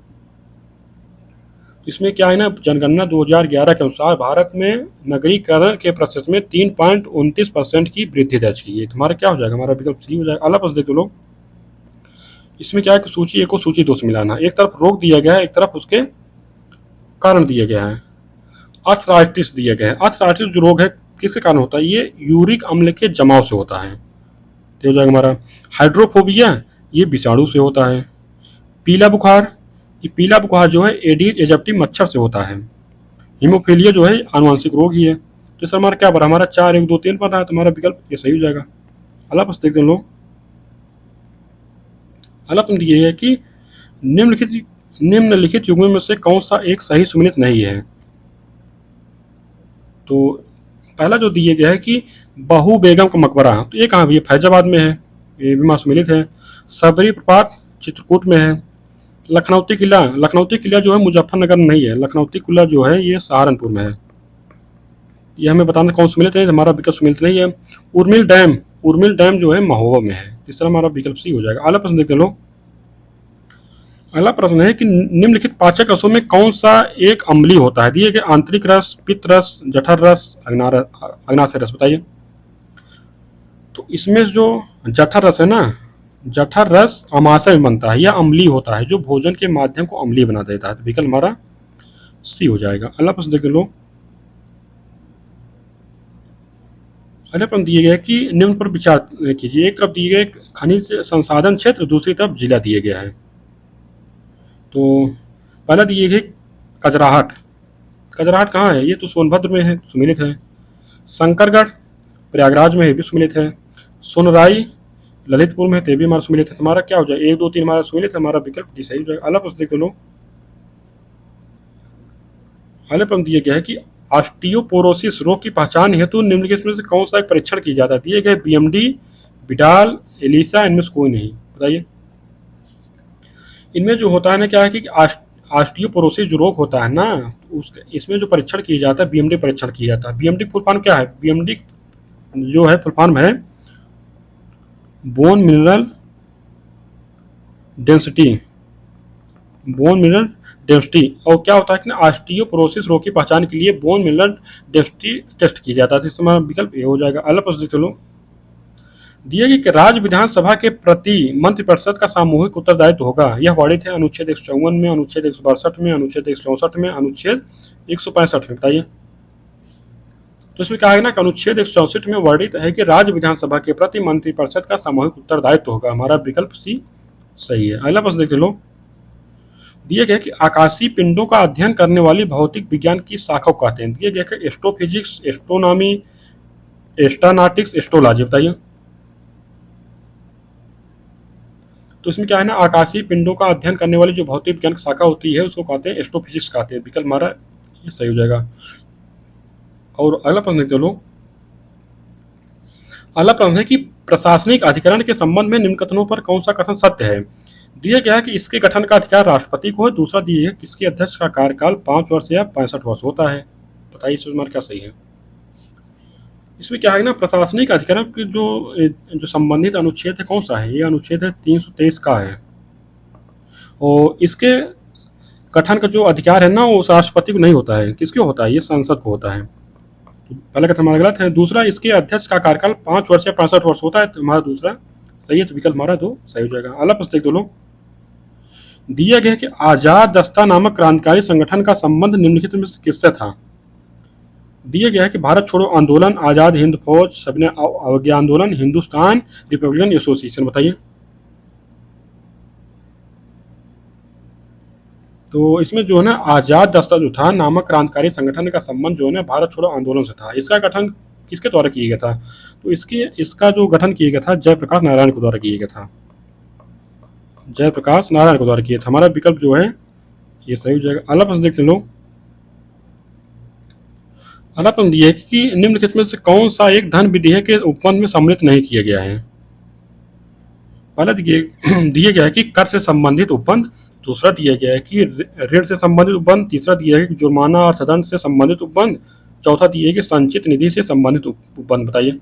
इसमें क्या है ना जनगणना 2011 के अनुसार भारत में नगरीकरण के प्रतिशत में 3.29% की वृद्धि दर्ज की गई। तुम्हारा क्या हो जाएगा? हमारा विकल्प सी हो जाएगा। अगला प्रश्न देखो लोग। इसमें क्या है कि सूची ए को सूची 2 से मिलाना। एक तरफ रोग दिया गया है, एक तरफ उसके कारण दिया गया है। आर्थराइटिस दिया गया है। आर्थराइटिस जो रोग है किसके कारण होता है? ये यूरिक अम्ल के जमाव से होता है। तो हो जाएगा हमारा। हाइड्रोफोबिया ये विषाणु से होता है। पीला बुखार ये पीला बुखार जो है एडीज एजिप्टी मच्छर से होता है। हीमोफीलिया जो है आनुवंशिक रोग ही है। तो सर हमारा क्या बना, हमारा 4 1 2 3 बन रहा है, तो हमारा विकल्प ये सही हो जाएगा। अगला प्रश्न देखते हैं लोग। अगला प्रश्न ये है कि निम्नलिखित युग्मों में से कौन सा एक सही सुमेलित नहीं है। तो पहला जो दिया गया है कि बहू बेगम का मकबरा, तो ये कहाँ भी है, फैजाबाद में है, ये भी सुमेलित है। सबरी प्रपात चित्रकूट में है। लखनौती किला जो है मुजफ्फरनगर में नहीं है, लखनौती किला जो है ये सहारनपुर में है। ये हमें बताना कौन सुमेलित है, हमारा विकल्प सुमेलित नहीं है। उर्मिल डैम जो है महोबा में है, इस तरह हमारा विकल्प सी हो जाएगा। अगला प्रश्न देखते लो। अगला प्रश्न है कि निम्नलिखित पाचक रसों में कौन सा एक अम्लीय होता है। दिए गए आंतरिक रस, पित्त रस, जठर रस, अग्नाशय रस, बताइए। तो इसमें जो जठर रस है ना, जठर रस अमाशय में बनता है, यह अम्लीय होता है, जो भोजन के माध्यम को अम्लीय बना देता है। तो विकल्प हमारा सी हो जाएगा। अगला प्रश्न देख लो। अगला प्रश्न दिए गए कि निम्न पर विचार कीजिए। एक तरफ दिए गए खनिज संसाधन क्षेत्र, दूसरी तरफ जिला दिए गया है। तो पहला दिए गए कजराहट कहाँ है, ये तो सोनभद्र में है, सुमेलित है। शंकरगढ़ प्रयागराज में है, भी सुमेलित है। सोनराई ललितपुर में है, तो भी हमारा सुमेलित है। हमारा क्या हो जाए, 1 2 3 हमारा सुमेलित है, हमारा विकल्प डी सही हो जाएगा। अगला प्रश्न देखते लो। अगले प्रश्न दिया गया है कि ऑस्टियोपोरोसिस रोग की पहचान हेतु निम्नलिखित में से कौन सा एक परीक्षण किया जाता है। दिए गए बीएमडी, विडाल, एलिसा, इनमें से कोई नहीं, बताइए। इनमें जो होता है ना क्या है कि ऑस्टियोपोरोसिस जो रोग होता है ना, उसके इसमें जो परीक्षण किया जाता है बीएमडी परीक्षण किया जाता है। बीएमडी फुल फॉर्म क्या है, बीएमडी जो है फुल फॉर्म है बोन मिनरल डेंसिटी, और क्या होता है कि ऑस्टियोपोरोसिस रोग की पहचान के लिए बोन मिनरल डेंसिटी टेस्ट किया जाता है। तो इसमें विकल्प ए हो जाएगा। अगला प्रश्न चलो। दिए गए कि राज्य विधानसभा के प्रति मंत्रिपरिषद का सामूहिक उत्तरदायित्व होगा, यह वर्णित है अनुच्छेद 154 में, अनुच्छेद 162 में, अनुच्छेद 164 में, अनुच्छेद 165 में, बताइए। तो इसमें क्या है ना कि अनुच्छेद 164 में वर्णित है कि राज्य विधानसभा के प्रति मंत्रिपरिषद का सामूहिक उत्तरदायित्व होगा, हमारा विकल्प सी सही है। अगला प्रश्न देखते लो। दिए गए कि आकाशीय पिंडों का अध्ययन करने वाली भौतिक विज्ञान की शाखा को कहते हैं। दिए गए कि एस्ट्रोफिजिक्स, एस्ट्रोनॉमी, एस्ट्रोनॉटिक्स, एस्ट्रोलॉजी, बताइए। तो इसमें क्या है ना, आकाशीय पिंडों का अध्ययन करने वाली जो भौतिक विज्ञान की शाखा होती है उसको कहते हैं एस्ट्रोफिजिक्स कहते हैं, विकल्प हमारा ये सही हो जाएगा। और अगला प्रश्न देखते लोग। अगला प्रश्न है कि प्रशासनिक अधिकरण के संबंध में निम्न कथनों पर कौन सा कथन सत्य है। दिया गया है कि इसके गठन का अधिकार राष्ट्रपति को है। दूसरा दिया है किसके अध्यक्ष का कार्यकाल 5 वर्ष या 65 वर्ष होता है, बताइए इसमें क्या सही है। इसमें क्या है ना, प्रशासनिक अधिकरण के जो संबंधित अनुच्छेद है कौन सा है, ये अनुच्छेद है 323 का है। और इसके गठन का जो अधिकार है ना वो राष्ट्रपति को नहीं होता है, किसको होता है, ये संसद को होता है। तो पहला कथन हमारा गलत है। दूसरा इसके अध्यक्ष का कार्यकाल 5 वर्ष या 65 वर्ष होता है, तो हमारा दूसरा सही है, तो विकल्प हमारा 2 सही हो जाएगा। अगला प्रश्न देख लो। दिया गया कि आजाद दस्ता नामक क्रांतिकारी संगठन का संबंध निम्नलिखित में किससे था। दिया गया है कि भारत छोड़ो आंदोलन, आजाद हिंद फौज, सविनय अवज्ञा आंदोलन, हिंदुस्तान रिपब्लिकन एसोसिएशन, बताइए। तो इसमें जो है ना आजाद दस्ता जो था नामक क्रांतिकारी संगठन का संबंध जो है ना भारत छोड़ो आंदोलन से था। इसका गठन किसके द्वारा किया गया था, तो इसका जो गठन किया गया था जयप्रकाश नारायण के द्वारा किया गया था, जयप्रकाश नारायण के द्वारा किया था। हमारा विकल्प जो है ये सही हो जाएगा। अगला प्रश्न देखते लोग। अगला प्रश्न दिया है कि निम्नलिखित में से कौन सा एक धन विधेयक के उपबंध में सम्मिलित नहीं किया गया है। पहला दिया गया है कि कर से संबंधित उपबंध, दूसरा दिया गया है कि ऋण से संबंधित उपबंध, तीसरा दिया है कि जुर्माना अर्थदंड से संबंधित उपबंध, चौथा दिया है कि संचित निधि से संबंधित उपबंध, बताइए।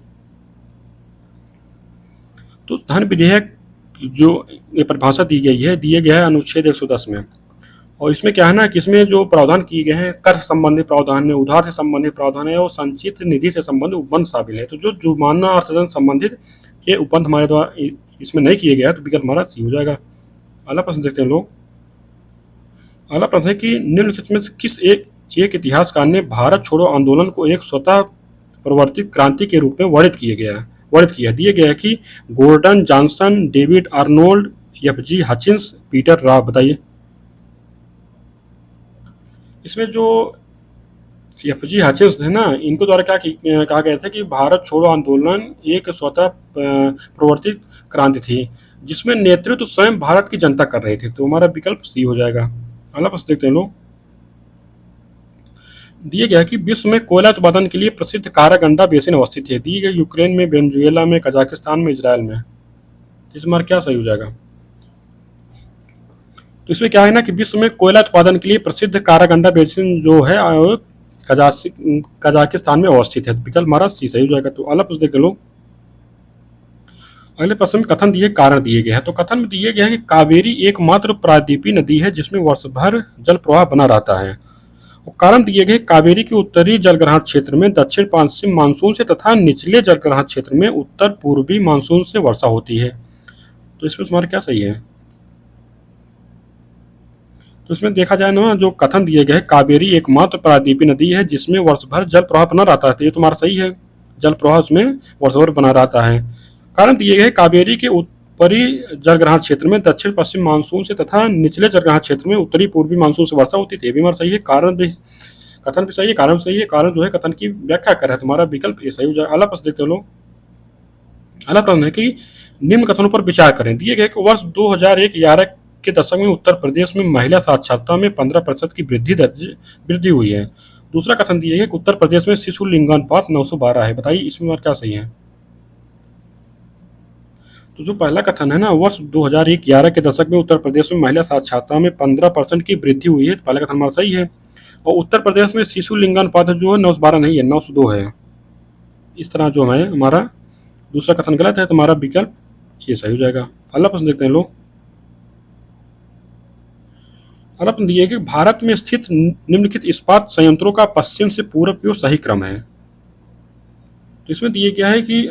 तो धन विधेयक जो ये परिभाषा दी गई है, दिया गया है अनुच्छेद 110 में। और इसमें क्या है ना कि इसमें जो प्रावधान किए गए हैं कर से संबंधित प्रावधान है, उधार से संबंधित प्रावधान है और संचित निधि से संबंधित उपबंध शामिल है। तो जो जुर्माना अर्थदंड संबंधित ये उपबंध हमारे द्वारा इसमें नहीं किए गया, तो विकल्प हमारा सी हो जाएगा। अगला प्रश्न देखते हैं लोग। अगला प्रश्न है कि निम्नलिखित में से किस एक इतिहासकार ने भारत छोड़ो आंदोलन को एक स्वतः प्रवर्तित क्रांति के रूप में वर्णित किया। दिया गया है कि Gordon Johnson, David Arnold, F G. Hutchins, Peter Rao, बताइए। इसमें जो एफजी हचिंस है ना, इनको द्वारा कहा गया था कि भारत छोड़ो आंदोलन एक स्वतः प्रवर्तित क्रांति थी जिसमें नेतृत्व स्वयं भारत की जनता कर रही थी। तो हमारा विकल्प सी हो जाएगा। अगला प्रश्न देखते हैं लोग। दिए गया कि विश्व में कोयला उत्पादन के लिए प्रसिद्ध कारागंडा बेसिन अवस्थित है। दिए गए यूक्रेन में, वेनेजुएला में, कजाकिस्तान में, इजराइल में। इस बार क्या सही हो जाएगा? तो इसमें क्या है ना कि विश्व में कोयला उत्पादन के लिए प्रसिद्ध कारागंडा बेसिन जो है कजाकिस्तान में अवस्थित है। विकल्प हमारा सी सही हो जाएगा। तो अगला प्रश्न देख लो। अगले प्रश्न में कथन दिए, कारण दिए गए हैं। तो कथन में दिए गया है कि कावेरी एकमात्र प्रायद्वीपीय नदी है जिसमें वर्ष भर जल प्रवाह बना रहता है। और कारण दिए गए, कावेरी के उत्तरी जलग्रहण क्षेत्र में दक्षिण पश्चिम मानसून से तथा निचले जलग्रहण क्षेत्र में उत्तर पूर्वी मानसून से वर्षा होती है। तो इसमें तुम्हारा क्या सही है? तो इसमें देखा जाए ना, जो कथन दिए गए, कावेरी एकमात्र प्रायद्वीपीय नदी है जिसमें वर्ष भर जल प्रवाह बना रहता है। तो ये तुम्हारा सही है, जल प्रवाह उसमें वर्ष भर बना रहता है। कारण दिए गए, कावेरी के ऊपरी जलग्रहण क्षेत्र में दक्षिण पश्चिम मानसून से तथा निचले जलग्रहण क्षेत्र में उत्तरी पूर्वी मानसून से वर्षा होती थी। भी हमारा सही है। कारण भी, कथन भी सही है, कारण सही है। कारण जो है कथन की व्याख्या कर रहा है। तुम्हारा विकल्प ये सही हो जाएगा। अगला प्रश्न देखते लोग। अगला प्रश्न है कि निम्न कथनों पर विचार करें। दिए गए कि वर्ष 2001-11 के दशक में उत्तर प्रदेश में महिला साक्षरता में 15% की वृद्धि हुई है। दूसरा कथन दिया है कि उत्तर प्रदेश में शिशु लिंगानुपात 912 है। बताइए इसमें क्या सही है? तो जो पहला कथन है ना, वर्ष 2001-11 के दशक में उत्तर प्रदेश में महिला साक्षरता में 15% की वृद्धि हुई है। पहला कथन हमारा सही है। और उत्तर प्रदेश में शिशु लिंगानुपात जो है 912 नहीं है, 902 है। इस तरह जो है हमारा दूसरा कथन गलत है। तो हमारा विकल्प ये सही हो जाएगा। अगला प्रश्न देखते हैं लोग। अगला प्रश्न दिए कि भारत में स्थित निम्नलिखित इस्पात संयंत्रों का पश्चिम से पूर्व की ओर सही क्रम है। तो इसमें दिए गया है कि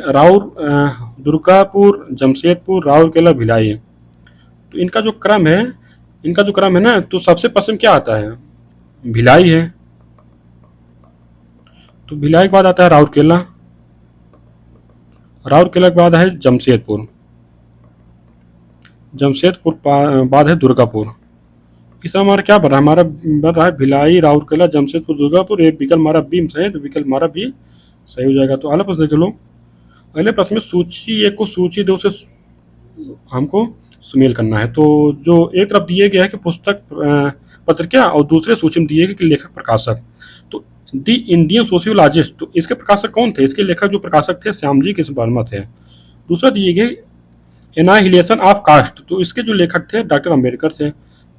दुर्गापुर, जमशेदपुर, राउरकेला, भिलाई। तो इनका जो क्रम है ना, तो सबसे पश्चिम क्या आता है? भिलाई है। तो भिलाई के बाद आता है राउरकेला, राउरकेला के बाद है जमशेदपुर, जमशेदपुर बाद है दुर्गापुर। इस हमारा क्या बन रहा है भिलाई, राउरकेला, जमशेदपुर, दुर्गापुर। एक विकल्प हमारा बी सही है। तो विकल्प हमारा भी सही हो जाएगा। तो अगला प्रश्न देख लो। अगले प्रश्न में सूची एक को सूची दो से हमको सुमेल करना है। तो जो एक तरफ दिए गया है कि पुस्तक पत्रिका और दूसरे सूची में दिए गए कि लेखक प्रकाशक। तो दी इंडियन सोशियोलॉजिस्ट, तो इसके प्रकाशक कौन थे? इसके लेखक जो प्रकाशक थे श्यामजी कृष्ण वर्मा थे। दूसरा दिए गए एनाहिलेशन ऑफ कास्ट, तो इसके जो लेखक थे डॉक्टर अम्बेडकर थे।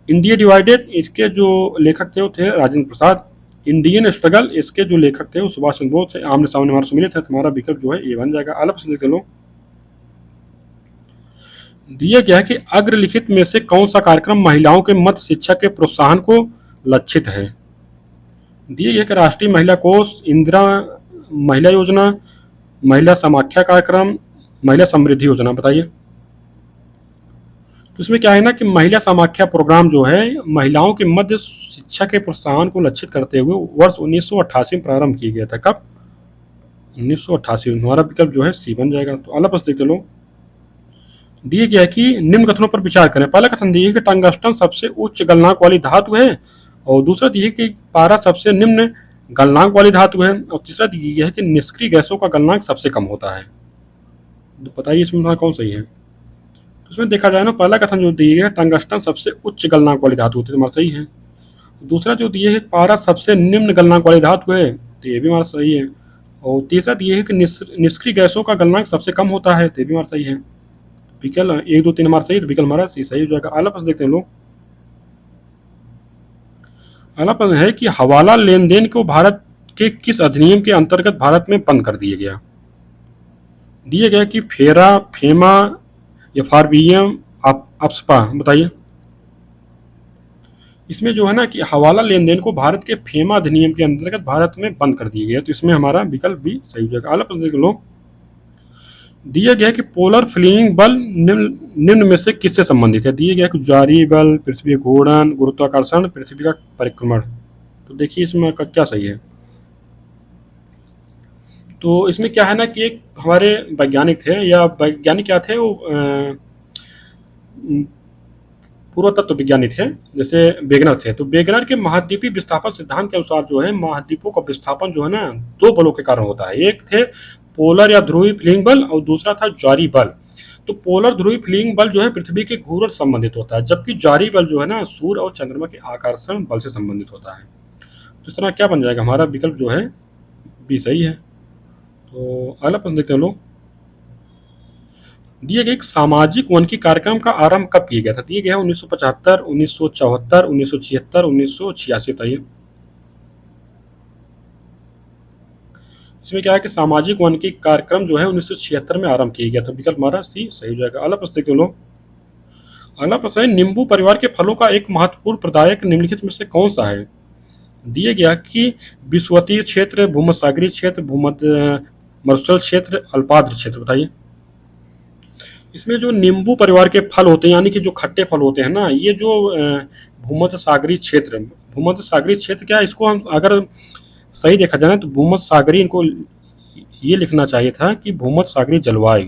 इंडिया डिवाइडेड, इसके जो लेखक थे वो थे राजेंद्र प्रसाद। इंडियन स्ट्रगल, इसके जो लेखक थे वो सुभाष चंद्र बोस थे। आमने सामने हमारा सुमिलित है। तुम्हारा विकल्प जो है ये बन जाएगा। अगला प्रश्न देख लो। दिया गया है कि अग्रलिखित में से कौन सा कार्यक्रम महिलाओं के मध्य शिक्षा के प्रोत्साहन को लक्षित है? दिए गया कि राष्ट्रीय महिला कोष, इंदिरा महिला योजना, महिला समाख्या कार्यक्रम, महिला समृद्धि योजना। बताइए। तो इसमें क्या है ना कि महिला समाख्या प्रोग्राम जो है महिलाओं के मध्य शिक्षा के प्रोत्साहन को लक्षित करते हुए वर्ष 1988 में प्रारंभ किया गया था। कब? 1988 में। हमारा विकल्प जो है सी बन जाएगा। तो अगला प्रश्न देखते लो। दिए गया है कि निम्न कथनों पर विचार करें। पहला कथन दिए कि टंगस्टन सबसे उच्च गलनांक वाली धातु है। और दूसरा दिए कि पारा सबसे निम्न गलनांक वाली धातु है। और तीसरा दिया गया है कि निष्क्रिय गैसों का गलनांक सबसे कम होता है। तो बताइए इसमें कौन सही है? तो इसमें देखा जाए ना, पहला कथन जो दिए गया टंगस्टन सबसे उच्च गलनांक वाली धातु होती है, तुम्हारा सही है। दूसरा जो दिए है पारा सबसे निम्न गलनांक वाली धातु है, तो ये भी हमारा सही है। और तीसरा दिए है कि निष्क्रिय गैसों का गलनांक सबसे कम होता है, तो ये भी हमारा सही है। विकल्प 1, 2, 3 हमारा सही, तो विकल्प हमारा सही हो जाएगा। अगला प्रश्न देखते हैं लोग। अगला प्रश्न है कि हवाला लेन देन को भारत के किस अधिनियम के अंतर्गत भारत में बंद कर दिया गया? दिए गया कि फेरा, फेमा, एफआरबीएम, अप्सपा। बताइए। इसमें जो है ना कि हवाला लेन देन को भारत के फेमा अधिनियम के अंतर्गत भारत में बंद कर दिया गया। तो इसमें हमारा विकल्प भी सही हो जाएगा। अगला प्रश्न देख लो। दिया गया कि पोलर फ्लिंग बल निम्न में से किससे संबंधित है? दिया गया कि ज्वारीय बल, पृथ्वी घूर्णन, गुरुत्वाकर्षण, पृथ्वी का परिक्रमण। तो देखिए इसमें क्या सही है। तो इसमें क्या है ना कि एक हमारे वैज्ञानिक थे, या वैज्ञानिक क्या थे वो पुरातत्व विज्ञानी थे, जैसे वेगनर थे। तो वेगनर के महाद्वीपीय विस्थापन सिद्धांत के अनुसार जो है महाद्वीपों का विस्थापन जो है ना दो बलों के कारण होता है। एक थे पोलर या ध्रुवीय फ्लिंग बल और दूसरा था ज्वारीय बल। तो पोलर ध्रुवीय फ्लिंग बल जो है पृथ्वी के घूर्णन से संबंधित होता है, जबकि ज्वारीय बल जो है ना सूर्य और चंद्रमा के आकर्षण बल से संबंधित होता है। तो इस तरह क्या बन जाएगा, हमारा विकल्प जो है बी सही है। तो अगला प्रश्न देखते हैं लोग। दिए गए एक सामाजिक वानिकी कार्यक्रम का आरंभ कब किया गया था? दिए गया 1975, 1974, 1976, 1986। बताइए। इसमें क्या है कि सामाजिक वानिकी कार्यक्रम जो है 1976 में आरंभ किया गया था। विकल्प हमारा सी सही हो जाएगा। अगला प्रश्न देखते लोग। अगला प्रश्न है, नींबू परिवार के फलों का एक महत्वपूर्ण प्रदायक निम्नलिखित में से कौन सा है? दिए गया कि विषुवतीय क्षेत्र, भूमध्यसागरीय क्षेत्र, भूमध्य मरुस्थल क्षेत्र, अल्पाद्र क्षेत्र। बताइए। इसमें जो नींबू परिवार के फल होते हैं, यानी कि जो खट्टे फल होते हैं ना, ये जो भूमध्य सागरीय क्षेत्र, भूमध्य सागरीय क्षेत्र क्या है, इसको हम अगर सही देखा जाए तो भूमध्य सागरीय, इनको ये लिखना चाहिए था कि भूमध्य सागरीय जलवायु,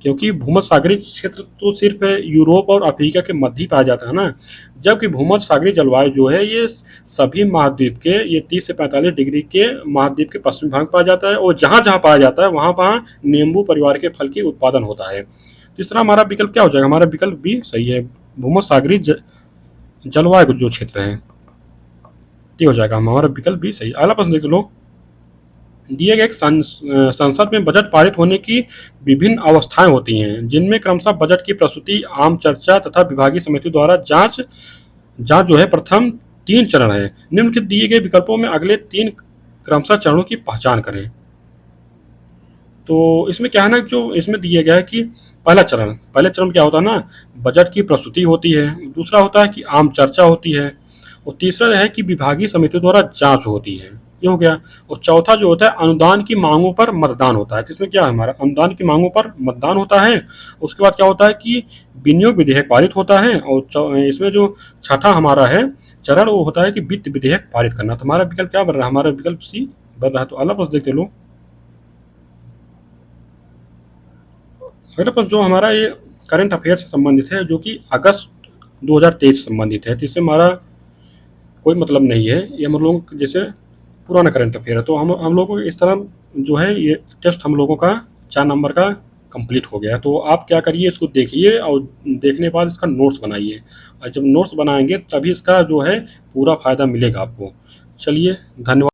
क्योंकि भूमध्य सागरीय क्षेत्र तो सिर्फ यूरोप और अफ्रीका के मध्य ही पाया जाता है ना, जबकि भूमध्य सागरीय जलवायु जो है ये सभी महाद्वीप के, ये 30 से 45 डिग्री के महाद्वीप के पश्चिमी भाग पाया जाता है, और जहाँ जहाँ पाया जाता है वहाँ वहाँ नींबू परिवार के फल की उत्पादन होता है। तीसरा हमारा विकल्प क्या हो जाएगा? हमारा विकल्प भी सही है, भूमध्य सागरीय जलवायु जो क्षेत्र है ये हो जाएगा, हमारा विकल्प भी सही। अगला प्रश्न देखते लोग। दिए गए संसद में बजट पारित होने की विभिन्न अवस्थाएं होती हैं, जिनमें क्रमशः बजट की प्रस्तुति, आम चर्चा तथा विभागीय समिति द्वारा जांच जांच जो है प्रथम 3 चरण है। निम्नलिखित दिए गए विकल्पों में अगले 3 क्रमशः चरणों की पहचान करें। तो इसमें क्या है ना, जो इसमें दिया गया है कि पहले चरण क्या होता है ना, बजट की प्रस्तुति होती है, दूसरा होता है कि आम चर्चा होती है, और तीसरा है कि विभागीय समितियों द्वारा जांच होती है, ये हो गया। और चौथा जो होता है अनुदान की मांगों पर मतदान होता है। तो इसमें क्या है, हमारा अनुदान की मांगों पर मतदान होता है। उसके बाद क्या होता है कि विनियोग विधेयक पारित होता है, और इसमें जो छठा हमारा है चरण वो होता है कि वित्त विधेयक पारित करना। तो हमारा विकल्प क्या बन रहा है? हमारा विकल्प सी बन रहा है। तो अगला प्रश्न देखते लो। अगला प्रश्न जो हमारा ये करंट अफेयर से संबंधित है, जो कि अगस्त 2023 से संबंधित है, तो इससे हमारा कोई मतलब नहीं है, ये हम लोग जैसे पुराना करंट अफेयर है। तो हम लोगों को इस तरह जो है ये टेस्ट हम लोगों का 4 नंबर का कंप्लीट हो गया। तो आप क्या करिए, इसको देखिए और देखने के बाद इसका नोट्स बनाइए, और जब नोट्स बनाएंगे तभी इसका जो है पूरा फ़ायदा मिलेगा आपको। चलिए, धन्यवाद।